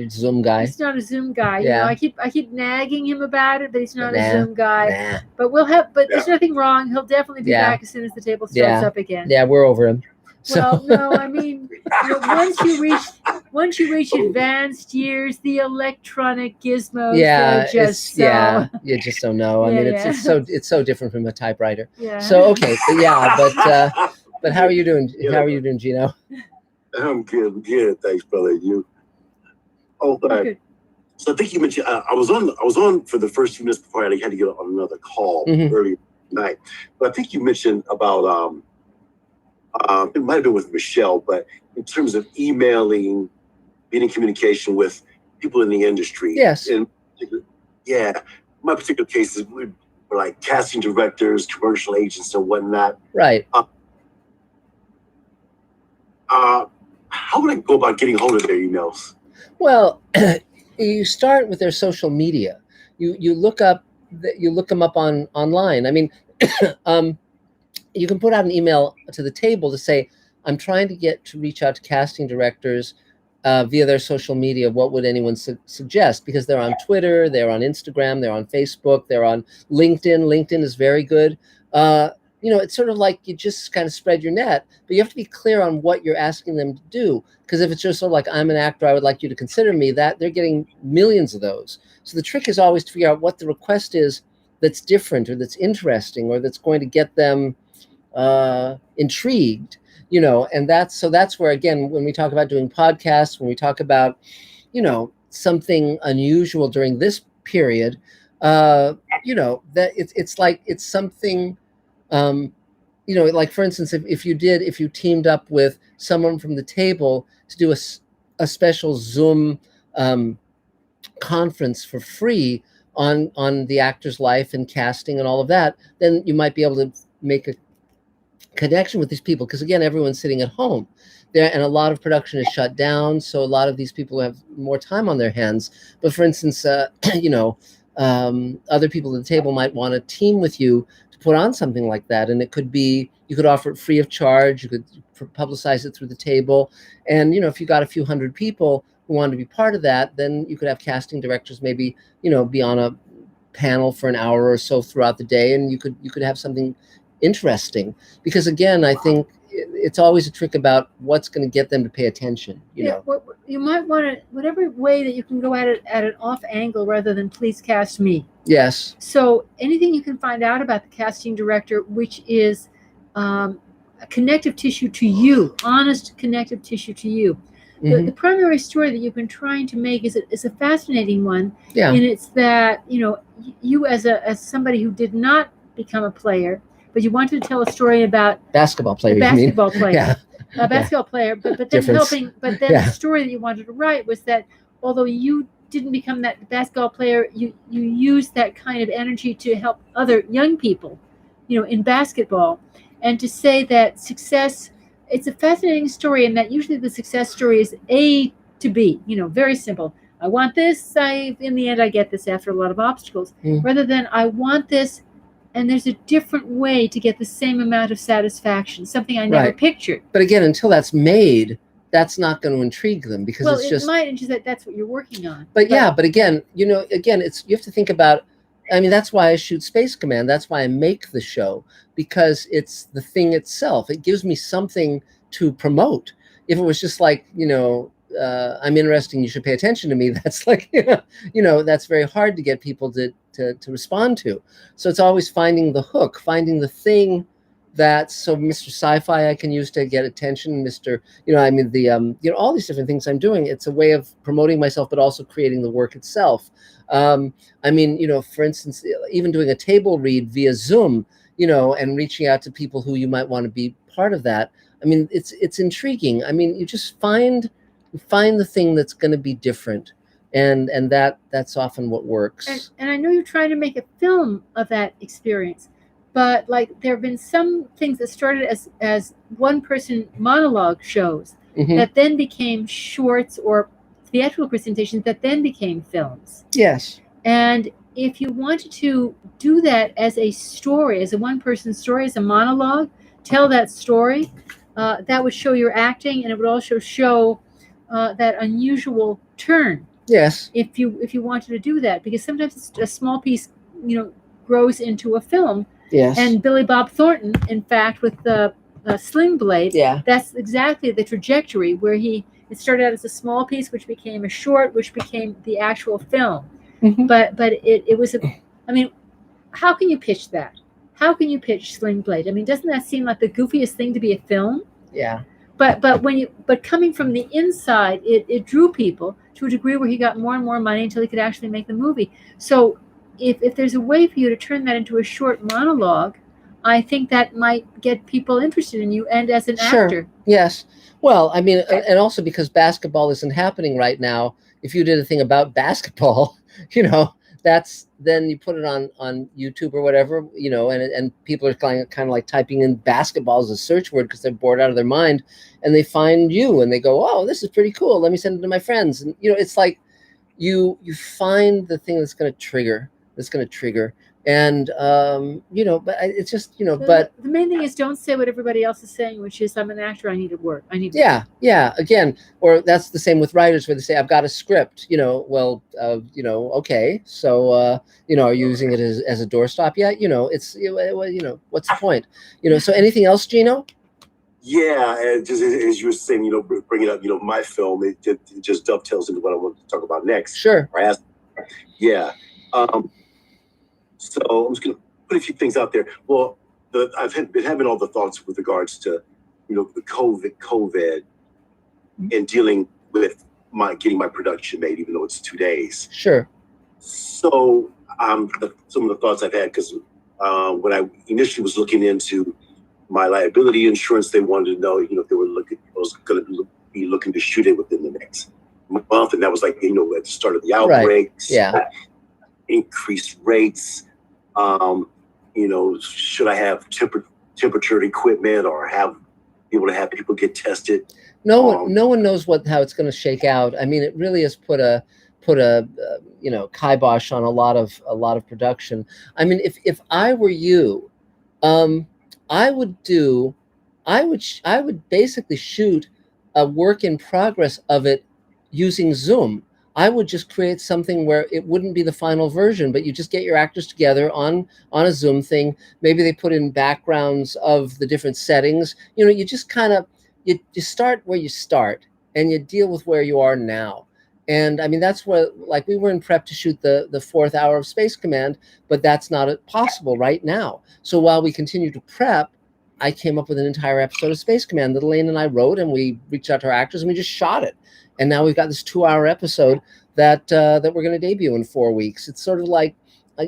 Zoom guy. He's not a Zoom guy. Yeah. I keep nagging him about it, but he's not a Nah, Zoom guy. nah. But there's nothing wrong. He'll definitely be back as soon as the table starts up again. Yeah, we're over him. Well, no, I mean, once you reach advanced years, the electronic gizmos are just you just don't know. I mean, it's so different from a typewriter. Yeah. So okay, but how are you doing? How are you doing, Gino? I'm good. Thanks, brother. You? Okay. So I think you mentioned I was on for the first few minutes before I had to get on another call early night. But I think you mentioned about it might have been with Michelle, but in terms of emailing, being in communication with people in the industry. Yes. My particular cases were like casting directors, commercial agents, and whatnot. Right. How would I go about getting hold of their emails? Well, you start with their social media. You look them up online. I mean, you can put out an email to the table to say, I'm trying to reach out to casting directors via their social media. What would anyone suggest? Because they're on Twitter, they're on Instagram, they're on Facebook, they're on LinkedIn. LinkedIn is very good. It's sort of like you just kind of spread your net, but you have to be clear on what you're asking them to do. Because if it's just sort of like, I'm an actor, I would like you to consider me, that they're getting millions of those. So the trick is always to figure out what the request is that's different or that's interesting or that's going to get them intrigued, and that's where, again, when we talk about doing podcasts, when we talk about, something unusual during this period, that it's something, like, for instance, if you teamed up with someone from the table to do a special Zoom conference for free on the actor's life and casting and all of that, then you might be able to make a connection with these people, because again, everyone's sitting at home there, and a lot of production is shut down, so a lot of these people have more time on their hands. But for instance, other people at the table might want to team with you to put on something like that. And it could be, you could offer it free of charge. You could publicize it through the table. And, if you got a few hundred people who wanted to be part of that, then you could have casting directors maybe, be on a panel for an hour or so throughout the day, and you could have something interesting. Because again, I think it's always a trick about what's going to get them to pay attention. You might want to, whatever way that you can go at it at an off angle rather than please cast me. Yes. So anything you can find out about the casting director, which is a connective tissue to you, honest connective tissue to you. The primary story that you've been trying to make is a fascinating one. Yeah. And it's that, you as somebody who did not become a player, but you wanted to tell a story about basketball player. Basketball player. Yeah. A basketball player, but then Difference. the story that you wanted to write was that although you didn't become that basketball player, you used that kind of energy to help other young people, in basketball. And to say that success, it's a fascinating story, and that usually the success story is A to B, very simple. I want this, in the end I get this after a lot of obstacles, rather than I want this, and there's a different way to get the same amount of satisfaction, something I never pictured. But again, until that's made, that's not going to intrigue them, because it's just... Well, it might, and just that's what you're working on. But again, it's, you have to think about, that's why I shoot Space Command. That's why I make the show, because it's the thing itself. It gives me something to promote. If it was just like, I'm interesting, you should pay attention to me, that's like, that's very hard to get people to respond to. So it's always finding the hook, finding the thing that's, so Mr. Sci-Fi I can use to get attention, Mr. All these different things I'm doing. It's a way of promoting myself, but also creating the work itself. For instance, even doing a table read via Zoom, and reaching out to people who you might want to be part of that. It's intriguing. You just find the thing that's going to be different. And that's often what works. And I know you're trying to make a film of that experience, but there have been some things that started as one-person monologue shows that then became shorts or theatrical presentations that then became films. Yes. And if you wanted to do that as a story, as a one-person story, as a monologue, tell that story, that would show your acting, and it would also show that unusual turn. Yes. If you wanted to do that, because sometimes it's a small piece, grows into a film. Yes. And Billy Bob Thornton, in fact, with the Sling Blade, that's exactly the trajectory where it started out as a small piece, which became a short, which became the actual film. But it was how can you pitch that? How can you pitch Sling Blade? Doesn't that seem like the goofiest thing to be a film? Yeah. But coming from the inside, it drew people to a degree where he got more and more money until he could actually make the movie. So if there's a way for you to turn that into a short monologue, I think that might get people interested in you and as an actor. Yes. Well, and also because basketball isn't happening right now. If you did a thing about basketball, that's, then you put it on YouTube or whatever, and people are kind of like typing in basketball as a search word because they're bored out of their mind, and they find you and they go, oh, this is pretty cool. Let me send it to my friends. And, it's like you find the thing that's going to trigger. And, but it's just, but the main thing is don't say what everybody else is saying, which is I'm an actor. I need to work. Yeah. Again, or that's the same with writers where they say, I've got a script, okay. So, are you using it as a doorstop? Yeah. It's, what's the point? So anything else, Gino? Yeah. And just as you were saying, bringing up, my film, it just dovetails into what I want to talk about next. Sure. Yeah. So I'm just going to put a few things out there. Well, I've been having all the thoughts with regards to, the COVID and dealing with getting my production made, even though it's 2 days. Sure. So some of the thoughts I've had, because when I initially was looking into my liability insurance, they wanted to know, if they were I was going to be looking to shoot it within the next month. And that was like, at the start of the outbreaks. Right. Yeah. Increased rates. Should I have temperature equipment or be able to have people get tested? No one knows how it's going to shake out. It really has put a kibosh on a lot of production. If I were you, I would basically shoot a work in progress of it using Zoom. I would just create something where it wouldn't be the final version, but you just get your actors together on a Zoom thing. Maybe they put in backgrounds of the different settings. You know, you just kind of, you start where you start and you deal with where you are now. And I mean, that's what, like, we were in prep to shoot the fourth hour of Space Command, but that's not possible right now. So while we continue to prep, I came up with an entire episode of Space Command that Elaine and I wrote, and we reached out to our actors and we just shot it. And now we've got this 2-hour episode that that we're going to debut in 4 weeks. It's sort of like,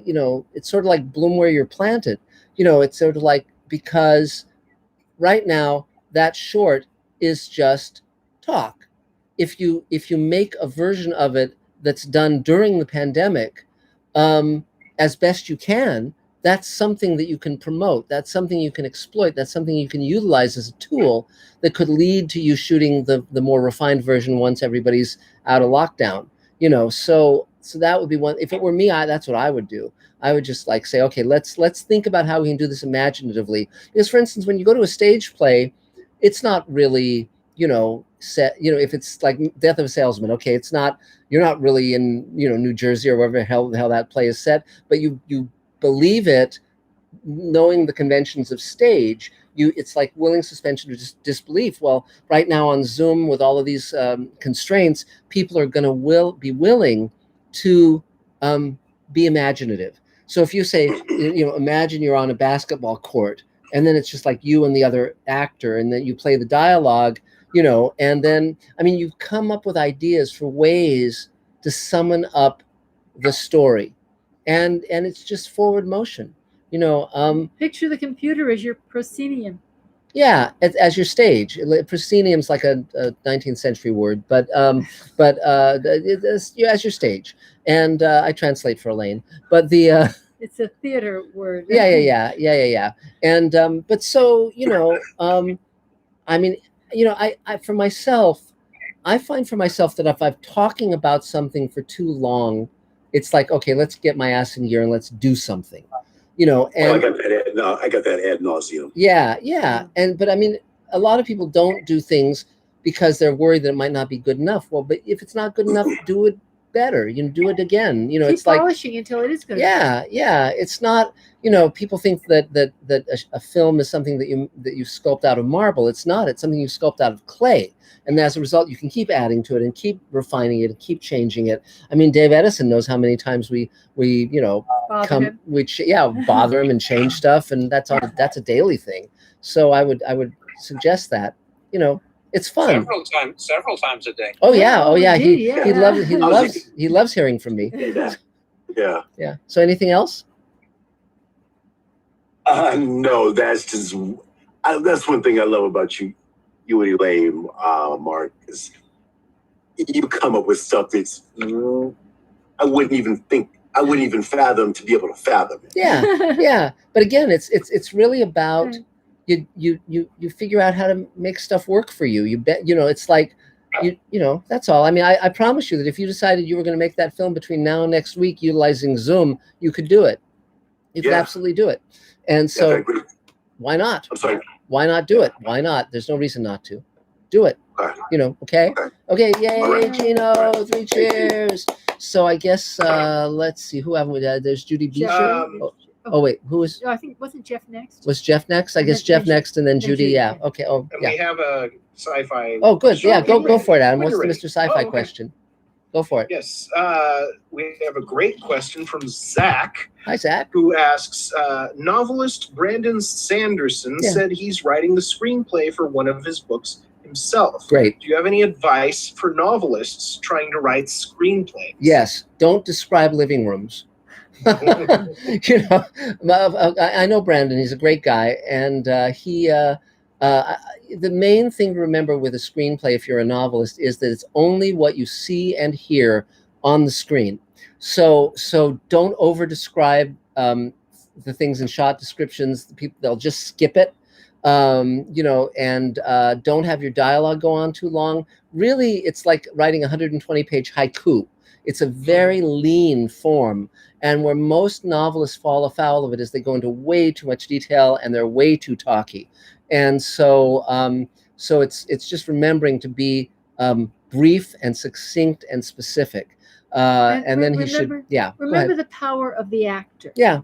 you know, it's sort of like bloom where you're planted. You know, it's sort of like, because right now that short is just talk. If you make a version of it that's done during the pandemic, as best you can, that's something that you can promote. That's something you can exploit. That's something you can utilize as a tool that could lead to you shooting the more refined version once everybody's out of lockdown. You know, so that would be one. If it were me, that's what I would do. I would just like say, okay, let's think about how we can do this imaginatively. Because, for instance, when you go to a stage play, it's not really, you know, set. You know, if it's like Death of a Salesman, okay, it's not. You're not really in, you know, New Jersey or wherever the hell that play is set, but you believe it, knowing the conventions of stage. It's like willing suspension of disbelief. Well, right now on Zoom with all of these constraints, people are going to be willing to be imaginative. So if you say, you know, imagine you're on a basketball court, and then it's just like you and the other actor, and then you play the dialogue, you know, and then, I mean, you come up with ideas for ways to summon up the story. And it's just forward motion, you know. Picture the computer as your proscenium. Yeah, as your stage. Proscenium's like a 19th century word, but as your stage. And I translate for Elaine. But the it's a theater word. Yeah. And but so, you know, I mean, you know, I for myself, I find for myself that if I'm talking about something for too long, it's like, okay, let's get my ass in gear and let's do something, you know. And I got that ad nauseum. Yeah. But I mean, a lot of people don't do things because they're worried that it might not be good enough. Well, but if it's not good enough, do it better. You know, do it again. You know, keep it's like polishing until it is good. Yeah. It's not. You know, people think that a film is something that you sculpt out of marble. It's not. It's something you sculpt out of clay. And as a result, you can keep adding to it and keep refining it and keep changing it. I mean, Dave Edison knows how many times we you know, bother him and change stuff, and that's a daily thing. So I would suggest that, you know, it's fun. Several times a day. Oh yeah. He loves hearing from me. Yeah. So anything else? No, that's just that's one thing I love about you and Elaine, Mark, is you come up with stuff that's I wouldn't even fathom to be able to fathom it. Yeah. But again, it's really about you figure out how to make stuff work for you. You bet, you know, it's like you know, that's all. I mean, I promise you that if you decided you were going to make that film between now and next week utilizing Zoom, you could do it. You could absolutely do it. And so why not? I'm sorry. Why not do it? Why not? There's no reason not to. Do it. You know, okay? Okay, yay, Gino, 3 cheers. So I guess, let's see, who haven't we had? There's Judy Beecher. Oh, wait, who was? I think, wasn't Jeff next? Was Jeff next? I guess Jeff next, and then Judy, yeah. Okay, And we have a sci-fi. Oh, good, yeah, go for it, Adam. What's the Mr. Sci-Fi question? Go for it. Yes, we have a great question from Zach. Hi, Zach. Who asks, novelist Brandon Sanderson said he's writing the screenplay for one of his books himself. Great. Do you have any advice for novelists trying to write screenplays? Yes, don't describe living rooms. You know, I know Brandon. He's a great guy, and the main thing to remember with a screenplay, if you're a novelist, is that it's only what you see and hear on the screen. So don't over describe the things in shot descriptions. They'll just skip it. You know, and don't have your dialogue go on too long. Really, it's like writing a 120-page haiku. It's a very lean form. And where most novelists fall afoul of it is they go into way too much detail and they're way too talky. And so so it's just remembering to be brief and succinct and specific. And then he should, yeah. Remember the power of the actor. Yeah.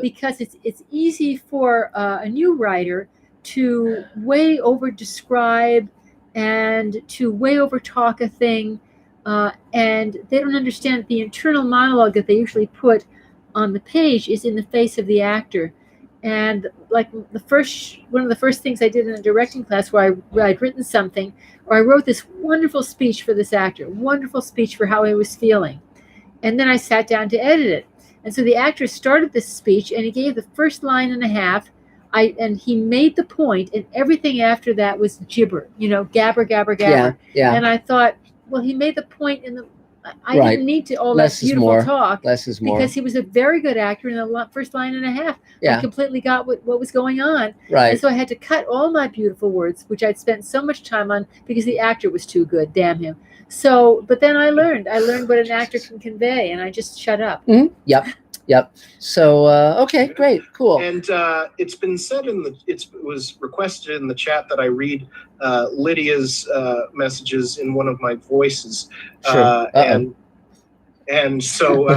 Because it's easy for a new writer to way over describe and to way over talk a thing, and they don't understand that the internal monologue that they usually put on the page is in the face of the actor. And like one of the first things I did in a directing class where I'd written something, or I wrote this wonderful speech for this actor, wonderful speech for how he was feeling, and then I sat down to edit it. And so the actor started this speech, and he gave the first line and a half, and he made the point, and everything after that was gibber, gabber, gabber, gabber. Yeah. And I thought, well, he made the point in the. I Right. didn't need to all Less that is beautiful more. talk. Less is more. Because he was a very good actor in the first line and a half. Yeah. I completely got what was going on. Right. And so I had to cut all my beautiful words, which I'd spent so much time on because the actor was too good. Damn him. So, but then I learned what an actor can convey, and I just shut up. Mm-hmm. Yep. So, okay, great, cool. And it's been said it was requested in the chat that I read Lydia's messages in one of my voices. Sure. And so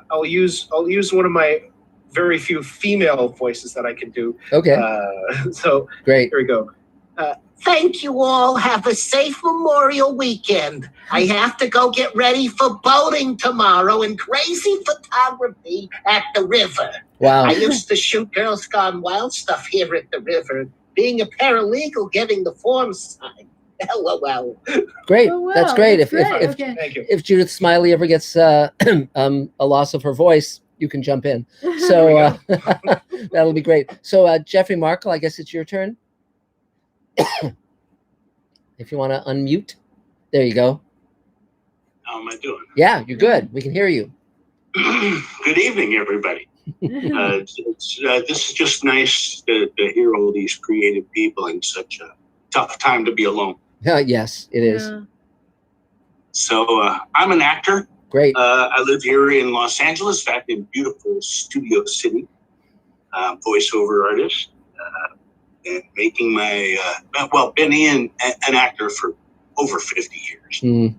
I'll use one of my very few female voices that I can do. Okay. So great. Here we go. Thank you all. Have a safe Memorial Weekend. I have to go get ready for boating tomorrow and crazy photography at the river. Wow. I used to shoot Girls Gone Wild stuff here at the river. Being a paralegal, getting the forms signed. LOL. Great. Oh, wow. That's great. That's great. Thank you. If Judith Smiley ever gets a loss of her voice, you can jump in. So that'll be great. So Jeffrey Markle, I guess it's your turn. If you want to unmute, there you go. How am I doing? Yeah, you're good. We can hear you. Good evening, everybody. This is just nice to hear all these creative people in such a tough time to be alone. Yes, it is. Yeah. So I'm an actor. Great. I live here in Los Angeles, back in beautiful Studio City. Voiceover artist. And making my, been an actor for over 50 years. Mm.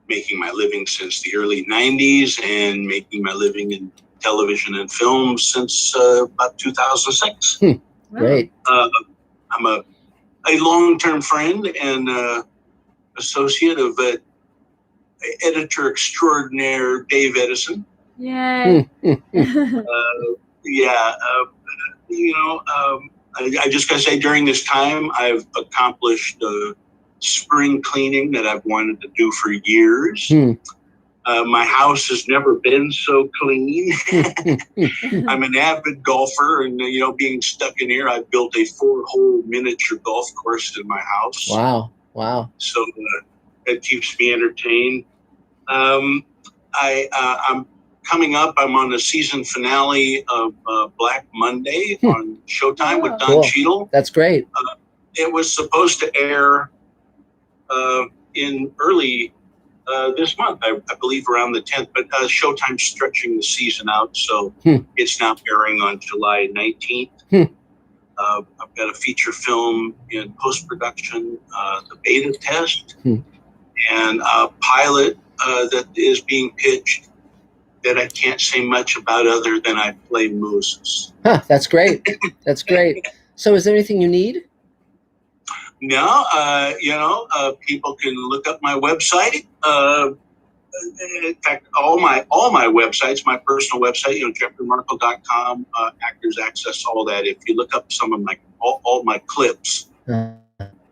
Making my living since the early 90s and making my living in television and film since about 2006. Great. I'm a long-term friend and associate of editor extraordinaire Dave Edison. Yay. I just gotta say, during this time, I've accomplished spring cleaning that I've wanted to do for years. My house has never been so clean. I'm an avid golfer, and being stuck in here, I've built a 4-hole miniature golf course in my house. Wow. So it keeps me entertained. I'm coming up. I'm on the season finale of Black Monday on Showtime with Don Cheadle. That's great. It was supposed to air in early this month, I believe around the 10th, but Showtime's stretching the season out, so it's now airing on July 19th. I've got a feature film in post-production, the beta test, and a pilot that is being pitched that I can't say much about other than I play Moses. That's great. That's great. So is there anything you need? No, people can look up my website. In fact, all my websites, my personal website, jeffreymarkle.com, Actors Access, all that. If you look up some of all my clips,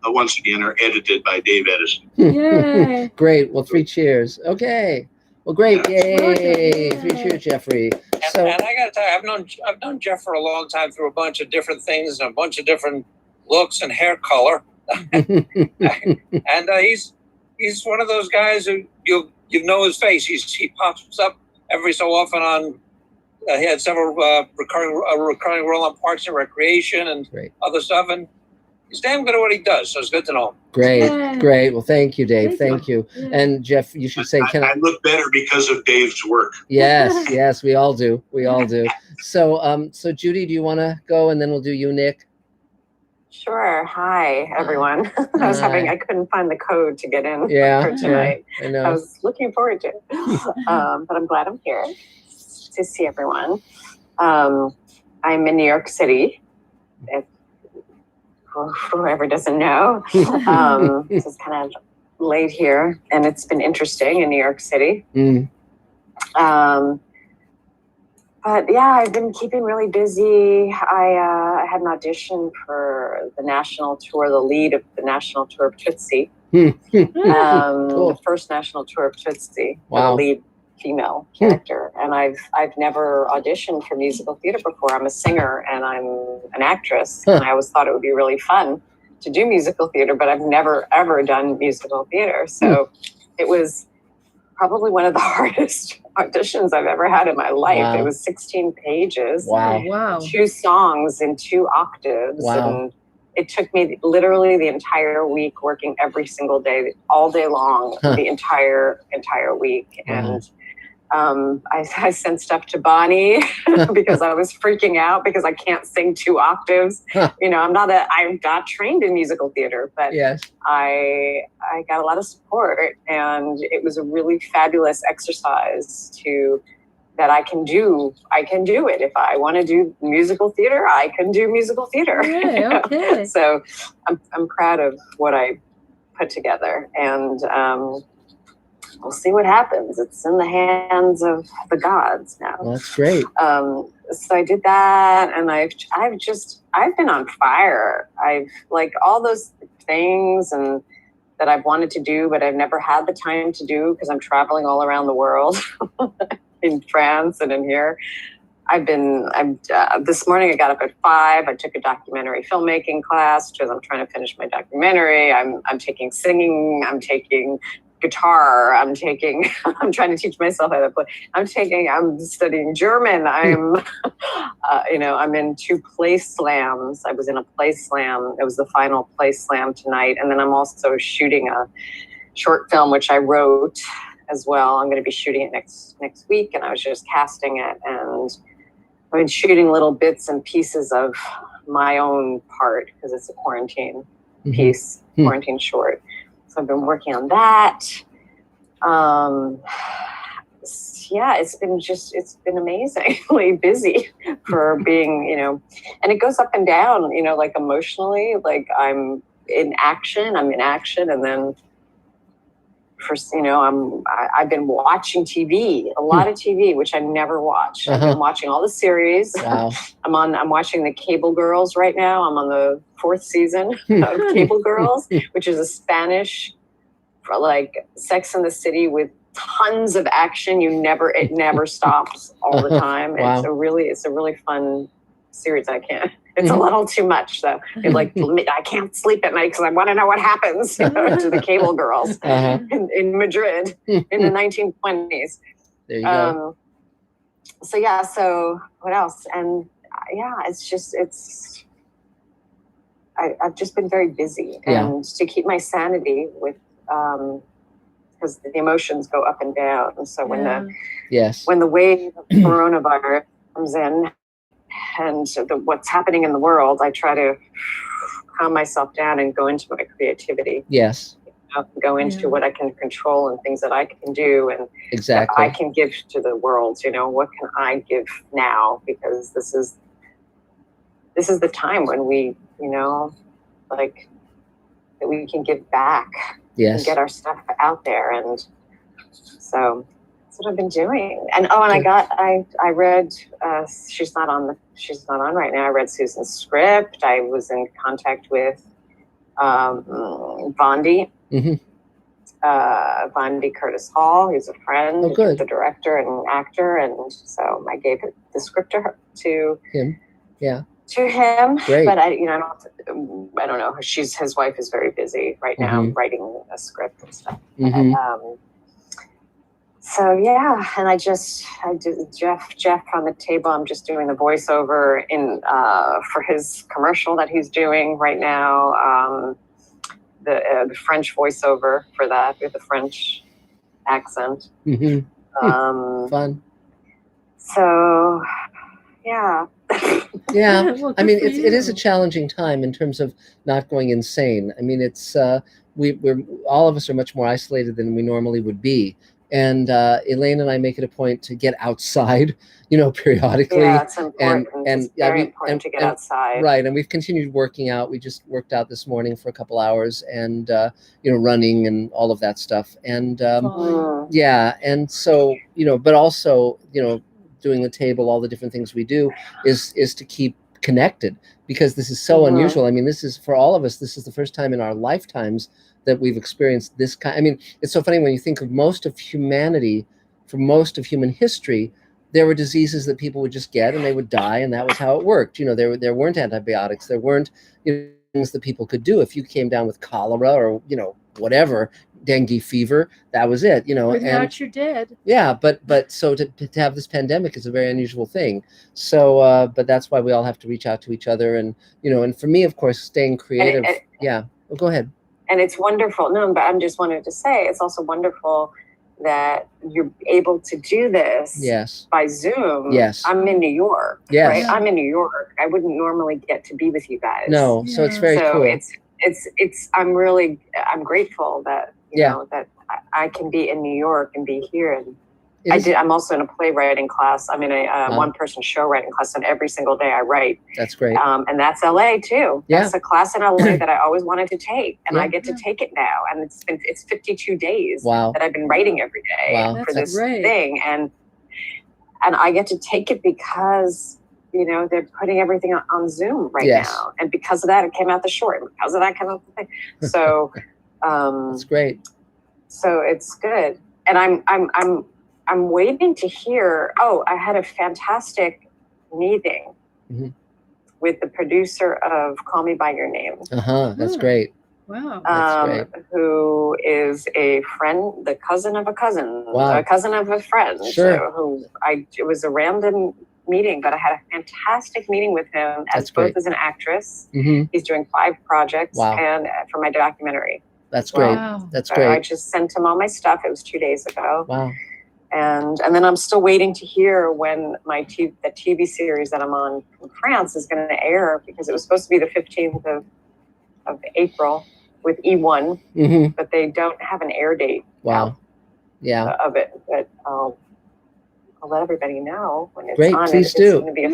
once again, are edited by Dave Edison. Yay. Great. Well, 3 cheers. Okay. Well, great. Yay. 3 cheers, Jeffrey. And I got to tell you, I've known Jeff for a long time through a bunch of different things and a bunch of different looks and hair color. And he's one of those guys who you know his face. He pops up every so often on. He had several recurring role on Parks and Recreation and other stuff, and he's damn good at what he does. So it's good to know him. Great, Yay. great. Well, thank you, Dave. Thank Thank you. Yeah. And Jeff, you should say, can I look better because of Dave's work. Yes, yes, we all do. We all do. So, so Judy, do you want to go, and then we'll do you, Nick? Sure. Hi, everyone. I couldn't find the code to get in for tonight. I know. I was looking forward to it. But I'm glad I'm here to see everyone. I'm in New York City. If whoever doesn't know, this is kind of late here, and it's been interesting in New York City. But yeah, I've been keeping really busy. I had an audition for the national tour, the lead of the national tour of Tootsie. Cool. The first national tour of Tootsie, for the lead female character. And I've never auditioned for musical theater before. I'm a singer and I'm an actress. And I always thought it would be really fun to do musical theater, but I've never ever done musical theater. So it was probably one of the hardest auditions I've ever had in my life. Wow. It was 16 pages, Wow. 2 songs in 2 octaves. Wow. And it took me literally the entire week, working every single day, all day long, the entire week. Wow. And I sent stuff to Bonnie because I was freaking out because I can't sing 2 octaves. You know, I'm not trained in musical theater, but I got a lot of support, and it was a really fabulous exercise that I can do. I can do it. If I want to do musical theater, I can do musical theater. Yeah, okay. So I'm proud of what I put together, and we'll see what happens. It's in the hands of the gods now. Well, that's great. So I did that, and I've been on fire. I've like all those things and that I've wanted to do, but I've never had the time to do because I'm traveling all around the world in France and in here. This morning I got up at 5. I took a documentary filmmaking class because I'm trying to finish my documentary. I'm taking singing. I'm taking guitar. I'm trying to teach myself how to play. I'm studying German. I'm in 2 play slams. I was in a play slam. It was the final play slam tonight. And then I'm also shooting a short film, which I wrote as well. I'm going to be shooting it next week. And I was just casting it, and I've been shooting little bits and pieces of my own part because it's a quarantine piece, quarantine short. So I've been working on that. It's been amazingly busy for being, and it goes up and down, like emotionally, like I'm in action, and then I've been watching TV, a lot of TV, which I never watch. I've been watching all the series. Wow. I'm watching the Cable Girls right now. I'm on the 4th season of Cable Girls, which is a Spanish, for like Sex and the City with tons of action. It never stops all the time. Wow. It's a really fun series. It's a little too much though. I can't sleep at night because I want to know what happens to the Cable Girls in Madrid in the 1920s. There you go. So what else? And I've just been very busy, and to keep my sanity with because the emotions go up and down. And so when the wave of coronavirus comes in, and what's happening in the world, I try to calm myself down and go into my creativity. Yes. Go into what I can control and things that I can do and that I can give to the world. What can I give now? Because this is the time when we, that we can give back and get our stuff out there. And so that's what I've been doing. And I read, she's not on right now. I read Susan's script. I was in contact with Vondi, Vondi Curtis Hall. He's a friend, the director and actor. And so I gave the script to him. Yeah. To him. Great. But I don't know. His wife is very busy right now writing a script and stuff. So yeah, and I did Jeff on the table. I'm just doing the voiceover for his commercial that he's doing right now. the French voiceover for that with the French accent. Fun. So, yeah. Yeah, Well, I mean, good for it is a you. challenging time in terms of not going insane. I mean, it's we're all of us are much more isolated than we normally would be, and Elaine and I make it a point to get outside, periodically. Yeah, it's important. And It's very important to get outside. Right, and we've continued working out. We just worked out this morning for a couple hours, and running and all of that stuff, and yeah, and so but also doing the table, all the different things we do is to keep connected, because this is so unusual. I mean, this is, for all of us, this is the first time in our lifetimes that we've experienced this kind. I mean, it's so funny when you think of most of humanity, for most of human history, there were diseases that people would just get and they would die, and that was how it worked. There weren't antibiotics, there weren't things that people could do. If you came down with cholera or whatever, dengue fever, that was it. Without you're dead. Yeah, but so to have this pandemic is a very unusual thing. So, but that's why we all have to reach out to each other, and and for me, of course, staying creative. Yeah, well, go ahead. And it's wonderful. No, but I'm just wanted to say it's also wonderful that you're able to do this. Yes. By Zoom. Yes. I'm in New York. Yes. Right. I'm in New York. I wouldn't normally get to be with you guys. No. So it's very cool. I'm grateful that that I can be in New York and be here. And I'm also in a playwriting class. I'm in a one-person show writing class, and every single day I write. That's great. And that's LA too. Yeah. That's a class in LA that I always wanted to take, and I get to take it now. And it's 52 days that I've been writing every day for this thing, and I get to take it because they're putting everything on Zoom right now, and because of that, it came out the short, and because of that, came out the thing. So that's great. So it's good, and I'm waiting to hear. Oh, I had a fantastic meeting with the producer of Call Me by Your Name. That's great. Wow. That's great. Who is a friend, the cousin of a cousin, a cousin of a friend. Sure. It was a random meeting, but I had a fantastic meeting with him both as an actress. He's doing 5 projects and for my documentary. That's great. Wow. That's great. I just sent him all my stuff. It was 2 days ago. Wow. And then I'm still waiting to hear when the TV series that I'm on in France is going to air, because it was supposed to be the 15th of April with E1, but they don't have an air date. Wow. Of it, but I'll let everybody know when it's Great, on. please It's do. going to be a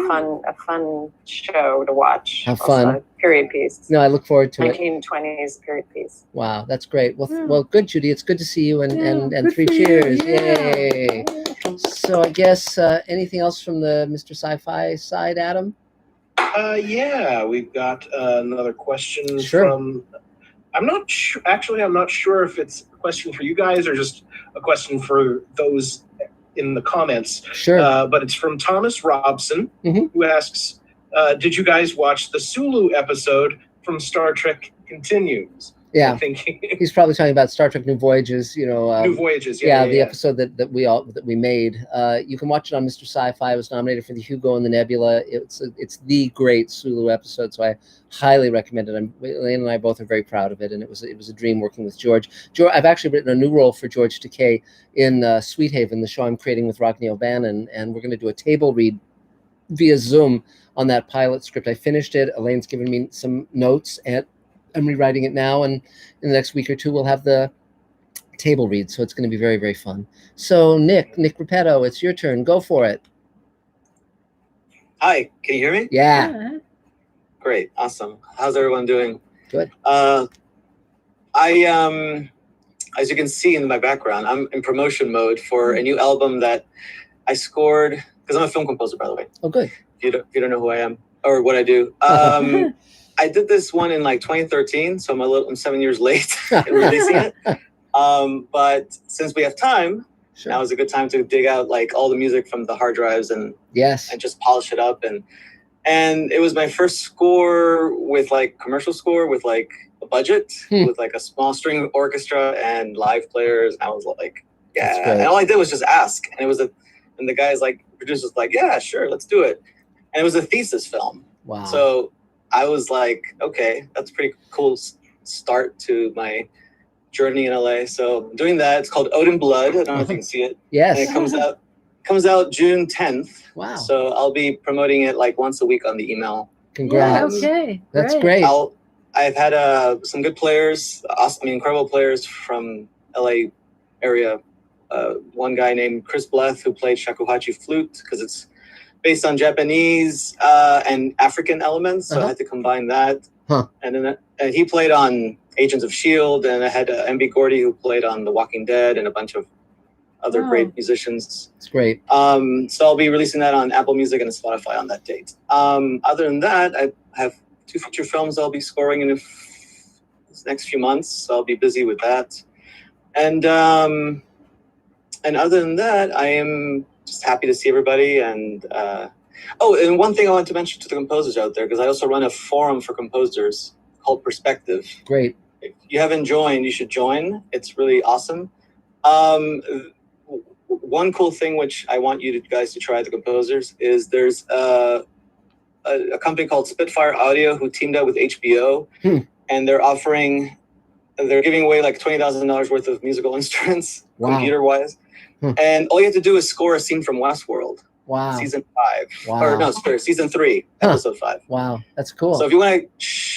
fun show to watch. Have Also fun. a period piece. No, I look forward to it. 1920s period piece. Wow, that's great. Well, good, Judy. It's good to see you, and 3 good for cheers. you. Yeah. Yay. So I guess anything else from the Mr. Sci-Fi side, Adam? Yeah, we've got another question from. I'm not sure. Actually, I'm not sure if it's a question for you guys or just a question for those in the comments. Sure. But it's from Thomas Robson, who asks, did you guys watch the Sulu episode from Star Trek Continues? Yeah. I think he's probably talking about Star Trek New Voyages, New Voyages, the episode that we made. You can watch it on Mr. Sci-Fi. It was nominated for the Hugo and the Nebula. It's the great Sulu episode, so I highly recommend it. Elaine and I both are very proud of it, and it was a dream working with George. I've actually written a new role for George Takei in Sweet Haven, the show I'm creating with Rockne O'Bannon, and we're going to do a table read via Zoom on that pilot script. I finished it. Elaine's given me some notes, and I'm rewriting it now, and in the next week or two we'll have the table read, so it's going to be very, very fun. So Nick Repetto, it's your turn. Go for it. Hi, can you hear me? Yeah. Great, awesome. How's everyone doing? Good. As you can see in my background, I'm in promotion mode for a new album that I scored, because I'm a film composer, by the way. Oh, good. If you don't know who I am or what I do. I did this one in 2013, so I'm 7 years late in releasing it. But since we have time, now is a good time to dig out all the music from the hard drives and just polish it up. And it was my first score with commercial score with a budget with a small string orchestra and live players. And I was like, yeah. And all I did was just ask, and the guys producers yeah, sure, let's do it. And it was a thesis film. Wow. So I was like, okay, that's pretty cool start to my journey in LA. So I'm doing that. It's called Ode in Blood. I don't know if you can see it. Yes. And it comes out June 10th. Wow. So I'll be promoting it like once a week on the email. Congrats. Yeah, okay. That's great. I've had some good players, incredible players from LA area. One guy named Chris Bleth who played shakuhachi flute because it's based on Japanese and African elements, so I had to combine that. And then he played on Agents of S.H.I.E.L.D., and I had M.B. Gordy who played on The Walking Dead and a bunch of other great musicians. It's great. So I'll be releasing that on Apple Music and Spotify on that date. Other than that, I have 2 feature films I'll be scoring in this next few months, so I'll be busy with that. And other than that, I am just happy to see everybody. And and one thing I want to mention to the composers out there, because I also run a forum for composers called Perspective. Great. If you haven't joined, you should join. It's really awesome. One cool thing which I want you guys to try, the composers, is there's a company called Spitfire Audio who teamed up with HBO, and they're giving away like $20,000 worth of musical instruments, computer-wise. And all you have to do is score a scene from Westworld. Wow. Season 5. Wow. Or no, sorry, season 3, episode 5. Wow, that's cool. So if you want to,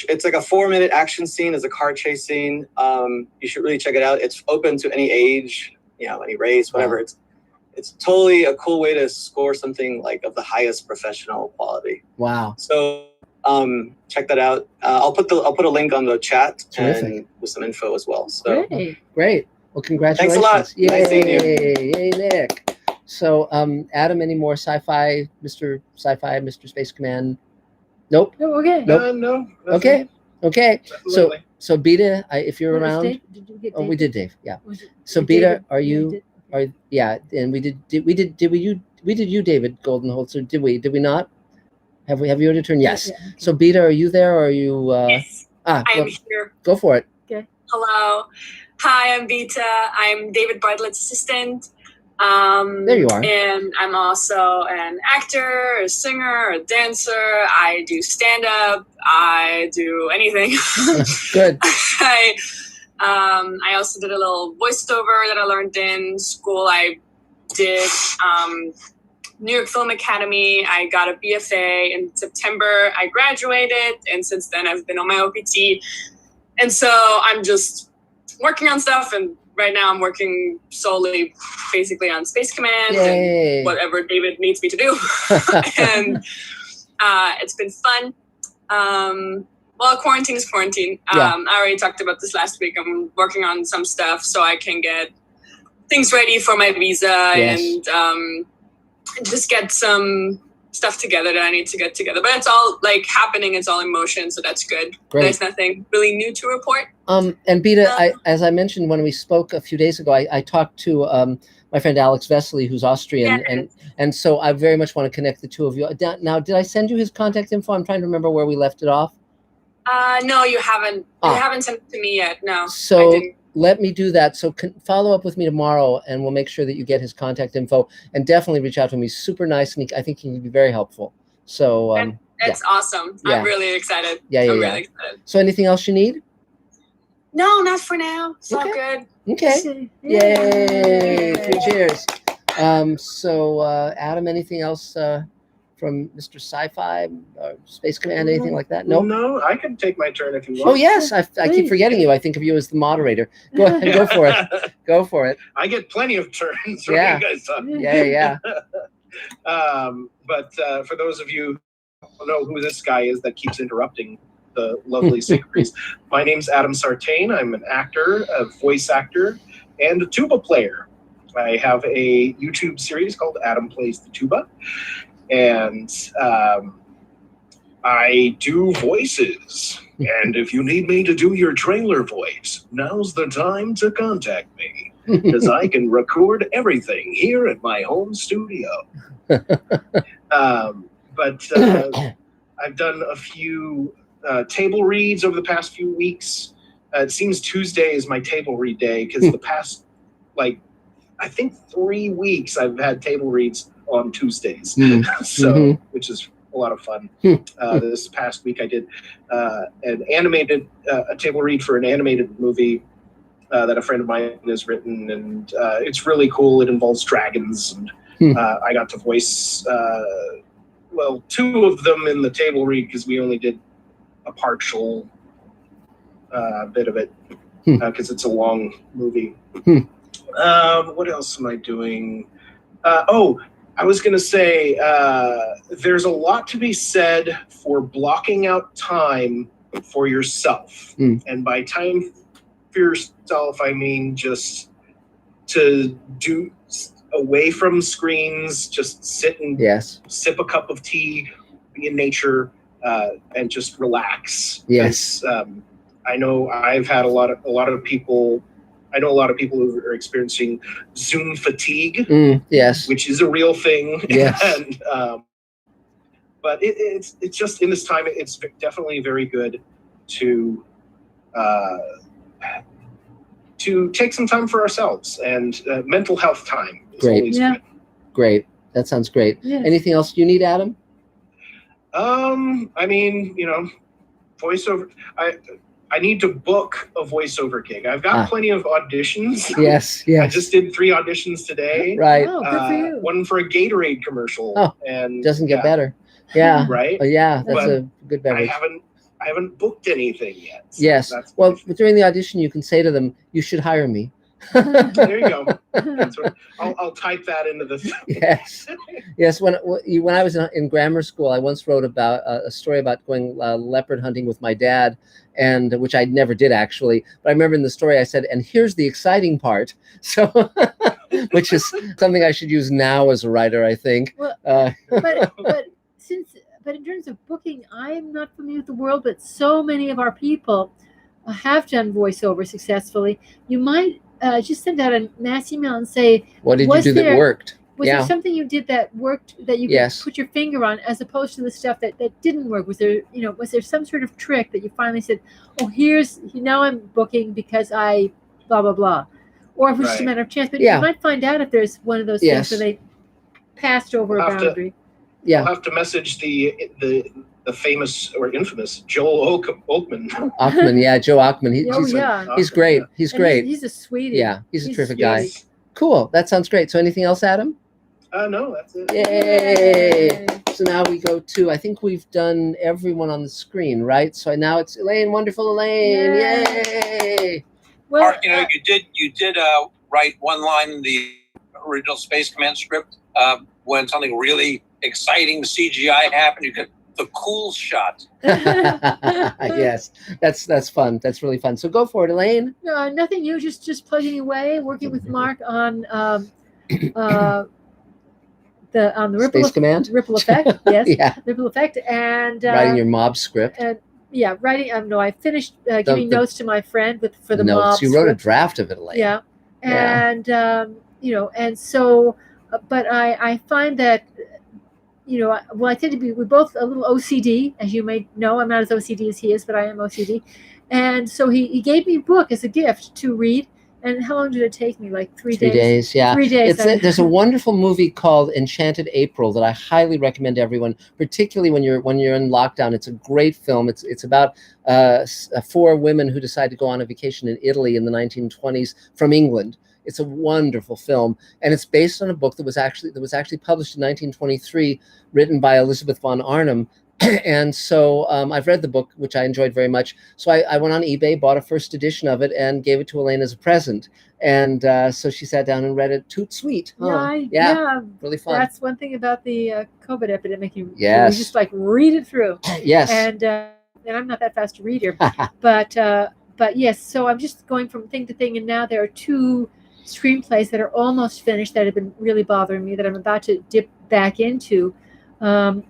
it's like a 4-minute action scene. It's a car chase scene. You should really check it out. It's open to any age, any race, whatever. Wow. It's totally a cool way to score something like of the highest professional quality. Wow. So check that out. I'll put a link on the chat and with some info as well. So Great. Well, congratulations. Thanks a lot. Yay. Nice seeing you. Yay, Nick. So, Adam, any more Sci-Fi, Mr. Space Command? Nope. No, okay. Nope. No. Okay. Absolutely. So Beta, if you're around. Dave? Did you get Dave? We did Dave. Yeah. So David, Beta, are you? And we did you, David Goldenholzer? Did we not? Have you already turned? Yes. Yeah, okay. So Beta, are you there? Or are you? Yes. I am here. Go for it. Okay. Hello. Hi, I'm Vita. I'm David Bartlett's assistant. There you are. And I'm also an actor, a singer, a dancer. I do stand-up. I do anything. Good. I also did a little voiceover that I learned in school. I did New York Film Academy. I got a BFA in September. I graduated, and since then I've been on my OPT. And so I'm just working on stuff, and right now I'm working solely basically on Space Command and whatever David needs me to do. And it's been fun. Well, quarantine is quarantine. I already talked about this last week. I'm working on some stuff so I can get things ready for my visa and just get some stuff together that I need to get together. But it's all like happening. It's all in motion, so that's good. Great. There's nothing really new to report. And Beta, as I mentioned when we spoke a few days ago, I talked to my friend Alex Vesely, who's Austrian, and so I very much want to connect the two of you. Now, did I send you his contact info? I'm trying to remember where we left it off. No, you haven't. You haven't sent it to me yet. No. So let me do that. So follow up with me tomorrow, and we'll make sure that you get his contact info. And definitely reach out to him. He's super nice, and I think he can be very helpful. So it's awesome. I'm really excited. I'm really excited. So anything else you need? No, not for now. It's all good. Okay. Yay! Cheers. So Adam, anything else from Mr. Sci-Fi or Space Command, anything like that? Nope. No, I can take my turn if you want. Oh yes, I keep forgetting you. I think of you as the moderator. Go ahead, go for it. Go for it. I get plenty of turns. Yeah. You guys talk. Yeah. But for those of you who don't know who this guy is that keeps interrupting the lovely series, my name's Adam Sartain. I'm an actor, a voice actor, and a tuba player. I have a YouTube series called Adam Plays the Tuba. And I do voices. And if you need me to do your trailer voice, now's the time to contact me. Because I can record everything here at my home studio. But I've done a few table reads over the past few weeks. It seems Tuesday is my table read day because the past, I think 3 weeks I've had table reads on Tuesdays. Which is a lot of fun. This past week I did a table read for an animated movie that a friend of mine has written, and it's really cool. It involves dragons, and I got to voice two of them in the table read because we only did a partial bit of it because it's a long movie. What else am I doing? I was going to say there's a lot to be said for blocking out time for yourself. And by time for yourself, I mean just to do away from screens, just sit and sip a cup of tea, be in nature, and just relax. Yes. I know I've had a lot of people. I know a lot of people who are experiencing Zoom fatigue. Yes. Which is a real thing. Yes. And, but it's just in this time, it's definitely very good to take some time for ourselves, and mental health time is always good. Great. That sounds great. Yes. Anything else you need, Adam? I mean, voiceover. I need to book a voiceover gig. I've got plenty of auditions. Yes. I just did 3 auditions today. Right. Oh, good for you. One for a Gatorade commercial. Oh, and doesn't get better. Yeah. Right. Yeah, that's But a good beverage. I haven't booked anything yet. So Yes. Well, during the audition, you can say to them, "You should hire me." There you go. That's what, I'll type that into the. Yes. Yes. When I was in grammar school, I once wrote about a story about going leopard hunting with my dad, and which I never did actually. But I remember in the story I said, "And here's the exciting part." So, which is something I should use now as a writer, I think. Well, but in terms of booking, I am not familiar with the world, but so many of our people have done voiceover successfully. You might just send out a mass email and say, "What did you do that worked?" Was there something you did that worked that you could put your finger on, as opposed to the stuff that didn't work? Was there some sort of trick that you finally said, "Oh, now I'm booking because I blah blah blah," or if it's just a matter of chance? But you might find out if there's one of those things where they passed over a boundary. I'll have to message the famous or infamous Joel Oakman. Joe Ockman. He's great. He's And great. He's a sweetie. Yeah, he's a terrific guy. Cool. That sounds great. So anything else, Adam? No, that's it. Yay! So now we go to, I think we've done everyone on the screen, right? So now it's Elaine, wonderful Elaine. Yay! Well, Mark, you did write one line in the original Space Command script when something really exciting CGI happened. You could the cool shot. Yes, that's fun. That's really fun. So go for it, Elaine. No, nothing new. Just plugging away, working with Mark on the Space Command ripple effect. Yes, yeah, ripple effect, and writing your mob script. And writing. No, I finished giving notes to my friend for the mob. You wrote script. A draft of it, Elaine. Yeah, and and so, but I find that. I tend to be, we're both a little OCD, as you may know. I'm not as OCD as he is, but I am OCD. And so he gave me a book as a gift to read. And how long did it take me? Like 3 days? 3 days, yeah. 3 days. There's a wonderful movie called Enchanted April that I highly recommend to everyone, particularly when you're in lockdown. It's a great film. It's about 4 women who decide to go on a vacation in Italy in the 1920s from England. It's a wonderful film, and it's based on a book that was actually published in 1923, written by Elizabeth von Arnim. And so I've read the book, which I enjoyed very much. So I went on eBay, bought a first edition of it, and gave it to Elaine as a present. And so she sat down and read it. Toot sweet. Huh? Yeah, really fun. That's one thing about the COVID epidemic. You just read it through. Yes. And I'm not that fast to read here, but yes. So I'm just going from thing to thing, and now there are 2 screenplays that are almost finished that have been really bothering me that I'm about to dip back into,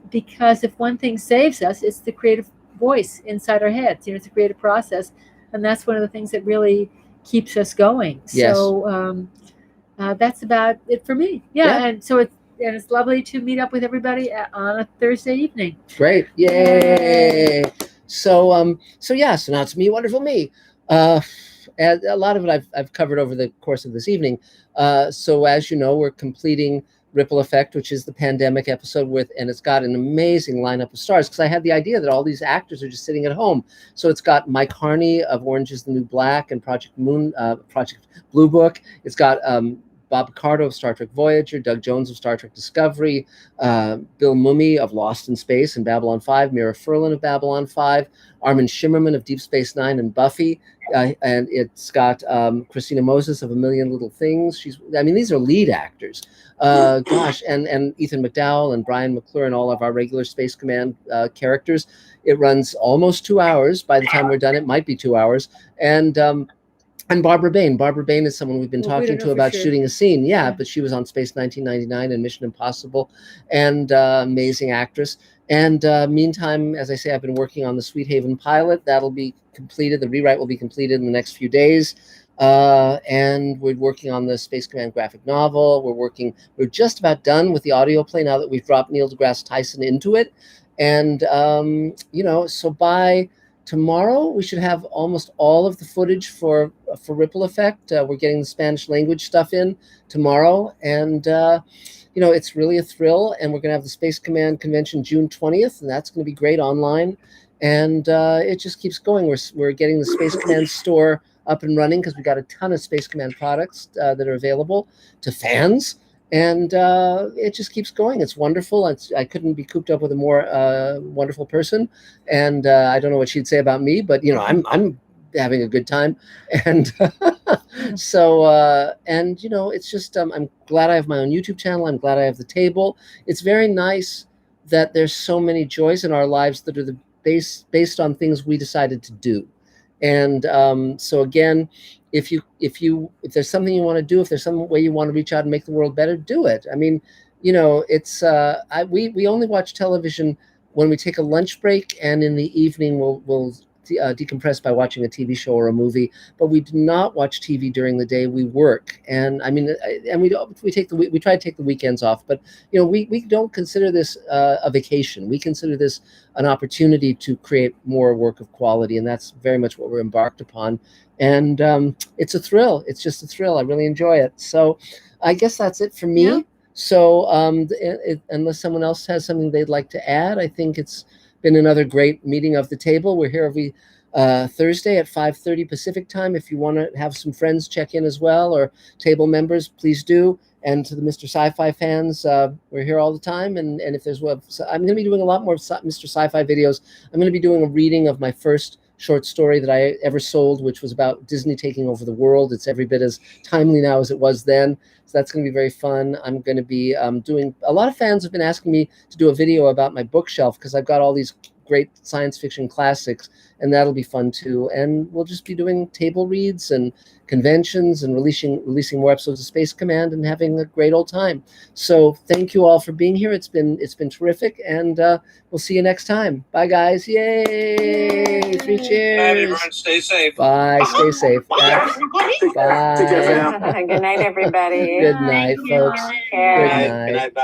because if one thing saves us, it's the creative voice inside our heads. It's a creative process, and that's one of the things that really keeps us going. Yes. So that's about it for me. Yeah. And so it's lovely to meet up with everybody on a Thursday evening. Great. Yay. So now it's me, wonderful me. And a lot of it I've covered over the course of this evening. So as you know, we're completing Ripple Effect, which is the pandemic episode and it's got an amazing lineup of stars, because I had the idea that all these actors are just sitting at home. So it's got Mike Harney of Orange is the New Black and Project Blue Book. It's got Bob Picardo of Star Trek Voyager, Doug Jones of Star Trek Discovery, Bill Mumy of Lost in Space and Babylon 5, Mira Furlan of Babylon 5, Armin Shimmerman of Deep Space Nine and Buffy, and it's got Christina Moses of A Million Little Things. These are lead actors. Gosh, and Ethan McDowell and Brian McClure and all of our regular Space Command characters. It runs almost 2 hours. By the time we're done, it might be 2 hours. And Barbara Bain. Barbara Bain is someone we've been talking to about shooting a scene. Yeah, but she was on Space 1999 and Mission Impossible, and amazing actress. And meantime, as I say, I've been working on the Sweet Haven pilot. That'll be completed. The rewrite will be completed in the next few days. And we're working on the Space Command graphic novel. We're just about done with the audio play now that we've dropped Neil deGrasse Tyson into it. And, so by tomorrow, we should have almost all of the footage for Ripple Effect. We're getting the Spanish language stuff in tomorrow. And, it's really a thrill. And we're going to have the Space Command convention June 20th, and that's going to be great online. And it just keeps going. We're getting the Space Command store up and running because we got a ton of Space Command products that are available to fans. And it just keeps going. It's wonderful. I couldn't be cooped up with a more wonderful person. And I don't know what she'd say about me, but I'm having a good time. And it's just I'm glad I have my own YouTube channel. I'm glad I have the table. It's very nice that there's so many joys in our lives that are based on things we decided to do. And so again, if there's something you want to do, if there's some way you want to reach out and make the world better, do it. I mean, it's we only watch television when we take a lunch break, and in the evening we'll decompress by watching a TV show or a movie. But we do not watch TV during the day. We work, and we try to take the weekends off. But we don't consider this a vacation. We consider this an opportunity to create more work of quality, and that's very much what we're embarked upon. And it's a thrill. It's just a thrill. I really enjoy it. So I guess that's it for me. Yeah. So unless someone else has something they'd like to add, I think it's been another great meeting of the table. We're here every Thursday at 5:30 Pacific time. If you want to have some friends check in as well, or table members, please do. And to the Mr. Sci-Fi fans, we're here all the time. And if there's I'm going to be doing a lot more Mr. Sci-Fi videos. I'm going to be doing a reading of my first short story that I ever sold, which was about Disney taking over the world. It's every bit as timely now as it was then. So that's going to be very fun. I'm going to be doing, a lot of fans have been asking me to do a video about my bookshelf because I've got all these great science fiction classics, and that'll be fun too. And we'll just be doing table reads and conventions and releasing more episodes of Space Command and having a great old time. So thank you all for being here. It's been terrific, and we'll see you next time. Bye guys. Yay! 3 cheers. Bye, everyone. Stay safe. Bye. Stay safe. Bye. Good night, everybody. Good night, folks. Care. Good night. Good night. Bye.